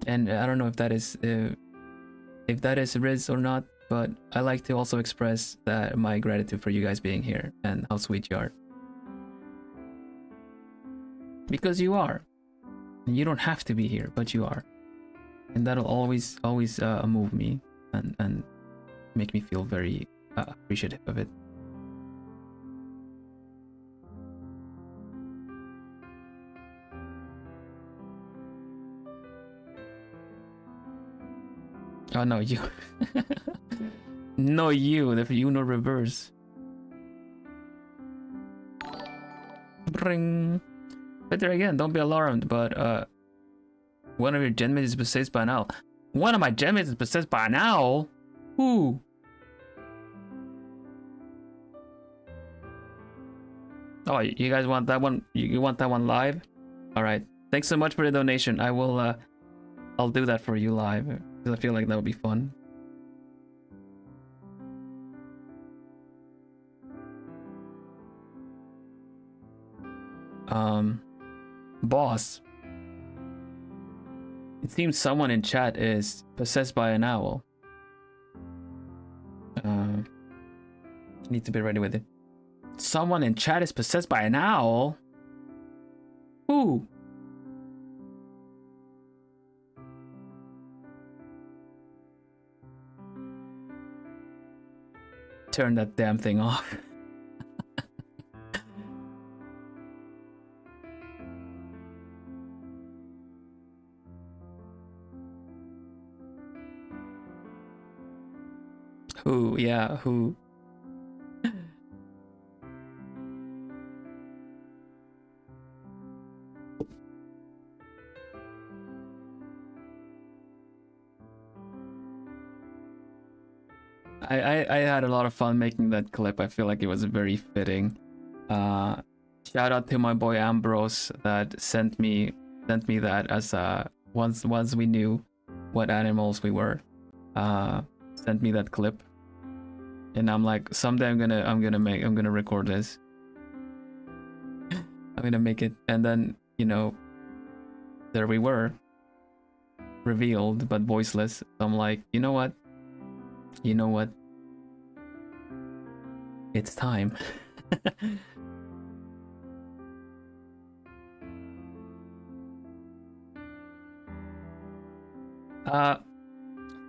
And I don't know if that is Riz or not, but I like to also express that my gratitude for you guys being here and how sweet you are. Because you are. And you don't have to be here, but you are. And that'll always move me and make me feel very appreciative of it. Oh no, you. No, you. The Uno reverse. Bring. But there again, don't be alarmed, but One of your genmates is possessed by an owl. One of my genmates is possessed by an owl? Who? Oh, you guys want that one? You want that one live? All right. Thanks so much for the donation. I will. I'll do that for you live because I feel like that would be fun. Boss. It seems someone in chat is possessed by an owl. Need to be ready with it. Someone in chat is possessed by an owl? Who? Turn that damn thing off. Who? Yeah, who? I had a lot of fun making that clip. I feel like it was very fitting. Shout out to my boy Ambrose that sent me that as once we knew what animals we were. Sent me that clip, and I'm like, someday I'm gonna record this. I'm gonna make it, and then there we were, revealed but voiceless. So I'm like, you know what? It's time.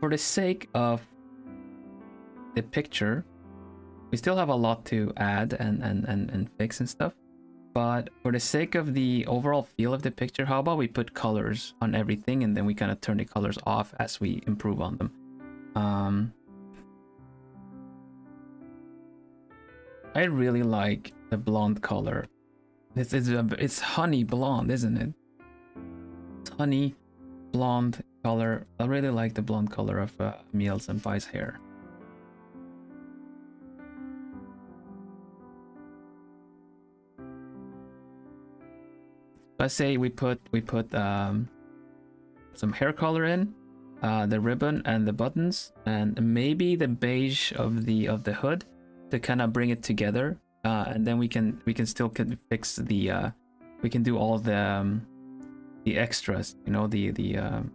For the sake of the picture, we still have a lot to add and fix and stuff. But for the sake of the overall feel of the picture, how about we put colors on everything and then we kind of turn the colors off as we improve on them. I really like the blonde color. It's honey blonde, isn't it? It's honey blonde color. I really like the blonde color of Miel senpai's hair. Let's say we put some hair color in, the ribbon and the buttons, and maybe the beige of the hood to kind of bring it together, and then we can still fix the we can do all the extras, the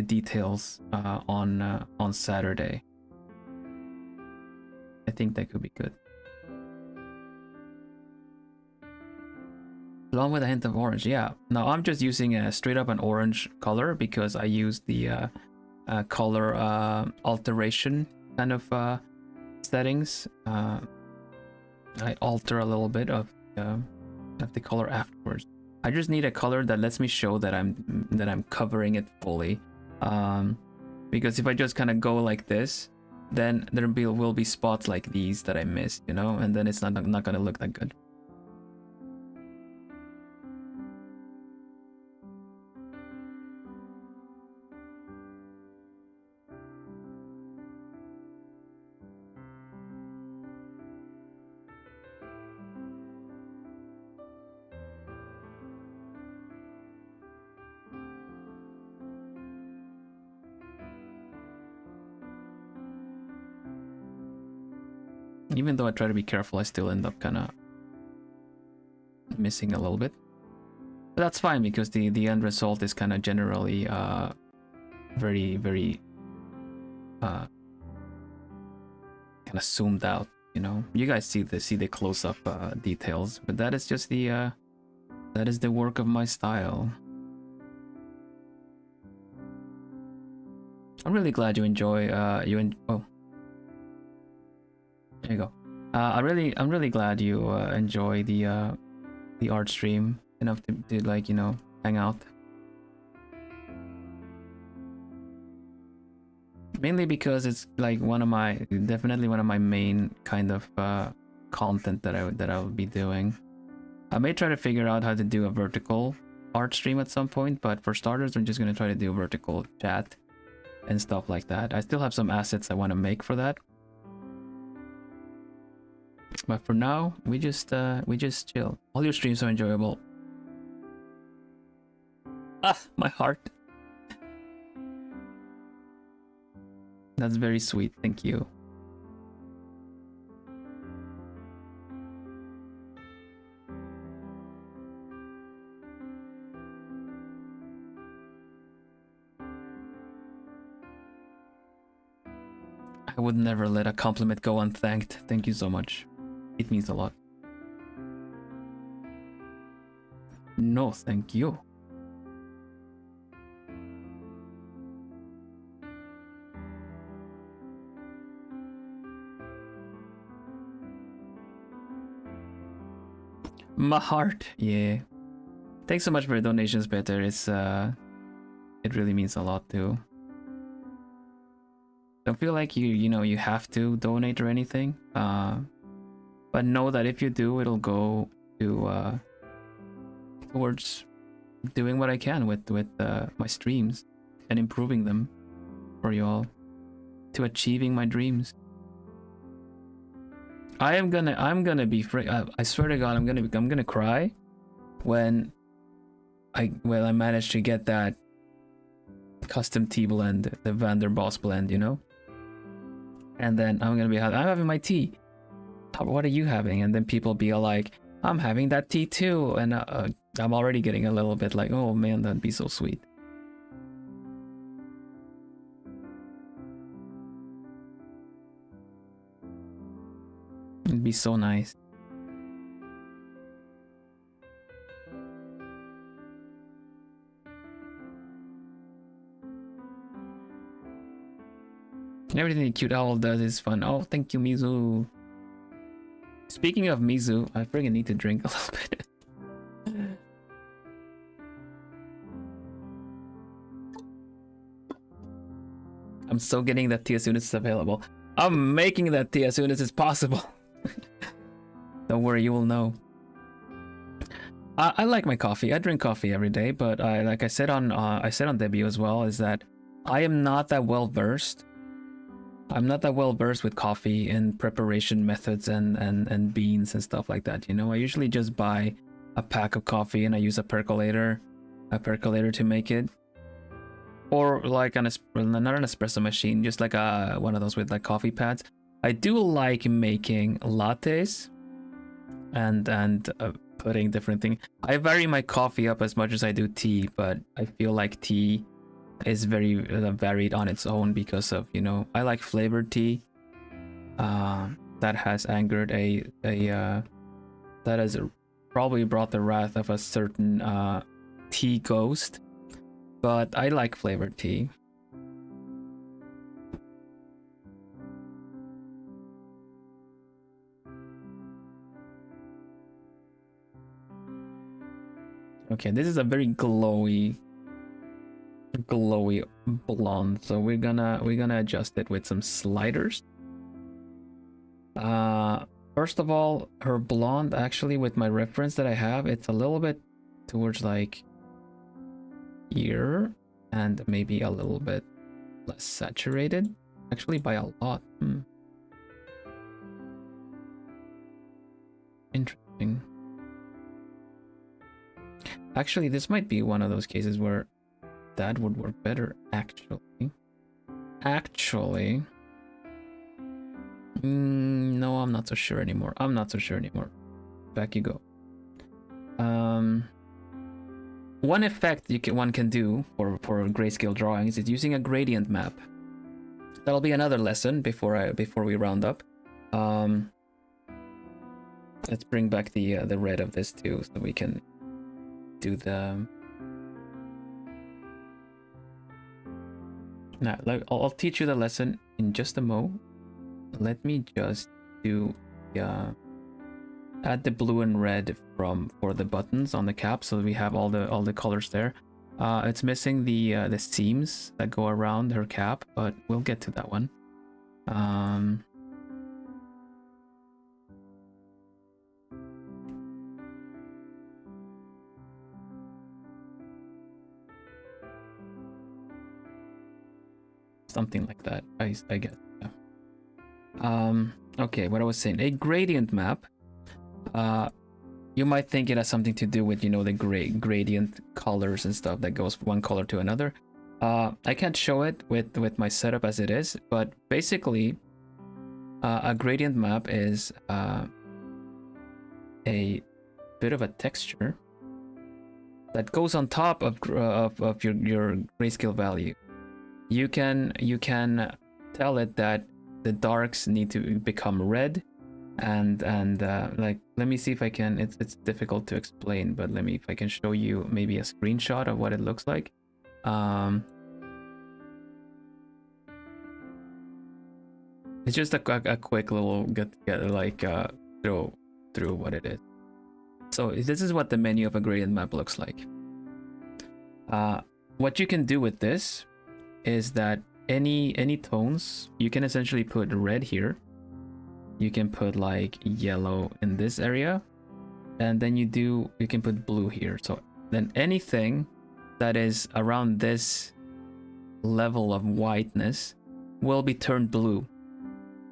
details on Saturday. I think that could be good. Along with a hint of orange, yeah. Now I'm just using a straight up an orange color because I use the color alteration kind of settings. I alter a little bit of the color afterwards. I just need a color that lets me show that I'm covering it fully. Because if I just kind of go like this, then there will be spots like these that I missed, and then it's not gonna look that good. Even though I try to be careful, I still end up kind of missing a little bit. But that's fine because the end result is kind of generally very, very kind of zoomed out. You guys see the close-up details, but that is just that is the work of my style. I'm really glad you enjoy oh. There you go. I'm really glad you enjoy the art stream enough to like hang out. Mainly because it's like definitely one of my main kind of content that I will be doing. I may try to figure out how to do a vertical art stream at some point, but for starters, I'm just gonna try to do vertical chat and stuff like that. I still have some assets I want to make for that, but for now, we just chill. All your streams are enjoyable. Ah, my heart. That's very sweet. Thank you. I would never let a compliment go unthanked. Thank you so much. It means a lot. No, thank you. My heart. Yeah. Thanks so much for your donations, Peter. It's it really means a lot too. Don't feel like you have to donate or anything. But know that if you do, it'll go to towards doing what I can with my streams and improving them for you all, to achieving my dreams. I'm gonna be free. I swear to God, I'm gonna cry when I manage to get that custom tea blend, the Vanderbos blend, you know. And then I'm gonna be I'm having my tea. What are you having? And then people be like, I'm having that tea too. And I'm already getting a little bit like, oh man, that'd be so sweet. It'd be so nice. Everything the cute owl does is fun. Oh, thank you, Mizu. Speaking of Mizu, I friggin' need to drink a little bit. I'm still getting that tea as soon as it's available. I'm making that tea as soon as it's possible. Don't worry, you will know. I like my coffee. I drink coffee every day, but like I said on debut as well, is that I am not that well versed. I'm not that well versed with coffee and preparation methods and beans and stuff like that. You know, I usually just buy a pack of coffee and I use a percolator to make it, or like not an espresso machine, just like one of those with like coffee pads. I do like making lattes and putting different things. I vary my coffee up as much as I do tea, but I feel like tea is very varied on its own because of, you know, I like flavored tea. That has angered that has probably brought the wrath of a certain tea ghost, but I like flavored tea. Okay, this is a very glowy blonde, so we're gonna adjust it with some sliders. First of all, her blonde, actually, with my reference that I have, it's a little bit towards like here, and maybe a little bit less saturated, actually by a lot. Interesting. Actually, this might be one of those cases where that would work better, actually. No, I'm not so sure anymore. Back you go. One effect one can do for grayscale drawings is using a gradient map. That'll be another lesson before we round up. Let's bring back the red of this too, so we can do the. Now, I'll teach you the lesson in just a mo. Let me just do add the blue and red for the buttons on the cap, so we have all the colors there. It's missing the seams that go around her cap, but we'll get to that one. something like that, I guess. Yeah. Okay, what I was saying, a gradient map. You might think it has something to do with, you know, the gradient colors and stuff that goes from one color to another. I can't show it with my setup as it is, but basically, a gradient map is a bit of a texture that goes on top of your grayscale value. You can tell it that the darks need to become red, and like, let me see if I can. It's difficult to explain, but let me, if I can show you maybe a screenshot of what it looks like. It's just a quick little get together, like through what it is. So this is what the menu of a gradient map looks like. What you can do with this is that any tones, you can essentially put red here. You can put like yellow in this area, and then you can put blue here. So then anything that is around this level of whiteness will be turned blue,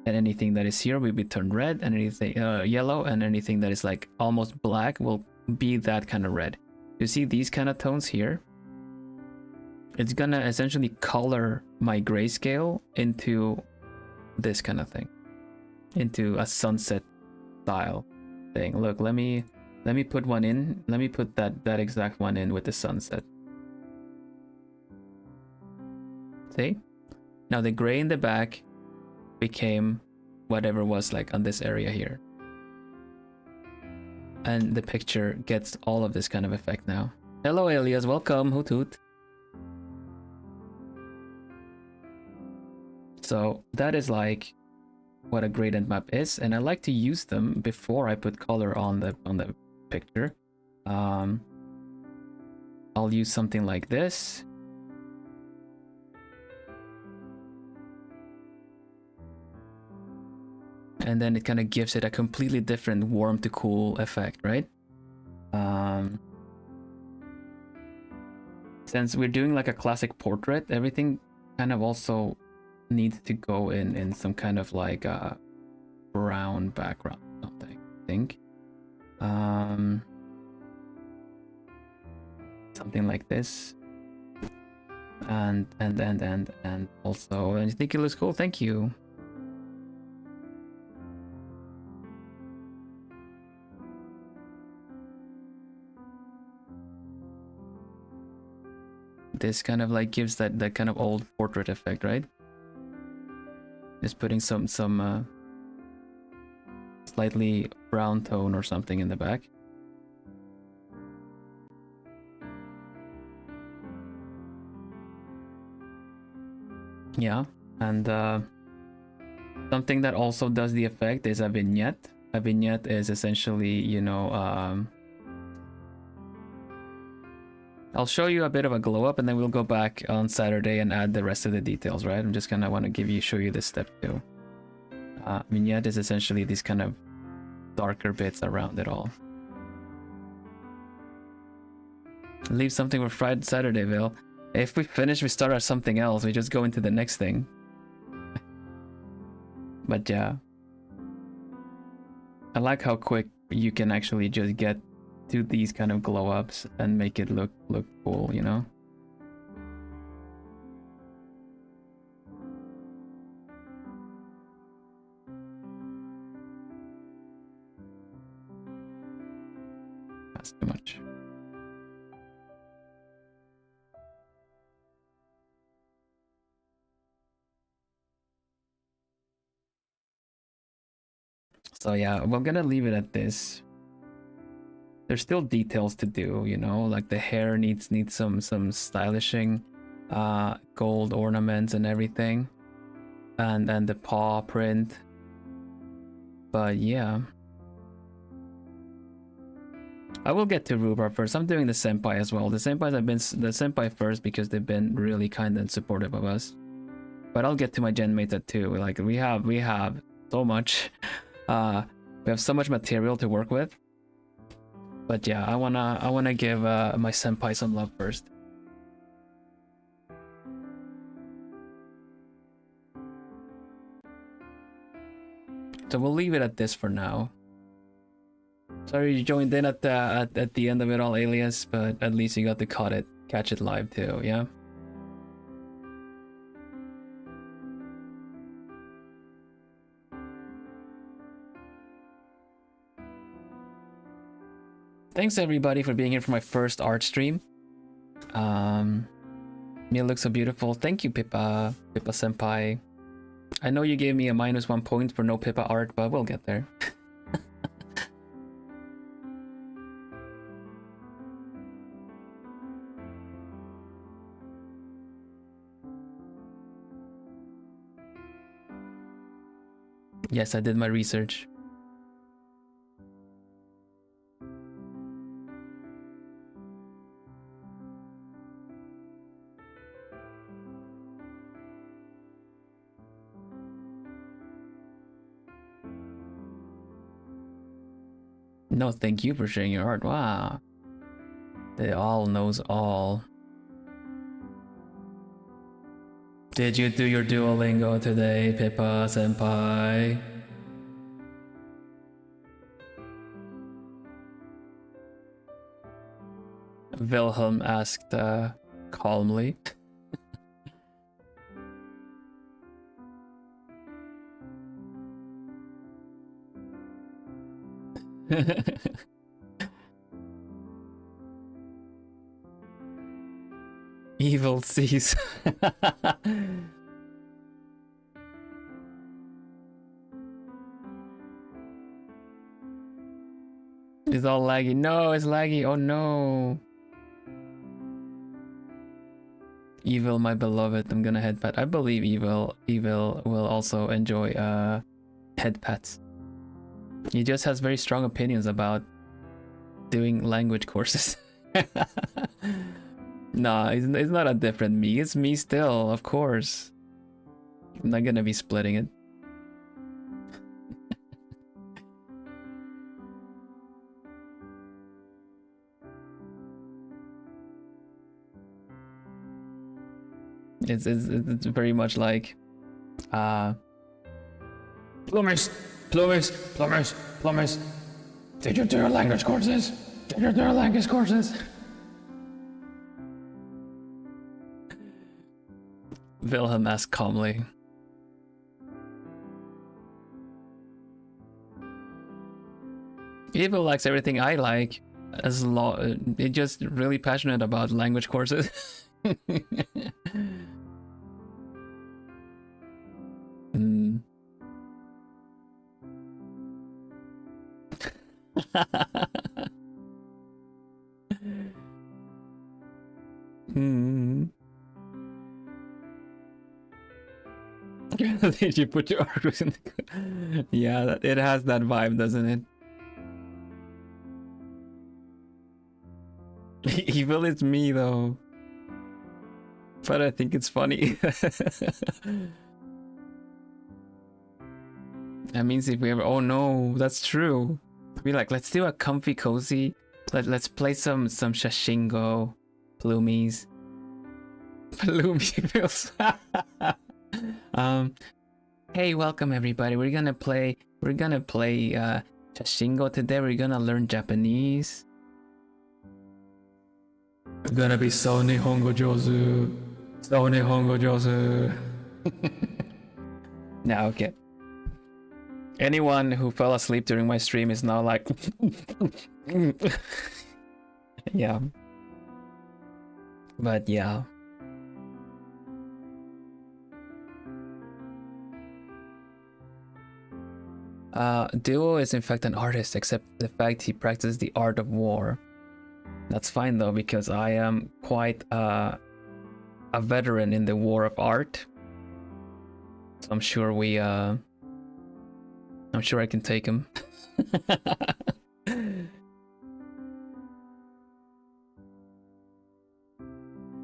and anything that is here will be turned red, and anything yellow, and anything that is like almost black will be that kind of red. You see these kind of tones here? It's gonna essentially color my grayscale into this kind of thing, into a sunset style thing. Look, let me put one in. Let me put that exact one in with the sunset. See? Now the gray in the back became whatever was like on this area here, and the picture gets all of this kind of effect now. Hello Elias, welcome. Hoot hoot. So that is like what a gradient map is, and I like to use them before I put color on the picture. I'll use something like this. And then it kind of gives it a completely different warm to cool effect, right? Since we're doing like a classic portrait, everything kind of also needs to go in some kind of like a brown background, something, I think. Something like this. And also, and I think it looks cool. Thank you. This kind of like gives that kind of old portrait effect, right? Just putting some slightly brown tone or something in the back. Yeah, and something that also does the effect is a vignette. A vignette is essentially, you know, I'll show you a bit of a glow up, and then we'll go back on Saturday and add the rest of the details, right? I'm just gonna want to show you this step too. Vignette is essentially these kind of darker bits around it all. Leave something for Friday, Saturday, Vil. If we finish, we start at something else. We just go into the next thing. But yeah, I like how quick you can actually just get to these kind of glow ups and make it look cool, you know? That's too much. So yeah, we're gonna leave it at this. There's still details to do, you know, like the hair needs some stylishing, gold ornaments and everything, and the paw print. But yeah, I will get to rhubarb first. I'm doing the senpai as well. The senpais have been the senpai first because they've been really kind and supportive of us. But I'll get to my genmates too. Like we have so much, we have so much material to work with. But yeah, I wanna give my senpai some love first. So we'll leave it at this for now. Sorry you joined in at the end of it all, Alias, but at least you got to catch it live too, yeah? Thanks everybody for being here for my first art stream. Miel looks so beautiful. Thank you, Pippa senpai. I know you gave me a -1 point for no Pippa art, but we'll get there. Yes, I did my research. No, thank you for sharing your art. Wow. They all knows all. Did you do your Duolingo today, Pippa senpai? Vilhelm asked calmly. Evil sees. It's all laggy. No, it's laggy. Oh no. Evil, my beloved. I'm gonna head pat. I believe Evil will also enjoy head pats. He just has very strong opinions about doing language courses. Nah, it's not a different me. It's me still, of course. I'm not gonna be splitting it. It's very much like plumbers. Did you do your language courses? Wilhelm asked calmly. Evil likes everything I like, as long it's just really passionate about language courses. Mm. Mm. Did you put your artwork in the... Yeah, it has that vibe, doesn't it? Evil is me though, but I think it's funny. That means if we ever... Oh no, that's true. Be like, let's do a comfy cozy. Let's play some Shashingo Plumies. Plumie feels. Hey, welcome everybody. We're gonna play Shashingo today. We're gonna learn Japanese. We're gonna be so Nihongo Jozu. So Nihongo Jozu. Now, okay. Anyone who fell asleep during my stream is now like... Yeah. But yeah. Duo is in fact an artist, except the fact he practices the art of war. That's fine though, because I am quite a veteran in the war of art. So I'm sure I'm sure I can take him.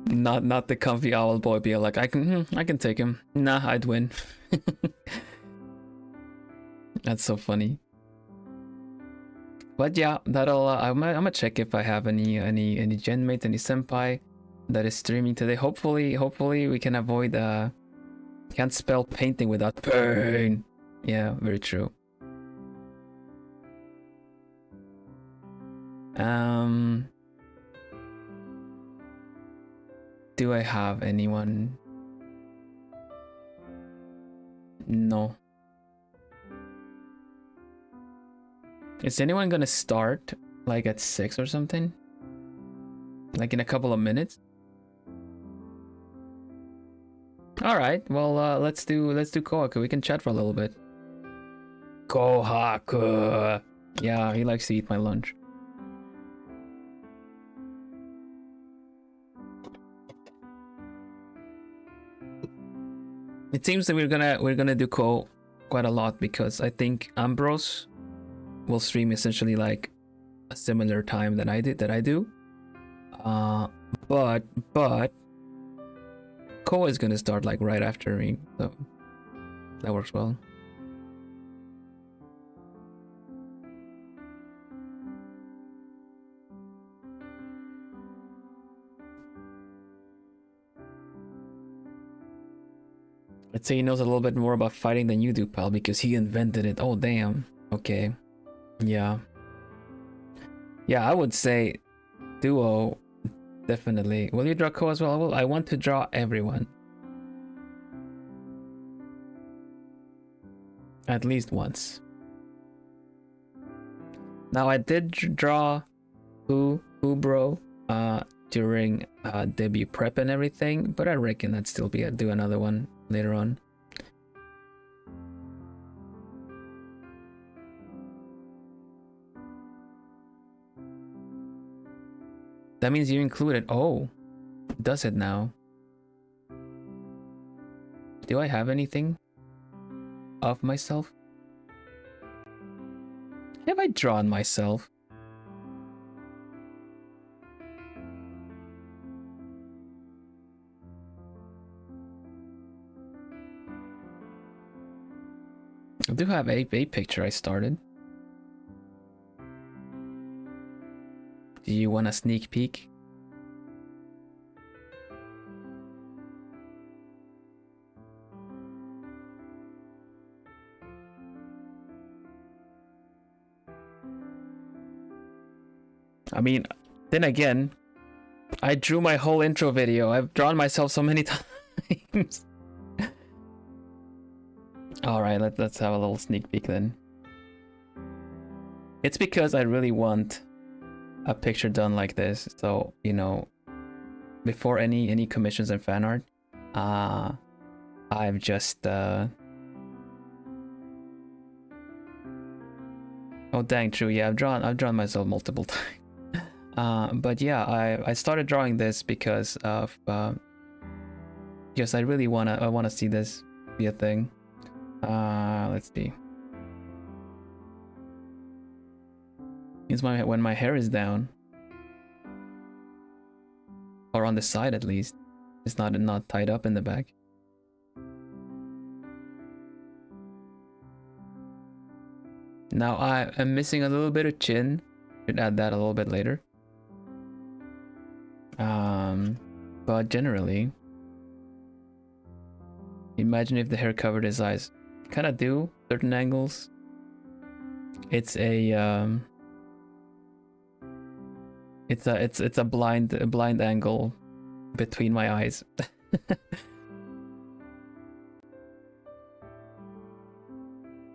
Not the comfy owl boy be like, I can take him. Nah, I'd win. That's so funny. But yeah, that'll I'm gonna check if I have any genmates, any senpai that is streaming today. Hopefully we can avoid can't spell painting without pain. Yeah, very true. Do I have anyone? No. Is anyone gonna start like at 6 or something? Like in a couple of minutes? All right. Well, let's do Kohaku. We can chat for a little bit. Kohaku. Yeah, he likes to eat my lunch. It seems that we're gonna do Ko quite a lot because I think Ambrose will stream essentially like a similar time that I do. But Ko is gonna start like right after me, so that works well. Let's say he knows a little bit more about fighting than you do, pal, because he invented it. Oh, damn. Okay. Yeah. Yeah, I would say duo, definitely. Will you draw Ko as well? I want to draw everyone. At least once. Now, I did draw Bro during debut prep and everything, but I reckon I'd still do another one later on. That means you included. Oh, does it now? Do I have anything of myself? Have I drawn myself? I do have a picture I started. Do you want a sneak peek? I mean, then again, I drew my whole intro video. I've drawn myself so many times. Alright, let's have a little sneak peek then. It's because I really want a picture done like this, so you know, before any commissions and fan art, I've just oh dang, true, yeah, I've drawn myself multiple times. But yeah, I started drawing this because of yes, I really wanna see this be a thing. Let's see. It's when my hair is down, or on the side at least. It's not tied up in the back. Now I am missing a little bit of chin. Should add that a little bit later. But generally, imagine if the hair covered his eyes. Kind of do certain angles. It's a it's a blind angle between my eyes.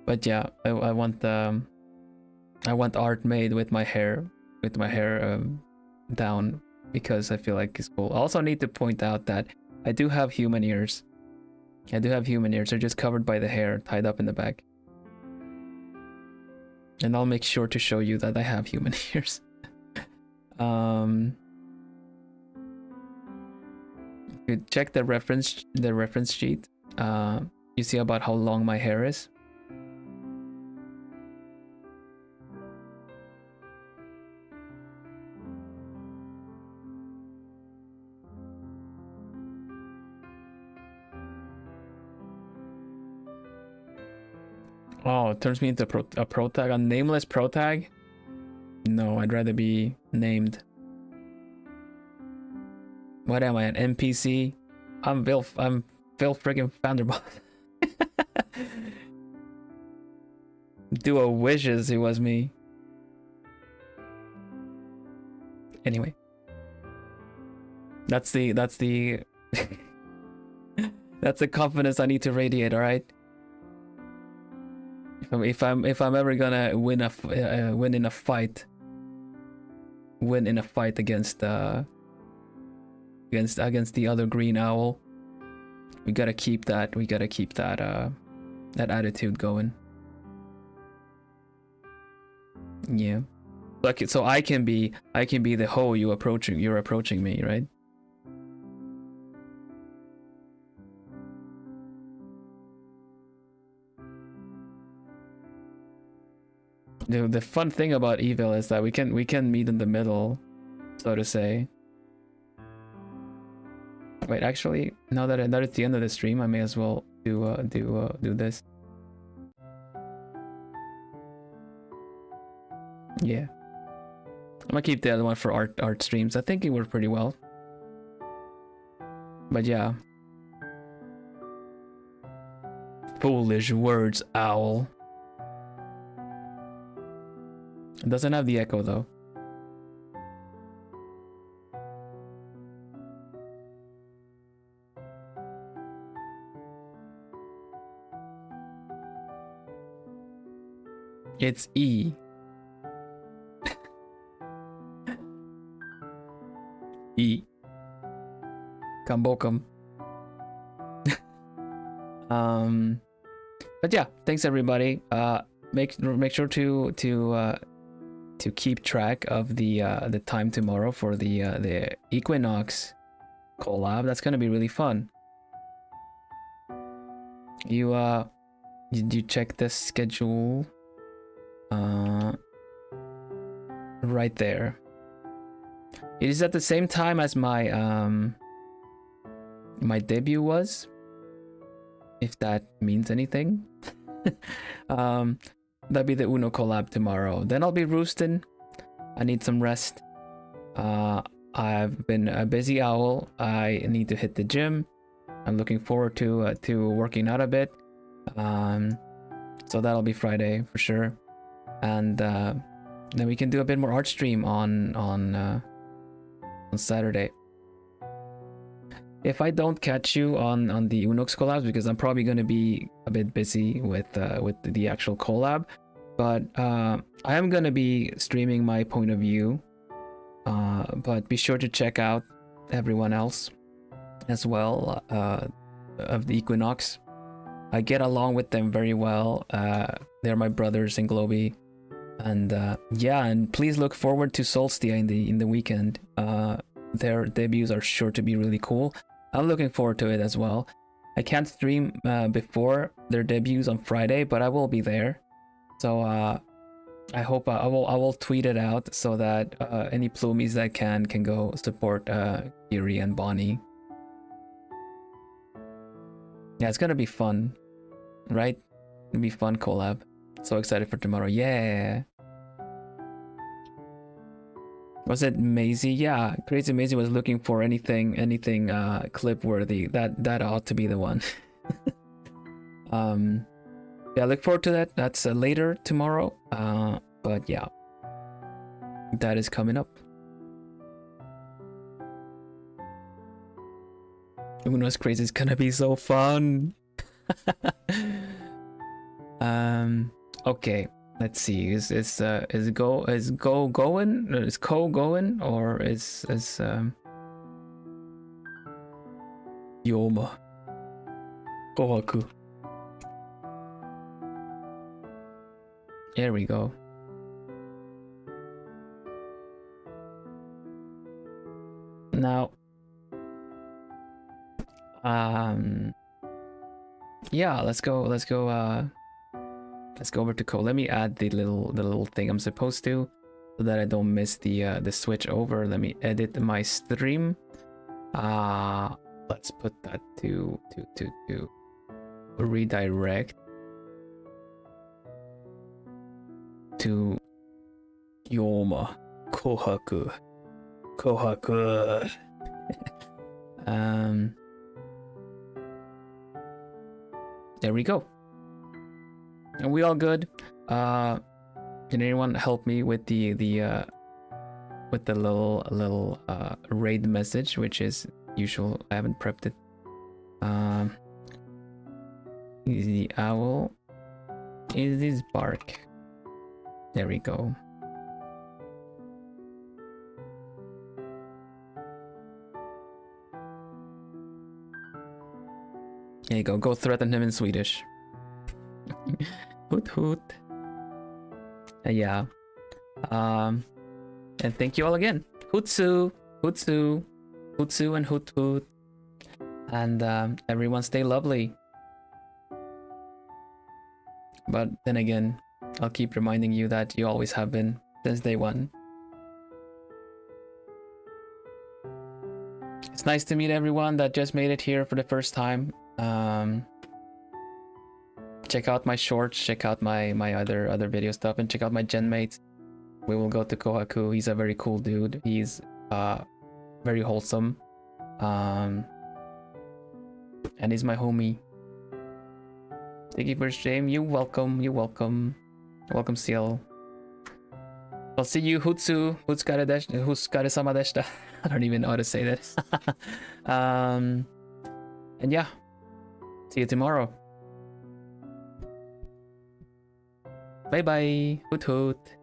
But yeah, I want art made with my hair down, because I feel like it's cool. I also need to point out that I do have human ears. They're just covered by the hair, tied up in the back. And I'll make sure to show you that I have human ears. If you check the reference sheet, you see about how long my hair is. Oh, it turns me into a protag, a nameless protag? No, I'd rather be named. What am I, an NPC? I'm Vil friggin' Vanderbos. Duo wishes it was me. Anyway, that's the that's the confidence I need to radiate. All right. If I'm ever gonna win in a fight against against the other green owl, we gotta keep that that attitude going. Yeah. Like, so I can be the hoe you're approaching me, right? The fun thing about Evil is that we can meet in the middle, so to say. Wait, actually, now that it's the end of the stream, I may as well do this. Yeah, I'm gonna keep the other one for art streams. I think it worked pretty well. But yeah, foolish words, owl. It doesn't have the echo though. It's E. E. Kambokum. But yeah, thanks everybody. Make sure to keep track of the time tomorrow for the Equinnox collab. That's gonna be really fun. You check the schedule right there. It is at the same time as my my debut was, if that means anything. That'll be the Uno collab tomorrow. Then I'll be roosting. I need some rest. I've been a busy owl. I need to hit the gym. I'm looking forward to working out a bit. So that'll be Friday for sure. And then we can do a bit more art stream on Saturday. If I don't catch you on the Unox collabs, because I'm probably going to be a bit busy with the actual collab, but I am going to be streaming my point of view. But be sure to check out everyone else as well of the Equinnox. I get along with them very well. They're my brothers in Globie, and yeah, and please look forward to Solstia in the weekend. Their debuts are sure to be really cool. I'm looking forward to it as well. I can't stream before their debuts on Friday, but I will be there. So I hope I will tweet it out so that any plumies that can go support Kiri and Bonnie. Yeah, it's gonna be fun, right? It'll be fun collab. So excited for tomorrow. Yeah. Was it Maisie? Yeah, Crazy Maisie was looking for anything clip worthy. That ought to be the one. Yeah, look forward to that. That's later tomorrow. But yeah, that is coming up. Uno's Crazy is gonna be so fun. Okay. Let's see. Is Ko going? Is Ko going, or is Yoma Kohaku? There we go. Now, yeah, let's go over to Ko. Let me add the little thing I'm supposed to, so that I don't miss the switch over. Let me edit my stream. Let's put that to redirect to Yoma Kohaku. There we go. Are we all good? Can anyone help me with the with the little raid message, which is usual. I haven't prepped it. Is the owl? Is this bark? There we go. There you go. Go threaten him in Swedish. Hoot hoot. Yeah. And thank you all again. Hootsu, hootsu, hootsu, and hoot hoot. And everyone stay lovely. But then again, I'll keep reminding you that you always have been since day one. It's nice to meet everyone that just made it here for the first time. Check out my shorts, check out my other video stuff, and check out my genmates. We will go to Kohaku. He's a very cool dude. He's very wholesome. And he's my homie. Thank you for stream. You welcome. You welcome. Welcome, Seal. I'll see you, Hutsu. Hutsukare-sama deshita. I don't even know how to say that. And yeah. See you tomorrow. Bye bye. Hoot hoot.